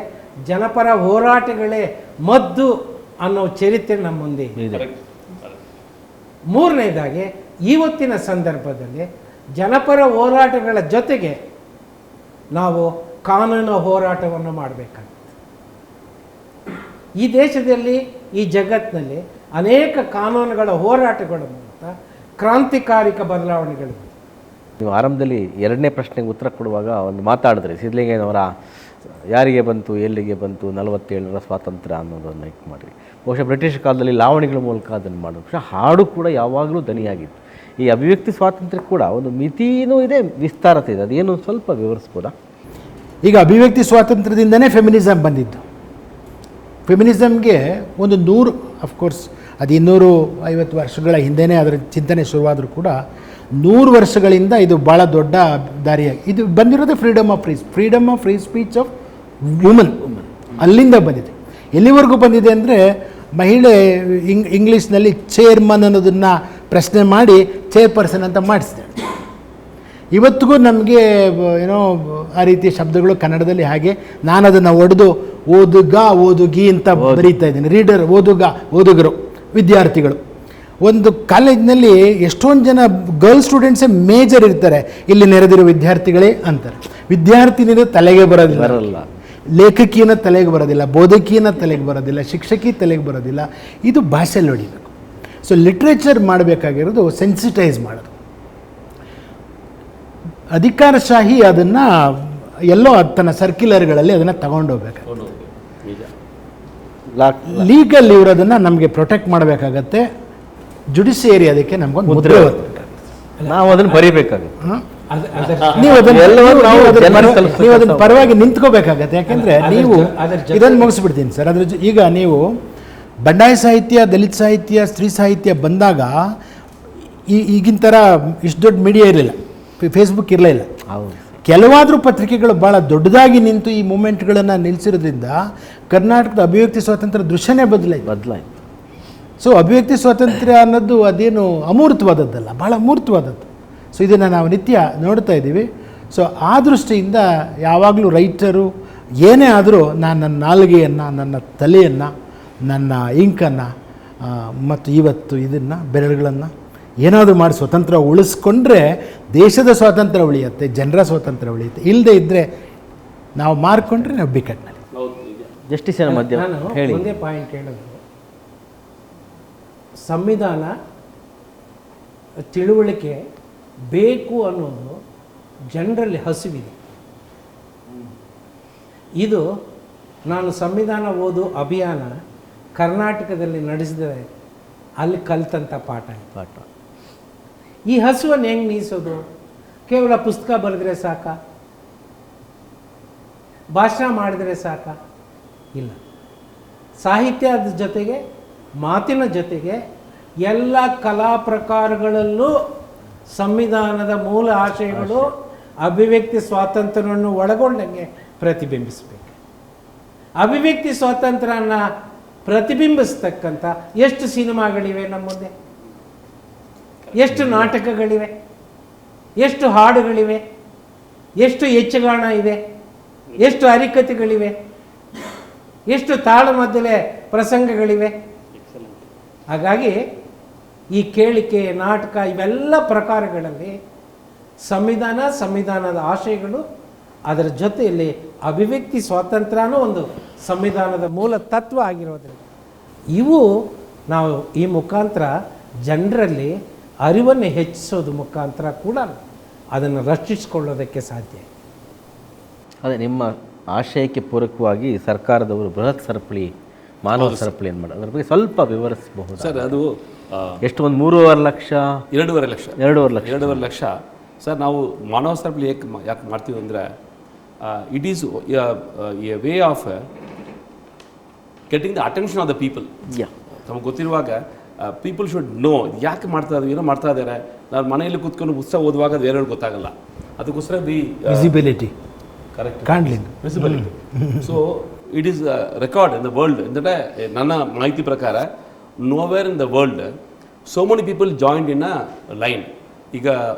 ಜನಪರ ಹೋರಾಟಗಳೇ ಮದ್ದು ಅನ್ನೋ ಚರಿತ್ರೆ ನಮ್ಮ ಮುಂದೆ ಇದೆ. ಮೂರನೇದಾಗಿ, ಇವತ್ತಿನ ಸಂದರ್ಭದಲ್ಲಿ ಜನಪರ ಹೋರಾಟಗಳ ಜೊತೆಗೆ ನಾವು ಕಾನೂನು ಹೋರಾಟವನ್ನು ಮಾಡಬೇಕಾಗುತ್ತೆ. ಈ ದೇಶದಲ್ಲಿ, ಈ ಜಗತ್ತಿನಲ್ಲಿ ಅನೇಕ ಕಾನೂನುಗಳ ಹೋರಾಟಗಳ ಮೂಲಕ ಕ್ರಾಂತಿಕಾರಿಕ ಬದಲಾವಣೆಗಳು. ನೀವು ಆರಂಭದಲ್ಲಿ 2ನೇ ಪ್ರಶ್ನೆಗೆ ಉತ್ತರ ಕೊಡುವಾಗ ಒಂದು ಮಾತಾಡಿದ್ರಿ, ಸಿದ್ಧಲಿಂಗಯ್ಯನವರ ಯಾರಿಗೆ ಬಂತು, ಎಲ್ಲಿಗೆ ಬಂತು 47ರ ಸ್ವಾತಂತ್ರ್ಯ ಅನ್ನೋದನ್ನು ಇದು ಮಾಡಿ. ಬಹುಶಃ ಬ್ರಿಟಿಷ್ ಕಾಲದಲ್ಲಿ ಲಾವಣಿಗಳ ಮೂಲಕ ಅದನ್ನು ಮಾಡೋದು. ಬಹುಶಃ ಹಾಡು ಕೂಡ ಯಾವಾಗಲೂ ದನಿಯಾಗಿತ್ತು. ಈ ಅಭಿವ್ಯಕ್ತಿ ಸ್ವಾತಂತ್ರ್ಯ ಕೂಡ ಒಂದು ಮಿತಿನೂ ಇದೆ, ವಿಸ್ತಾರತೆ ಇದೆ. ಅದೇನು ಸ್ವಲ್ಪ ವಿವರಿಸ್ಬೋದಾ? ಈಗ ಅಭಿವ್ಯಕ್ತಿ ಸ್ವಾತಂತ್ರ್ಯದಿಂದನೇ ಫೆಮಿನಿಸಮ್ ಬಂದಿದ್ದು. ಫೆಮಿನಿಸಮ್ಗೆ ಒಂದು 100 ಅಫ್ಕೋರ್ಸ್ ಅದು 250 ವರ್ಷಗಳ ಹಿಂದೆಯೇ ಅದರ ಚಿಂತನೆ ಶುರುವಾದರೂ ಕೂಡ 100 ವರ್ಷಗಳಿಂದ ಇದು ಭಾಳ ದೊಡ್ಡ ದಾರಿಯಾಗಿ ಇದು ಬಂದಿರೋದು freedom of free speech of woman. ಅಲ್ಲಿಂದ ಬಂದಿದೆ. ಎಲ್ಲಿವರೆಗೂ ಬಂದಿದೆ ಅಂದರೆ, ಮಹಿಳೆ ಇಂಗ್ಲೀಷ್ನಲ್ಲಿ ಚೇರ್ಮನ್ ಅನ್ನೋದನ್ನು ಪ್ರಶ್ನೆ ಮಾಡಿ ಚೇರ್ಪರ್ಸನ್ ಅಂತ ಮಾಡಿಸಿದೆ. ಇವತ್ತಿಗೂ ನಮಗೆ ಏನೋ ಆ ರೀತಿಯ ಶಬ್ದಗಳು ಕನ್ನಡದಲ್ಲಿ ಹಾಗೆ ನಾನು ಅದನ್ನು ಒಡೆದು ಓದುಗಿ ಅಂತ ಬರೀತಾ ಇದ್ದೀನಿ. ರೀಡರ್, ಓದುಗರು, ವಿದ್ಯಾರ್ಥಿಗಳು. ಒಂದು ಕಾಲೇಜಿನಲ್ಲಿ ಎಷ್ಟೊಂದು ಜನ ಗರ್ಲ್ ಸ್ಟೂಡೆಂಟ್ಸೇ ಮೇಜರ್ ಇರ್ತಾರೆ, ಇಲ್ಲಿ ನೆರೆದಿರೋ ವಿದ್ಯಾರ್ಥಿಗಳೇ ಅಂತಾರೆ. ವಿದ್ಯಾರ್ಥಿನಿನ ತಲೆಗೆ ಬರೋದಿಲ್ಲ, ಬರಲ್ಲ. ಲೇಖಕಿಯನ ತಲೆಗೆ ಬರೋದಿಲ್ಲ, ಬೋಧಕಿಯನ ತಲೆಗೆ ಬರೋದಿಲ್ಲ, ಶಿಕ್ಷಕಿ ತಲೆಗೆ ಬರೋದಿಲ್ಲ. ಇದು ಭಾಷೆಯಲ್ಲಿ ಹೊಡಿಬೇಕು. ಸೊ ಲಿಟ್ರೇಚರ್ ಮಾಡಬೇಕಾಗಿರೋದು ಸೆನ್ಸಿಟೈಸ್ ಮಾಡೋದು. ಅಧಿಕಾರಶಾಹಿ ಅದನ್ನು ಎಲ್ಲೋ ತನ್ನ ಸರ್ಕ್ಯುಲರ್ಗಳಲ್ಲಿ ಅದನ್ನು ತಗೊಂಡೋಗ್ಬೇಕು. ಲೀಗಲ್ ಇವರು ಅದನ್ನು ನಮಗೆ ಪ್ರೊಟೆಕ್ಟ್ ಮಾಡಬೇಕಾಗತ್ತೆ. ಜುಡಿಷಿಯರಿ ಅದಕ್ಕೆ ನಮಗೊಂದು ಮುದ್ರೆ ನಾವು ಅದನ್ನು ಬರೀಬೇಕಾಗುತ್ತೆ. ನೀವು ಅದನ್ನ ಪರವಾಗಿ ನಿಂತ್ಕೋಬೇಕಾಗತ್ತೆ. ಯಾಕೆಂದರೆ ನೀವು ಇದನ್ನು ಮುಗಿಸ್ಬಿಡ್ತೀನಿ ಸರ್. ಈಗ ನೀವು ಬಂಡಾಯ ಸಾಹಿತ್ಯ, ದಲಿತ ಸಾಹಿತ್ಯ, ಸ್ತ್ರೀ ಸಾಹಿತ್ಯ ಬಂದಾಗ ಈಗಿನ ಥರ ಇಷ್ಟು ದೊಡ್ಡ ಮೀಡಿಯಾ ಇರಲಿಲ್ಲ, ಫೇಸ್ಬುಕ್ ಇರಲಿಲ್ಲ. ಕೆಲವಾದರೂ ಪತ್ರಿಕೆಗಳು ಭಾಳ ದೊಡ್ಡದಾಗಿ ನಿಂತು ಈ ಮೂಮೆಂಟ್ಗಳನ್ನು ನಿಲ್ಲಿಸಿರೋದ್ರಿಂದ ಕರ್ನಾಟಕದ ಅಭಿವ್ಯಕ್ತಿ ಸ್ವಾತಂತ್ರ್ಯ ದೃಶ್ಯನೇ ಬದಲಾಯಿತು. ಸೊ ಅಭಿವ್ಯಕ್ತಿ ಸ್ವಾತಂತ್ರ್ಯ ಅನ್ನೋದು ಅದೇನು ಅಮೂರ್ತವಾದದ್ದಲ್ಲ, ಭಾಳ ಅಮೂರ್ತವಾದದ್ದು. ಸೊ ಇದನ್ನು ನಾವು ನಿತ್ಯ ನೋಡ್ತಾ ಇದ್ದೀವಿ. ಸೊ ಆ ದೃಷ್ಟಿಯಿಂದ ಯಾವಾಗಲೂ ರೈಟರು ಏನೇ ಆದರೂ ನಾನು ನನ್ನ ನಾಲಿಗೆಯನ್ನು, ನನ್ನ ತಲೆಯನ್ನು, ನನ್ನ ಇಂಕನ್ನು ಮತ್ತು ಇವತ್ತು ಇದನ್ನು ಬೆರಳುಗಳನ್ನು ಏನಾದರೂ ಮಾಡಿ ಸ್ವತಂತ್ರ ಉಳಿಸ್ಕೊಂಡ್ರೆ ದೇಶದ ಸ್ವಾತಂತ್ರ್ಯ ಉಳಿಯುತ್ತೆ, ಜನರ ಸ್ವಾತಂತ್ರ್ಯ ಉಳಿಯುತ್ತೆ. ಇಲ್ಲದೆ ಇದ್ದರೆ ನಾವು ಮಾರ್ಕೊಂಡ್ರೆ ನಾವು ಬಿಕ್ಕಟ್ಟಿನಲ್ಲಿ. ಜಸ್ಟಿಸಿನ ಮಧ್ಯ ಹೇಳಿ. ಒಂದೇ ಪಾಯಿಂಟ್ ಹೇಳೋದು, ಸಂವಿಧಾನ ತಿಳುವಳಿಕೆ ಬೇಕು ಅನ್ನೋದು ಜನರಲ್ಲಿ ಹಸಿವಿದೆ. ಇದು ನಾನು ಸಂವಿಧಾನ ಓದು ಅಭಿಯಾನ ಕರ್ನಾಟಕದಲ್ಲಿ ನಡೆಸಿದರೆ ಅಲ್ಲಿ ಕಲಿತಂಥ ಪಾಠ. ಈ ಹಸುವನ್ನು ಹೆಂಗೆ ನೀಸೋದು? ಕೇವಲ ಪುಸ್ತಕ ಬರೆದ್ರೆ ಸಾಕ? ಭಾಷಣ ಮಾಡಿದರೆ ಸಾಕ? ಇಲ್ಲ. ಸಾಹಿತ್ಯದ ಜೊತೆಗೆ, ಮಾತಿನ ಜೊತೆಗೆ ಎಲ್ಲ ಕಲಾ ಪ್ರಕಾರಗಳಲ್ಲೂ ಸಂವಿಧಾನದ ಮೂಲ ಆಶಯಗಳು ಅಭಿವ್ಯಕ್ತಿ ಸ್ವಾತಂತ್ರ್ಯವನ್ನು ಒಳಗೊಂಡಂಗೆ ಪ್ರತಿಬಿಂಬಿಸಬೇಕು. ಅಭಿವ್ಯಕ್ತಿ ಸ್ವಾತಂತ್ರ್ಯನ ಪ್ರತಿಬಿಂಬಿಸ್ತಕ್ಕಂಥ ಎಷ್ಟು ಸಿನಿಮಾಗಳಿವೆ ನಮ್ಮ ಮುಂದೆ, ಎಷ್ಟು ನಾಟಕಗಳಿವೆ, ಎಷ್ಟು ಹಾಡುಗಳಿವೆ, ಎಷ್ಟು ಯಕ್ಷಗಾನ ಇದೆ, ಎಷ್ಟು ಹರಿಕಥೆಗಳಿವೆ, ಎಷ್ಟು ತಾಳಮದ್ದಲೆ ಪ್ರಸಂಗಗಳಿವೆ. ಹಾಗಾಗಿ ಈ ಕೇಳಿಕೆ, ನಾಟಕ ಇವೆಲ್ಲ ಪ್ರಕಾರಗಳಲ್ಲಿ ಸಂವಿಧಾನದ ಆಶಯಗಳು, ಅದರ ಜೊತೆಯಲ್ಲಿ ಅಭಿವ್ಯಕ್ತಿ ಸ್ವಾತಂತ್ರ್ಯನೂ ಒಂದು ಸಂವಿಧಾನದ ಮೂಲ ತತ್ವ ಆಗಿರೋದ್ರಿಂದ ಇವು ನಾವು ಈ ಮುಖಾಂತರ ಜನರಲ್ಲಿ ಅರಿವನ್ನು ಹೆಚ್ಚಿಸೋದು ಮುಖಾಂತರ ಕೂಡ ಅದನ್ನು ರಕ್ಷಿಸಿಕೊಳ್ಳೋದಕ್ಕೆ ಸಾಧ್ಯ. ಅದೇ ನಿಮ್ಮ ಆಶಯಕ್ಕೆ ಪೂರಕವಾಗಿ ಸರ್ಕಾರದವರು ಬೃಹತ್ ಸರಪಳಿ, ಮಾನವ ಸರಪಳಿ ಏನು ಮಾಡೋದು, ಅದ್ರ ಬಗ್ಗೆ ಸ್ವಲ್ಪ ವಿವರಿಸಬಹುದು ಸರ್? ಅದು ಎಷ್ಟು, ಒಂದು 3.5 ಲಕ್ಷ, 2.5 ಲಕ್ಷ ಸರ್. ನಾವು ಮಾನವ ಸರಪಳಿ ಯಾಕೆ ಮಾಡ್ತೀವಿ ಅಂದರೆ, it is A way of getting the attention of the people. ನಮಗೆ ಗೊತ್ತಿರುವಾಗ ಪೀಪಲ್ ಶುಡ್ ನೋ ಯಾಕೆ ಮಾಡ್ತಾ ಇದ್ದಾರೆ, ಏನೋ ಮಾಡ್ತಾ ಇದ್ದಾರೆ. ನಾನು ಮನೆಯಲ್ಲಿ ಕೂತ್ಕೊಂಡು ಪುಸ್ತಕ ಓದುವಾಗ ಅದು ಬೇರೆಯವ್ರಿಗೆ ಗೊತ್ತಾಗಲ್ಲ. ಅದಕ್ಕೋಸ್ಕರ visibility, correct, visibility. So it is record in the world. ಅಂದರೆ ನನ್ನ ಮಾಹಿತಿ ಪ್ರಕಾರ nowhere in the world so many people joined in a line. ಈಗ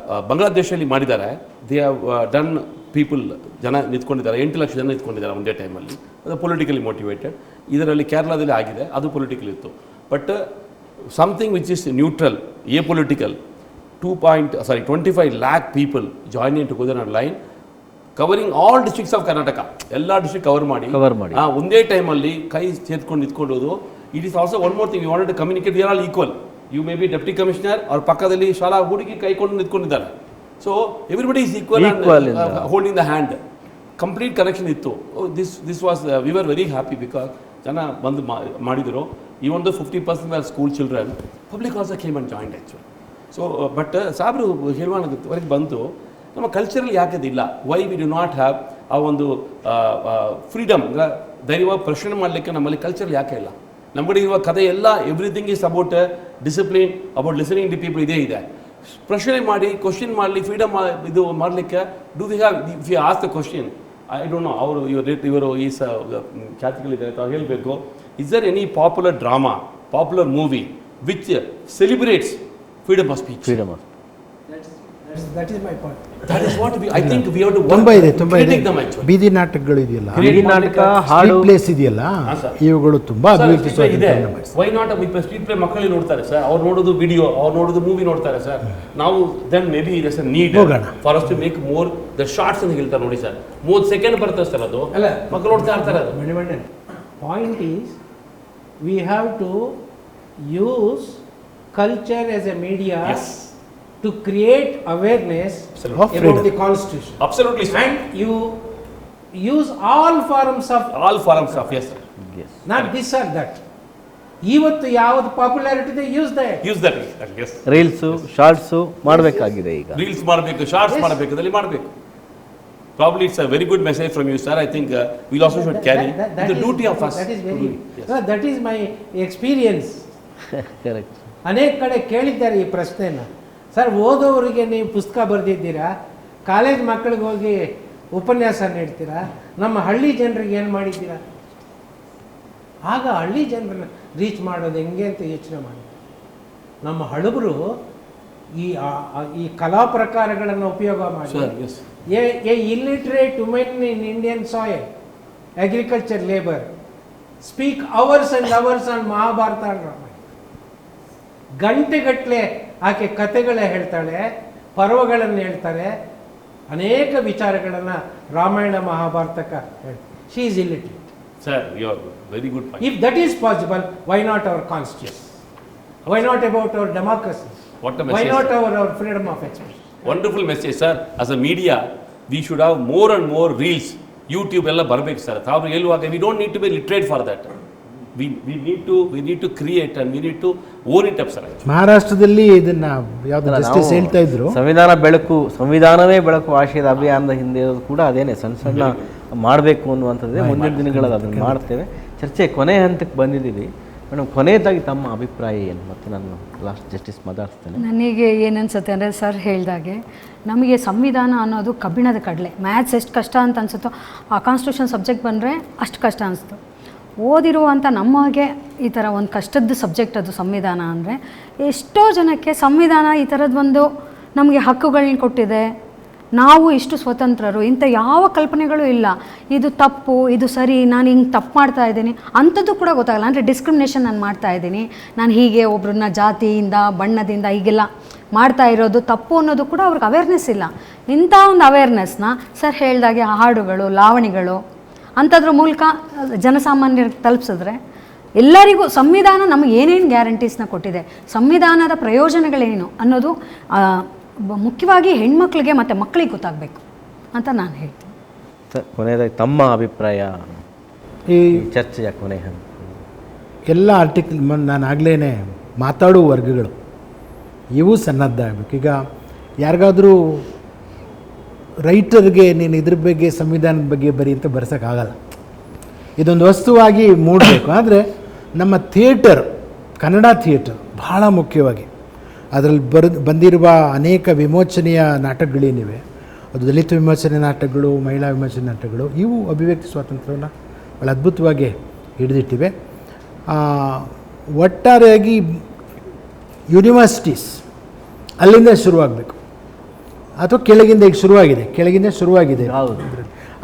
ಬಾಂಗ್ಲಾದೇಶಲ್ಲಿ ಮಾಡಿದ್ದಾರೆ, ದೇ ಹ್ಯಾವ್ ಡನ್ ಪೀಪಲ್, ಜನ ನಿಂತ್ಕೊಂಡಿದ್ದಾರೆ, 8 ಲಕ್ಷ ಜನ ನಿಂತ್ಕೊಂಡಿದ್ದಾರೆ ಒಂದೇ ಟೈಮಲ್ಲಿ. ಅದು ಪೊಲಿಟಿಕಲಿ ಮೋಟಿವೇಟೆಡ್. ಇದರಲ್ಲಿ ಕೇರಳದಲ್ಲಿ ಆಗಿದೆ, ಅದು ಪೊಲಿಟಿಕಲ್ ಇತ್ತು. But something which is neutral, apolitical, 25 lakh people joining together on a line, covering all districts of Karnataka. ಎಲ್ಲ ಡಿಸ್ಟ್ರಿಕ್ಟ್ ಕವರ್ ಮಾಡಿ ಒಂದೇ ಟೈಮಲ್ಲಿ ಕೈ ಸೇರ್ಕೊಂಡು ನಿಂತ್ಕೊಳ್ಳೋದು. It is also one more thing, you wanted to communicate, we are all equal. You may be deputy commissioner, ಅವ್ರ ಪಕ್ಕದಲ್ಲಿ ಶಾಲಾ ಹುಡುಗಿ ಕೈಕೊಂಡು ನಿಂತ್ಕೊಂಡಿದ್ದಾರೆ. So everybody is equal holding the hand. Complete connection ಇತ್ತು. This was, we are very happy because ಜನ ಬಂದು ಮಾಡಿದರು. Even though 50% were school children, public also came and joined actually. So, but ಸಾಬ್ರು ಹೇಳುವವರೆಗೆ ಬಂತು, ನಮ್ಮ ಕಲ್ಚರಲ್ಲಿ ಯಾಕದಿಲ್ಲ, why we do not have ಆ ಒಂದು ಫ್ರೀಡಮ್, ಧೈರ್ಯವಾಗಿ ಪ್ರಶ್ನೆ ಮಾಡಲಿಕ್ಕೆ ನಮ್ಮಲ್ಲಿ ಕಲ್ಚರ್ ಯಾಕೆ ಇಲ್ಲ? ನಮ್ಮ ಕಡೆ ಇರುವ ಕಥೆ ಎಲ್ಲ everything is about discipline, about listening the people. ಇದೇ ಇದೆ. ಪ್ರಶ್ನೆ ಮಾಡಿ, ಕ್ವಶನ್ ಮಾಡಲಿ, ಫ್ರೀಡಮ್ ಇದು ಮಾಡಲಿಕ್ಕೆ do we have, if you ask the question, I don't know, ಇವರು ಈ ಖ್ಯಾತಿಗಳಿದ್ದಾರೆ, ತಾವು ಹೇಳಬೇಕು. Is there any popular drama, popular movie which celebrates freedom of speech? That is my point. That is what I think we have to work ತುಂಬ ಇದೆ on ತುಂಬ ಇದೆ. creating them actually. ಬೀದಿ ನಾಟಕಗಳು ಇದೆಯಲ್ಲ, ಬೀದಿ ನಾಟಕ, ಹಾಡು, ಸ್ಟ್ರೀಟ್ ಪ್ಲೇಸ್ ಇದೆಯಲ್ಲ, sir. ಇವುಗಳು ತುಂಬ Sir, ಅಭಿವ್ಯಕ್ತಿ street play ಇದೆ. ಸ್ವಾತಂತ್ರ್ಯವನ್ನು ಮಾಡಿಸಿ. Why not ಸ್ಟ್ರೀಟ್ ಪ್ಲೇ ಮಕ್ಕಳು ನೋಡ್ತಾರೆ ಸರ್, ಅವ್ರು ನೋಡೋದು ವಿಡಿಯೋ, ಅವ್ರು ನೋಡೋದು ಮೂವಿ ನೋಡ್ತಾರೆ ಸರ್. ನಾವು then may be is a need ಹೋಗೋಣ. For us to make more the shorts ಅಂತ ಹೇಳ್ತಾರೆ ನೋಡಿ ಸರ್. 30 ಸೆಕೆಂಡ್ ಬರ್ತದೆ ಸರ್, ಅದು ಅಲ್ಲ, ಮಕ್ಕಳು ನೋಡ್ತಾ ಇರ್ತಾರೆ ಅದು. ಮಣಿಮಂಡನ್ point is we have to use culture as a media Yes. to create awareness Absolutely. Of about freedom. the constitution, Absolutely sir. and you use all forms of, All forms of, yes sir. not this or that. ಇವತ್ತು ಯಾವುದು ಪಾಪ್ಯುಲಾರಿಟಿ ಇದೆ, use that. Use that, yes. Reels shorts ಮಾಡಬೇಕಾಗಿದೆ ಈಗ. ರೀಲ್ಸ್ ಮಾಡಬೇಕು, ಶಾರ್ಟ್ಸ್ Yes. ಮಾಡಬೇಕು, ಅದರಲ್ಲಿ ಮಾಡಬೇಕು. Probably it's a very good message from you sir. I think we also should carry the duty of us. That is to very, do it. Yes. no, that is my experience. Correct. ಅನೇಕ ಕಡೆ ಕೇಳಿದ್ದಾರೆ ಈ ಪ್ರಶ್ನೆನ. ಸರ್, ಓದೋವರಿಗೆ ನೀವು ಪುಸ್ತಕ ಬರೆದಿದ್ದೀರಾ, ಕಾಲೇಜ್ ಮಕ್ಕಳಿಗೆ ಹೋಗಿ ಉಪನ್ಯಾಸ ನೀಡ್ತೀರಾ, ನಮ್ಮ ಹಳ್ಳಿ ಜನರಿಗೆ ಏನು ಮಾಡಿದ್ದೀರಾ? ಆಗ ಹಳ್ಳಿ ಜನರನ್ನ ರೀಚ್ ಮಾಡೋದು ಹೆಂಗೆ ಅಂತ ಯೋಚನೆ ಮಾಡಿ. ನಮ್ಮ ಹಳಬರು ಈ ಕಲಾ ಪ್ರಕಾರಗಳನ್ನು ಉಪಯೋಗ ಮಾಡಿ Sir, yes. A illiterate women in Indian soil agriculture labour speak hours and hours on Mahabharata and Ramayana. ಗಂಟೆಗಟ್ಟಲೆ ಆಕೆ ಕಥೆಗಳೇ ಹೇಳ್ತಾಳೆ, ಪರ್ವಗಳನ್ನು ಹೇಳ್ತಾರೆ, ಅನೇಕ ವಿಚಾರಗಳನ್ನು ರಾಮಾಯಣ ಮಹಾಭಾರತಕ್ಕೆ ಹೇಳ್ತಾರೆ. She is illiterate. Sir, you are very good point. If that is possible, why not our constitution? Why not about our democracy? What a Why message, not sir. our freedom of expression? Wonderful message sir. As a media we should have more and more reels, YouTube ಎಲ್ಲ ಬರಬೇಕು ಸರ್. ತಾವು ಹೇಳುವಾಗ we don't need to be literate for that. We need to create and we need to own it up sir. ಮಹಾರಾಷ್ಟ್ರದಲ್ಲಿ ಇದನ್ನ ಯಾವ್ದು ಜಸ್ಟಿಸ್ ಹೇಳ್ತಾ ಇದ್ರು, ಸಂವಿಧಾನ ಬೆಳಕು, ಸಂವಿಧಾನವೇ ಬೆಳಕು ಆಶಯದ ಅಭಿಯಾನದ ಹಿಂದೆ ಇರೋದು ಕೂಡ ಅದೇನೆ. ಸಣ್ಣ ಸಣ್ಣ ಮಾಡಬೇಕು ಅನ್ನುವಂಥದ್ದೇ. ಮುಂದಿನ ದಿನಗಳಲ್ಲಿ ಅದನ್ನು ಮಾಡ್ತೇವೆ. ಚರ್ಚೆ ಕೊನೆ ಹಂತಕ್ಕೆ ಬಂದಿದ್ದೀವಿ. ಮೇಡಮ್, ಕೊನೆಯದಾಗಿ ತಮ್ಮ ಅಭಿಪ್ರಾಯ ಏನು? ಮತ್ತು ನಾನು ಲಾಸ್ಟ್ ಜಸ್ಟಿಸ್ ಮಾತಾಡ್ತೇನೆ. ನನಗೆ ಏನನ್ಸುತ್ತೆ ಅಂದರೆ, ಸರ್ ಹೇಳ್ದಾಗೆ ನಮಗೆ ಸಂವಿಧಾನ ಅನ್ನೋದು ಕಬ್ಬಿಣದ ಕಡಲೆ. ಮ್ಯಾಥ್ಸ್ ಎಷ್ಟು ಕಷ್ಟ ಅಂತ ಅನಿಸುತ್ತೋ, ಆ ಕಾನ್ಸ್ಟಿಟ್ಯೂಷನ್ ಸಬ್ಜೆಕ್ಟ್ ಬಂದರೆ ಅಷ್ಟು ಕಷ್ಟ ಅನಿಸ್ತು. ಓದಿರುವಂಥ ನಮಗೆ ಈ ಥರ ಒಂದು ಕಷ್ಟದ ಸಬ್ಜೆಕ್ಟ್ ಅದು ಸಂವಿಧಾನ ಅಂದರೆ, ಎಷ್ಟೋ ಜನಕ್ಕೆ ಸಂವಿಧಾನ ಈ ಥರದ್ದೊಂದು ನಮಗೆ ಹಕ್ಕುಗಳನ್ನ ಕೊಟ್ಟಿದೆ, ನಾವು ಇಷ್ಟು ಸ್ವತಂತ್ರರು, ಇಂಥ ಯಾವ ಕಲ್ಪನೆಗಳು ಇಲ್ಲ, ಇದು ತಪ್ಪು, ಇದು ಸರಿ, ನಾನು ಹಿಂಗೆ ತಪ್ಪು ಮಾಡ್ತಾ ಇದ್ದೀನಿ ಅಂಥದ್ದು ಕೂಡ ಗೊತ್ತಾಗಲ್ಲ. ಅಂದರೆ ಡಿಸ್ಕ್ರಿಮಿನೇಷನ್ ನಾನು ಮಾಡ್ತಾ ಇದ್ದೀನಿ, ನಾನು ಹೀಗೆ ಒಬ್ರನ್ನ ಜಾತಿಯಿಂದ ಬಣ್ಣದಿಂದ ಹೀಗೆಲ್ಲ ಮಾಡ್ತಾ ಇರೋದು ತಪ್ಪು ಅನ್ನೋದು ಕೂಡ ಅವ್ರಿಗೆ ಅವೇರ್ನೆಸ್ ಇಲ್ಲ. ಇಂಥ ಒಂದು ಅವೇರ್ನೆಸ್ನ ಸರ್ ಹೇಳ್ದಾಗೆ ಹಾಡುಗಳು, ಲಾವಣಿಗಳು ಅಂಥದ್ರ ಮೂಲಕ ಜನಸಾಮಾನ್ಯರಿಗೆ ತಲುಪಿಸಿದ್ರೆ ಎಲ್ಲರಿಗೂ ಸಂವಿಧಾನ ನಮಗೆ ಏನೇನು ಗ್ಯಾರಂಟೀಸ್ನ ಕೊಟ್ಟಿದೆ, ಸಂವಿಧಾನದ ಪ್ರಯೋಜನಗಳೇನು ಅನ್ನೋದು ಮುಖ್ಯವಾಗಿ ಹೆಣ್ಮಕ್ಳಿಗೆ ಮತ್ತು ಮಕ್ಕಳಿಗೆ ಗೊತ್ತಾಗಬೇಕು ಅಂತ ನಾನು ಹೇಳ್ತೀನಿ. ಸರ್, ಕೊನೆಯದಾಗಿ ತಮ್ಮ ಅಭಿಪ್ರಾಯ ಈ ಚರ್ಚೆಯ ಕೊನೆ ಹಂತ. ಎಲ್ಲ ಆರ್ಟಿಕಲ್ ನಾನು ಆಗಲೇ ಮಾತಾಡುವ ವರ್ಗಗಳು ಇವು ಸನ್ನದ್ಧಾಗಬೇಕು. ಈಗ ಯಾರಿಗಾದರೂ ರೈಟರ್ಗೆ ನೀನು ಇದ್ರ ಬಗ್ಗೆ ಸಂವಿಧಾನದ ಬಗ್ಗೆ ಬರೀ ಅಂತ ಬರ್ಸೋಕ್ಕಾಗಲ್ಲ. ಇದೊಂದು ವಸ್ತುವಾಗಿ ಮೂಡಬೇಕು. ಆದರೆ ನಮ್ಮ ಥಿಯೇಟರ್, ಕನ್ನಡ ಥಿಯೇಟರ್ ಭಾಳ ಮುಖ್ಯವಾಗಿ ಅದರಲ್ಲಿ ಬಂದಿರುವ ಅನೇಕ ವಿಮೋಚನೆಯ ನಾಟಕಗಳೇನಿವೆ, ಅದು ದಲಿತ ವಿಮೋಚನೆ ನಾಟಕಗಳು, ಮಹಿಳಾ ವಿಮೋಚನೆ ನಾಟಕಗಳು, ಇವು ಅಭಿವ್ಯಕ್ತಿ ಸ್ವಾತಂತ್ರ್ಯವನ್ನು ಭಾಳ ಅದ್ಭುತವಾಗಿ ಹಿಡಿದಿಟ್ಟಿವೆ. ಒಟ್ಟಾರೆಯಾಗಿ ಯೂನಿವರ್ಸಿಟೀಸ್ ಅಲ್ಲಿಂದ ಶುರುವಾಗಬೇಕು, ಅಥವಾ ಕೆಳಗಿಂದ ಈಗ ಕೆಳಗಿಂದ ಶುರುವಾಗಿದೆ.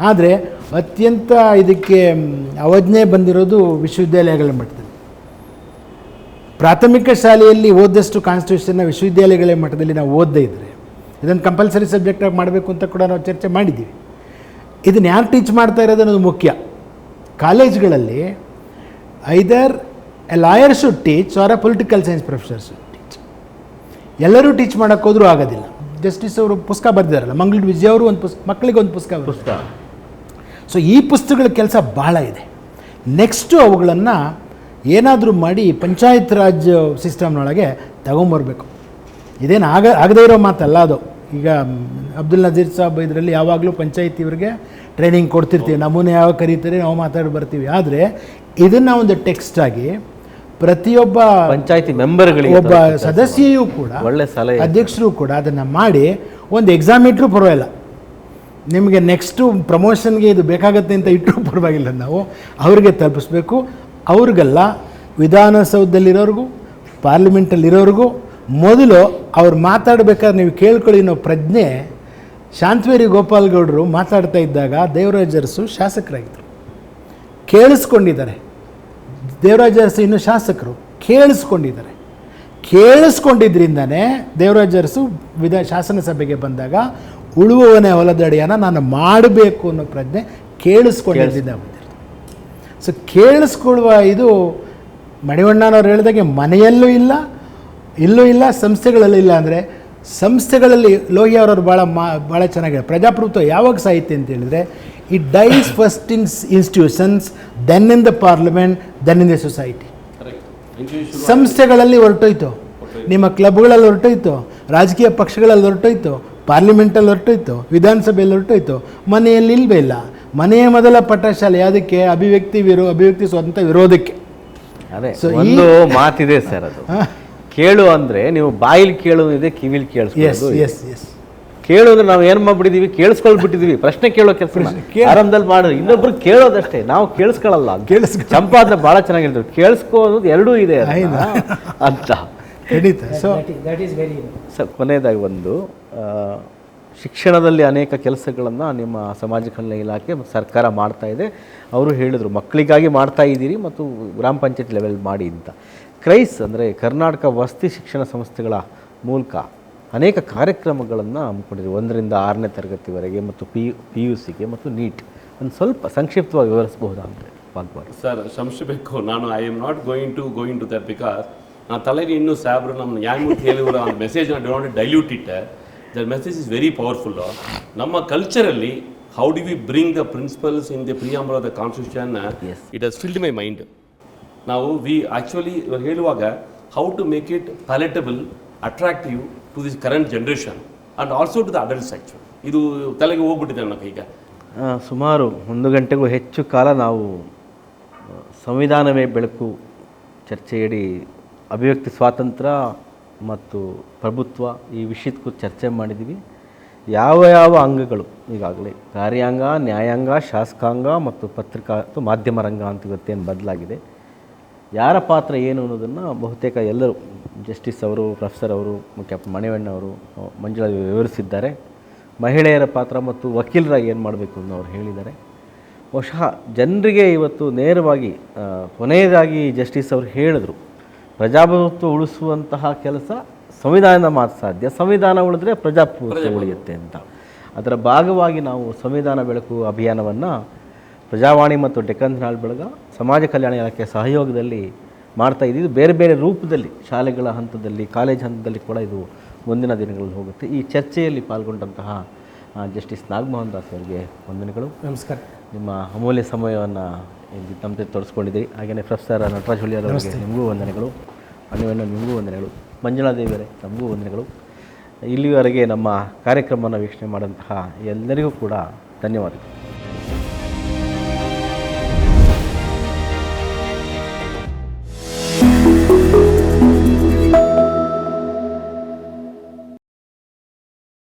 ಆದರೆ ಅತ್ಯಂತ ಇದಕ್ಕೆ ಅವಜ್ಞೆ ಬಂದಿರೋದು ವಿಶ್ವವಿದ್ಯಾಲಯಗಳ ಮಟ್ಟದಲ್ಲಿ. ಪ್ರಾಥಮಿಕ ಶಾಲೆಯಲ್ಲಿ ಓದಷ್ಟು ಕಾನ್ಸ್ಟಿಟ್ಯೂಷನ್ನ ವಿಶ್ವವಿದ್ಯಾಲಯಗಳ ಮಟ್ಟದಲ್ಲಿ ನಾವು ಓದದೇ ಇದ್ದರೆ ಇದನ್ನು ಕಂಪಲ್ಸರಿ ಸಬ್ಜೆಕ್ಟಾಗಿ ಮಾಡಬೇಕು ಅಂತ ಕೂಡ ನಾವು ಚರ್ಚೆ ಮಾಡಿದ್ದೀವಿ. ಇದನ್ನು ಯಾರು ಟೀಚ್ ಮಾಡ್ತಾ ಇರೋದು ಅನ್ನೋದು ಮುಖ್ಯ. ಕಾಲೇಜ್ಗಳಲ್ಲಿ either a lawyer should teach or a political science professor should teach. ಎಲ್ಲರೂ ಟೀಚ್ ಮಾಡೋಕ್ಕೋದ್ರೂ ಆಗೋದಿಲ್ಲ. ಜಸ್ಟಿಸ್ ಅವರು ಪುಸ್ತಕ ಬರೆದಿದ್ದಾರಲ್ಲ, ಮಂಗಳೂರು ವಿಜಯ್ ಅವರು ಒಂದು ಮಕ್ಕಳಿಗೆ ಒಂದು ಪುಸ್ತಕ. ಸೊ ಈ ಪುಸ್ತಕಗಳ ಕೆಲಸ ಭಾಳ ಇದೆ. ನೆಕ್ಸ್ಟು ಅವುಗಳನ್ನು ಏನಾದರೂ ಮಾಡಿ ಪಂಚಾಯತ್ ರಾಜ್ ಸಿಸ್ಟಮ್ನೊಳಗೆ ತಗೊಂಬರ್ಬೇಕು. ಇದೇನು ಆಗದೇ ಇರೋ ಮಾತಲ್ಲ ಅದು. ಈಗ ಅಬ್ದುಲ್ ನಜೀರ್ ಸಾಬ್ ಇದರಲ್ಲಿ ಯಾವಾಗಲೂ ಪಂಚಾಯತ್ ಇವರಿಗೆ ಟ್ರೈನಿಂಗ್ ಕೊಡ್ತಿರ್ತೀವಿ, ನಮೂನೆ ಯಾವ ಕರೀತಾರೆ ನಾವು ಮಾತಾಡಿ ಬರ್ತೀವಿ. ಆದರೆ ಇದನ್ನು ಒಂದು ಟೆಕ್ಸ್ಟ್ ಆಗಿ ಪ್ರತಿಯೊಬ್ಬ ಪಂಚಾಯತಿ ಮೆಂಬರ್ಗಳಿಗೆ, ಒಬ್ಬ ಸದಸ್ಯೆಯೂ ಕೂಡ, ಒಳ್ಳೆ ಸಲಹೆ, ಅಧ್ಯಕ್ಷರು ಕೂಡ ಅದನ್ನು ಮಾಡಿ ಒಂದು ಎಕ್ಸಾಮ್ ಇಟ್ಟರೂ ಪರವಾಗಿಲ್ಲ, ನಿಮಗೆ ನೆಕ್ಸ್ಟು ಪ್ರಮೋಷನ್ಗೆ ಇದು ಬೇಕಾಗತ್ತೆ ಅಂತ ಇಟ್ಟರೂ ಪರವಾಗಿಲ್ಲ, ನಾವು ಅವ್ರಿಗೆ ತಲುಪಿಸ್ಬೇಕು. ಅವ್ರಿಗೆಲ್ಲ ವಿಧಾನಸೌಧದಲ್ಲಿರೋರಿಗೂ ಪಾರ್ಲಿಮೆಂಟಲ್ಲಿರೋರಿಗೂ ಮೊದಲು ಅವ್ರು ಮಾತಾಡಬೇಕಾದ್ರೆ ನೀವು ಕೇಳ್ಕೊಳ್ಳಿ ಅನ್ನೋ ಪ್ರಜ್ಞೆ ಶಾಂತವೇರಿ ಗೋಪಾಲ್ ಗೌಡರು ಮಾತಾಡ್ತಾ ಇದ್ದಾಗ ದೇವರಾಜ ಅರಸು ಶಾಸಕರಾಗಿದ್ದರು, ಕೇಳಿಸ್ಕೊಂಡಿದ್ದಾರೆ. ದೇವರಾಜ ಅರಸು ಇನ್ನು ಶಾಸಕರು ಕೇಳಿಸ್ಕೊಂಡಿದ್ದಾರೆ. ಕೇಳಿಸ್ಕೊಂಡಿದ್ದರಿಂದನೇ ದೇವರಾಜ ಅರಸು ಶಾಸನಸಭೆಗೆ ಬಂದಾಗ ಉಳುವವನೇ ಹೊಲದಡಿಯನ್ನ ನಾನು ಮಾಡಬೇಕು ಅನ್ನೋ ಪ್ರಜ್ಞೆ ಕೇಳಿಸ್ಕೊಂಡಿದ್ದರಿಂದ ಬಂದಿರೋದು. ಸೊ ಕೇಳಿಸ್ಕೊಳ್ಳುವ ಇದು ಮಣಿವಣ್ಣನವ್ರು ಹೇಳಿದಾಗೆ ಮನೆಯಲ್ಲೂ ಇಲ್ಲ, ಇಲ್ಲೂ ಇಲ್ಲ, ಸಂಸ್ಥೆಗಳಲ್ಲೂ ಇಲ್ಲ. ಅಂದರೆ ಸಂಸ್ಥೆಗಳಲ್ಲಿ ಲೋಹಿಯಾ ಅವರವ್ರು ಭಾಳ ಚೆನ್ನಾಗಿದೆ. ಪ್ರಜಾಪ್ರಭುತ್ವ ಯಾವಾಗ ಸಾಹಿತ್ಯ ಅಂತ ಹೇಳಿದರೆ it dies first in institutions, then in the parliament, then in the society. ಸಂಸ್ಥೆಗಳಲ್ಲಿ ಹೊರಟೋಯ್ತು, ನಿಮ್ಮ ಕ್ಲಬ್ಗಳಲ್ಲಿ ಹೊರಟೋಯ್ತು, ರಾಜಕೀಯ ಪಕ್ಷಗಳಲ್ಲಿ ಹೊರಟೋಯ್ತು, ಪಾರ್ಲಿಮೆಂಟಲ್ಲಿ ಹೊರಟೋಯ್ತು, ವಿಧಾನಸಭೆಯಲ್ಲಿ ಹೊರಟೋಯ್ತು, ಮನೆಯಲ್ಲಿ ಇಲ್ವೇ ಇಲ್ಲ. ಮನೆಯ ಮೊದಲ ಪಠಶಾಲೆ ಯಾವುದಕ್ಕೆ? ಅಭಿವ್ಯಕ್ತಿ ಸ್ವಾತಂತ್ರ್ಯ ವಿರೋಧಕ್ಕೆ. ಅದೇ ಒಂದು ಮಾತಿದೆ ಸರ್, ಅದು ಕೇಳು ಅಂದರೆ ನೀವು ಬಾಯಿಲಿ ಕೇಳೋದಿದೆ, ಕಿವಿಲಿ ಕೇಳಿಸ್ಕೊಳ್ಳೋದು. ಕೇಳು ಅಂದ್ರೆ ನಾವು ಏನು ಮಾಡ್ಬಿಟ್ಟಿದೀವಿ, ಕೇಳಿಸ್ಕೊಳ್ಬಿಟ್ಟಿದೀವಿ. ಪ್ರಶ್ನೆ ಕೇಳೋ ಕೆಲಸ ಆರಂಭದಲ್ಲಿ ಮಾಡೋದು, ಇನ್ನೊಬ್ರು ಕೇಳೋದಷ್ಟೇ, ನಾವು ಕೇಳಿಸ್ಕೊಳ್ಳಲ್ಲ. ಚಂಪಾ ಅಂತ ಭಾಳ ಚೆನ್ನಾಗಿರ್ತಾರೆ, ಕೇಳಿಸ್ಕೊಳ್ಳೋದು ಎರಡೂ ಇದೆ ಅಂತ. ಸೊ ಕೊನೆಯದಾಗಿ ಒಂದು ಶಿಕ್ಷಣದಲ್ಲಿ ಅನೇಕ ಕೆಲಸಗಳನ್ನು ನಿಮ್ಮ ಸಮಾಜ ಕಲ್ಯಾಣ ಇಲಾಖೆ ಸರ್ಕಾರ ಮಾಡ್ತಾ ಇದೆ. ಅವರು ಹೇಳಿದರು ಮಕ್ಕಳಿಗಾಗಿ ಮಾಡ್ತಾ ಇದ್ದೀರಿ ಮತ್ತು ಗ್ರಾಮ ಪಂಚಾಯತ್ ಲೆವೆಲ್ ಮಾಡಿ ಅಂತ. ಕ್ರೈಸ್ ಅಂದರೆ ಕರ್ನಾಟಕ ವಸತಿ ಶಿಕ್ಷಣ ಸಂಸ್ಥೆಗಳ ಮೂಲಕ ಅನೇಕ ಕಾರ್ಯಕ್ರಮಗಳನ್ನು ಹಮ್ಮಿಕೊಂಡಿದೆ, 1ರಿಂದ 6ನೇ ತರಗತಿವರೆಗೆ ಮತ್ತು PUCಗೆ ಮತ್ತು ನೀಟ್. ಒಂದು ಸ್ವಲ್ಪ ಸಂಕ್ಷಿಪ್ತವಾಗಿ ವಿವರಿಸಬಹುದಾ ಅಂದರೆ ಭಾಗವಾಗಿ ಸರ್? ಶ್ರಮಿಸಬೇಕು. I am not going to that because ನಾನು ತಲೆಗೆ ಇನ್ನೂ ಸಾಬ್ರು ನಮ್ಮ ನ್ಯಾಯಮೂರ್ತಿ ಹೇಳಿರೋ ಆ message don't dilute it. The message is very powerful. ನಮ್ಮ ಕಲ್ಚರಲ್ಲಿ how do we bring the principles in the preamble of the constitution, it has filled my mind. ನಾವು ಆ್ಯಕ್ಚುಲಿ ಹೇಳುವಾಗ how to make it palatable, attractive to this current generation and also to the adults. Actually ಇದು ತಲೆಗೆ ಹೋಗ್ಬಿಟ್ಟಿದೆ ನನಗೆ. ಈಗ ಸುಮಾರು 1 ಗಂಟೆಗೂ ಹೆಚ್ಚು ಕಾಲ ನಾವು ಸಂವಿಧಾನವೇ ಬೆಳಕು ಚರ್ಚೆಯಡಿ ಅಭಿವ್ಯಕ್ತಿ ಸ್ವಾತಂತ್ರ್ಯ ಮತ್ತು ಪ್ರಭುತ್ವ ಈ ವಿಷಯಕ್ಕೂ ಚರ್ಚೆ ಮಾಡಿದ್ದೀವಿ. ಯಾವ ಅಂಗಗಳು ಈಗಾಗಲೇ ಕಾರ್ಯಾಂಗ, ನ್ಯಾಯಾಂಗ, ಶಾಸಕಾಂಗ ಮತ್ತು ಪತ್ರಿಕಾ ಮತ್ತು ಮಾಧ್ಯಮ ರಂಗ ಅಂತ ಇವತ್ತೇನು ಬದಲಾಗಿದೆ, ಯಾರ ಪಾತ್ರ ಏನು ಅನ್ನೋದನ್ನು ಬಹುತೇಕ ಎಲ್ಲರೂ ಜಸ್ಟಿಸ್ ಅವರು, ಪ್ರೊಫೆಸರ್ ಅವರು, ಮುಖ್ಯಪ್ಪ ಮಣಿವಣ್ಣ ಅವರು, ಮಂಜುಳಾ ವಿವರಿಸಿದ್ದಾರೆ. ಮಹಿಳೆಯರ ಪಾತ್ರ ಮತ್ತು ವಕೀಲರಾಗಿ ಏನು ಮಾಡಬೇಕು ಅಂತ ಅವ್ರು ಹೇಳಿದ್ದಾರೆ. ಬಹುಶಃ ಜನರಿಗೆ ಇವತ್ತು ನೇರವಾಗಿ ಕೊನೆಯದಾಗಿ ಜಸ್ಟಿಸ್ ಅವರು ಹೇಳಿದರು, ಪ್ರಜಾಪ್ರಭುತ್ವ ಉಳಿಸುವಂತಹ ಕೆಲಸ ಸಂವಿಧಾನದ ಮಾತ್ರ ಸಾಧ್ಯ, ಸಂವಿಧಾನ ಉಳಿದ್ರೆ ಪ್ರಜಾಪ್ರಭುತ್ವ ಉಳಿಯುತ್ತೆ ಅಂತ. ಅದರ ಭಾಗವಾಗಿ ನಾವು ಸಂವಿಧಾನ ಬೆಳಕು ಅಭಿಯಾನವನ್ನು ಪ್ರಜಾವಾಣಿ ಮತ್ತು ಡೆಕ್ಕನ್ ನಾಳು ಬೆಳಗ ಸಮಾಜ ಕಲ್ಯಾಣ ಇಲಾಖೆ ಸಹಯೋಗದಲ್ಲಿ ಮಾಡ್ತಾ ಇದ್ದೀವಿ. ಬೇರೆ ಬೇರೆ ರೂಪದಲ್ಲಿ ಶಾಲೆಗಳ ಹಂತದಲ್ಲಿ, ಕಾಲೇಜ್ ಹಂತದಲ್ಲಿ ಕೂಡ ಇದು ಮುಂದಿನ ದಿನಗಳಲ್ಲಿ ಹೋಗುತ್ತೆ. ಈ ಚರ್ಚೆಯಲ್ಲಿ ಪಾಲ್ಗೊಂಡಂತಹ ಜಸ್ಟಿಸ್ ನಾಗಮೋಹನ್ ದಾಸ್ ಅವರಿಗೆ ವಂದನೆಗಳು. ನಮಸ್ಕಾರ. ನಿಮ್ಮ ಅಮೂಲ್ಯ ಸಮಯವನ್ನು ನಮ್ಮ ಜೊತೆ ತೋರಿಸ್ಕೊಂಡಿದ್ದೀರಿ. ಹಾಗೆಯೇ ಪ್ರೊಫೆಸರ್ ನಟರಾಜ್ ಹುಲಿಯಾರ್ ಅವರಿಗೆ ನಿಮಗೂ ವಂದನೆಗಳು, ಮಣಿವಣ್ಣ ನಿಮಗೂ ವಂದನೆಗಳು, ಮಂಜುಳಾ ದೇವಿಯವರೇ ತಮಗೂ ವಂದನೆಗಳು. ಇಲ್ಲಿವರೆಗೆ ನಮ್ಮ ಕಾರ್ಯಕ್ರಮವನ್ನು ವೀಕ್ಷಣೆ ಮಾಡಿದಂತಹ ಎಲ್ಲರಿಗೂ ಕೂಡ ಧನ್ಯವಾದಗಳು.